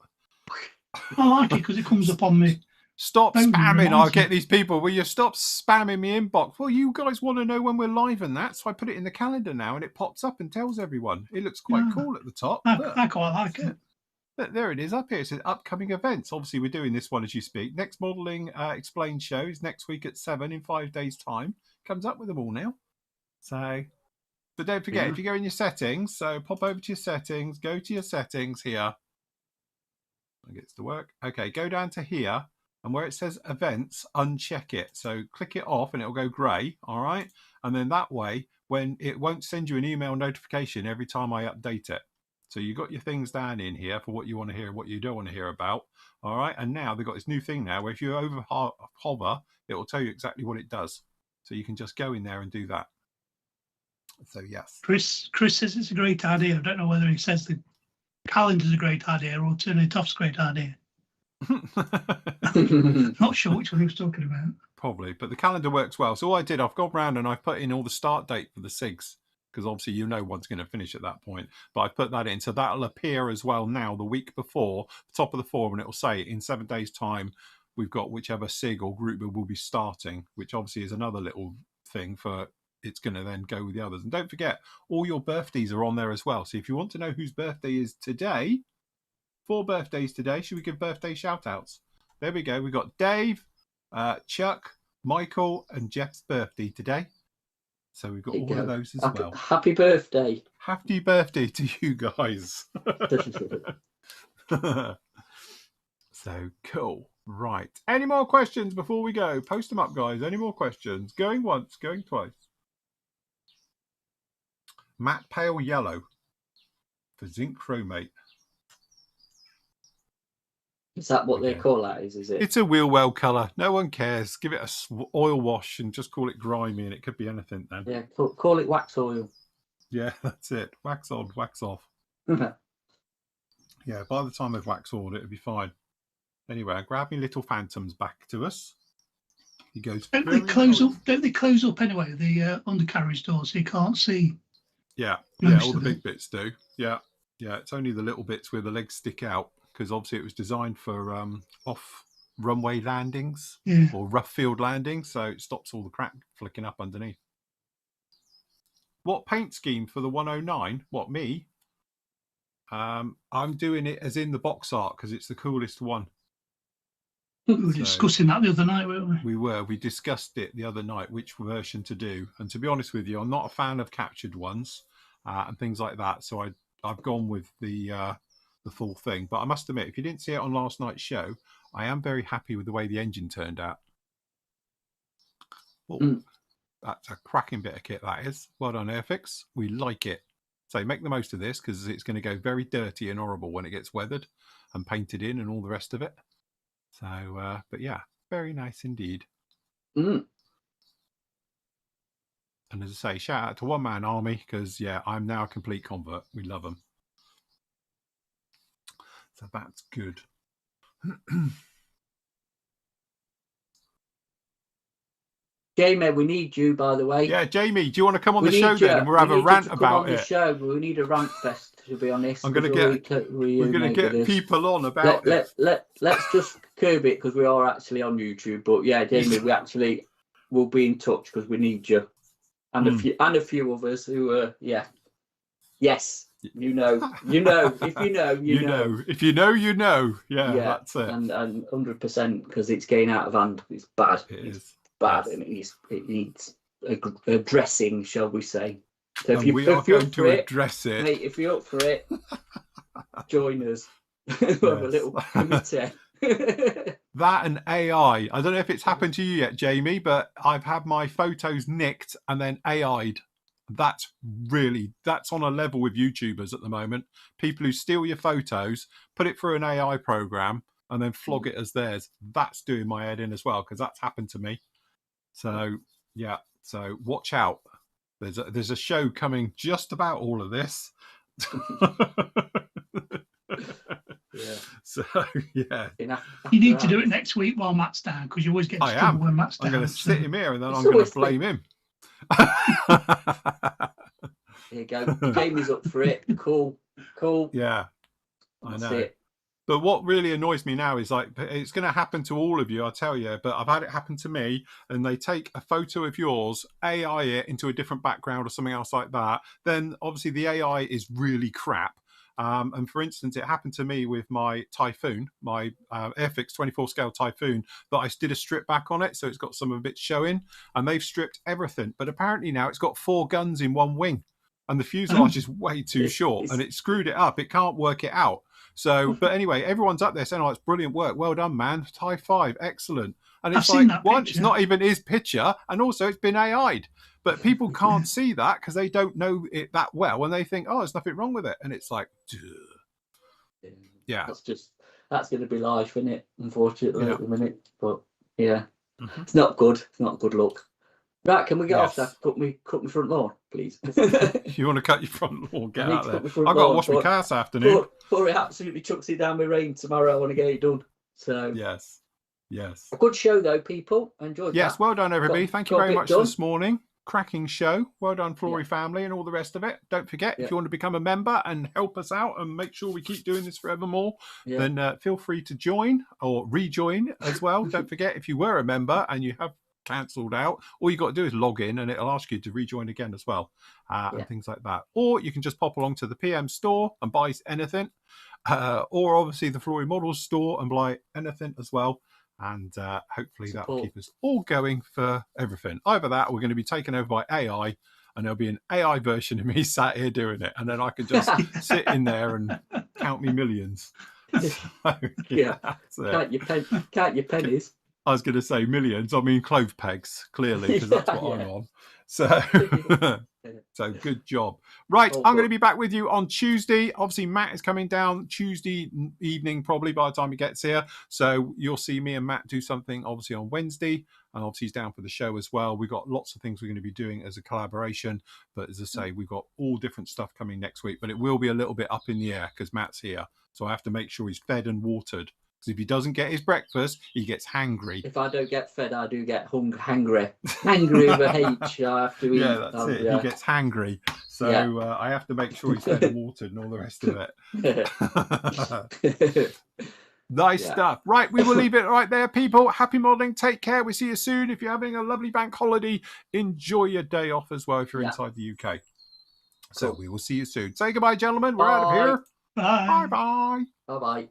I like it because it comes up on me.
Stop spamming. I'll get these people. Will you stop spamming me inbox? Well, you guys want to know when we're live and that, so I put it in the calendar now and it pops up and tells everyone. It looks quite cool at the top.
I quite like it.
There it is up here. It says upcoming events. Obviously, we're doing this one as you speak. Next Modelling Explained show is next week at 7 in 5 days' time. Comes up with them all now. So, but don't forget, if you go in your settings, so pop over to your settings, go to your settings here. It gets to work. Okay, go down to here. And where it says events, uncheck it. So click it off and it'll go grey. All right. And then that way, when it won't send you an email notification every time I update it. So you've got your things down in here for what you want to hear, what you don't want to hear about. All right. And now they've got this new thing now where if you hover, it will tell you exactly what it does. So you can just go in there and do that. So yes.
Chris says it's a great idea. I don't know whether he says the calendar's a great idea or turning it off's a great idea. Not sure which one he was talking about.
Probably, but the calendar works well. So all I did, I've gone round and I've put in all the start date for the SIGs, because obviously one's going to finish at that point. But I've put that in, so that'll appear as well now the week before, the top of the forum, and it'll say in 7 days' time we've got whichever SIG or group will be starting, which obviously is another little thing for it's going to then go with the others. And don't forget, all your birthdays are on there as well. So if you want to know whose birthday is today, 4 birthdays today. Should we give birthday shout outs? There we go. We've got Dave, Chuck, Michael, and Jeff's birthday today. So we've got all of those as well.
Happy birthday.
Happy birthday to you guys. So cool. Right. Any more questions before we go? Post them up, guys. Any more questions? Going once, going twice. Matte pale yellow for zinc chromate.
Is that what they call that? Is it?
It's a wheel well colour. No one cares. Give it a oil wash and just call it grimy, and it could be anything then.
Yeah, call it wax oil.
Yeah, that's it. Wax on, wax off. Yeah, by the time they've waxed all, it'll be fine. Anyway, grab me little phantoms back to us. He goes.
Don't they close up anyway? The undercarriage door, so you can't see.
Yeah, all the big bits do. Yeah. It's only the little bits where the legs stick out, because obviously it was designed for off runway landings or rough field landings, so it stops all the crap flicking up underneath. What paint scheme for the 109? What, me? I'm doing it as in the box art because it's the coolest one.
We were discussing that the other night, weren't we?
We discussed it the other night, which version to do. And to be honest with you, I'm not a fan of captured ones and things like that. So I've gone with the full thing. But I must admit, if you didn't see it on last night's show, I am very happy with the way the engine turned out. Well, that's a cracking bit of kit, that is. Well done, Airfix. We like it. So make the most of this, because it's going to go very dirty and horrible when it gets weathered and painted in and all the rest of it. So, but yeah, very nice indeed. And as I say, shout out to One Man Army, because yeah, I'm now a complete convert. We love them. So that's good.
Jamie, we need you, by the way.
Yeah, Jamie, do you want to come on the show then, and we'll have a rant about it?
Show, but we need a rant fest, to be honest.
We're going to get people on about it.
Let's just curb it, because we are actually on YouTube. But yeah, Jamie, we actually will be in touch, because we need you, and a few others who are yes. You know. If you know, you know.
If you know, you know. Yeah, that's it.
And 100%, because it's getting out of hand. It's bad.
It's
bad, and it needs addressing, shall we say? So if
you're going to address it,
mate, if you're up for it, join us. We'll have a little committee.
That and AI. I don't know if it's happened to you yet, Jamie, but I've had my photos nicked and then AI'd. That's on a level with YouTubers at the moment. People who steal your photos, put it through an AI program, and then flog it as theirs. That's doing my head in as well, because that's happened to me. So yeah, so watch out. There's a show coming just about all of this.
Yeah.
So yeah,
you need to do it next week while Matt's down, because you always get in trouble when Matt's down.
I'm going to sit him here and then I'm going to blame him.
There you go. Jamie's up for it. Cool.
Yeah,
That's
I know.
It.
But what really annoys me now is, like, it's going to happen to all of you, I tell you, but I've had it happen to me, and they take a photo of yours, AI it into a different background or something else like that. Then obviously the AI is really crap. And for instance, it happened to me with my Typhoon, my Airfix 24 scale Typhoon, that I did a strip back on it. So it's got some of it showing, and they've stripped everything. But apparently now it's got 4 guns in one wing, and the fuselage is way too short, and it screwed it up. It can't work it out. So, but anyway, everyone's up there saying, "Oh, it's brilliant work. Well done, man. Tie 5, excellent." And it's like, one, it's not even his picture, and also it's been AI'd. But people can't see that because they don't know it that well, and they think, "Oh, there's nothing wrong with it." And it's like, duh. Yeah,
that's going to be life, isn't it? Unfortunately, at the minute. But yeah, It's not good. It's not a good look. Right, can we get off that? Cut me front lawn, please.
You want to cut your front lawn? Get out there. I've got to wash my car this afternoon.
Before it absolutely chucks it down with rain tomorrow, I want to get it done. So
yes. A
good show though, people. I enjoyed that.
Yes, well done everybody. Thank you very much this morning. Cracking show. Well done, Flory family, and all the rest of it. Don't forget, if you want to become a member and help us out and make sure we keep doing this forevermore, then feel free to join or rejoin as well. Don't forget, if you were a member and you have cancelled out, all you got to do is log in and it'll ask you to rejoin again as well, and things like that. Or you can just pop along to the PM store and buy anything, or obviously the Flory Models store and buy anything as well. And hopefully that will keep us all going for everything. Either that, or we're going to be taken over by AI, and there'll be an AI version of me sat here doing it, and then I can just sit in there and count me millions.
Yeah.
That's it.
Count your pennies.
I was going to say millions. I mean clove pegs, clearly, because that's what I'm on. So, so good job. Right, I'm going to be back with you on Tuesday. Obviously, Matt is coming down Tuesday evening, probably by the time he gets here. So you'll see me and Matt do something, obviously, on Wednesday. And obviously, he's down for the show as well. We've got lots of things we're going to be doing as a collaboration. But as I say, we've got all different stuff coming next week. But it will be a little bit up in the air because Matt's here. So I have to make sure he's fed and watered. Because if he doesn't get his breakfast, he gets hangry.
If I don't get fed, I do get hangry. Hangry with a H. I have to eat.
Yeah, that's it. He gets hangry. So I have to make sure he's fed and watered and all the rest of it. Nice stuff. Right, we will leave it right there, people. Happy modelling. Take care. We'll see you soon. If you're having a lovely bank holiday, enjoy your day off as well if you're inside the UK. Cool. So we will see you soon. Say goodbye, gentlemen. We're out of here.
Bye.
Bye-bye.
Bye-bye.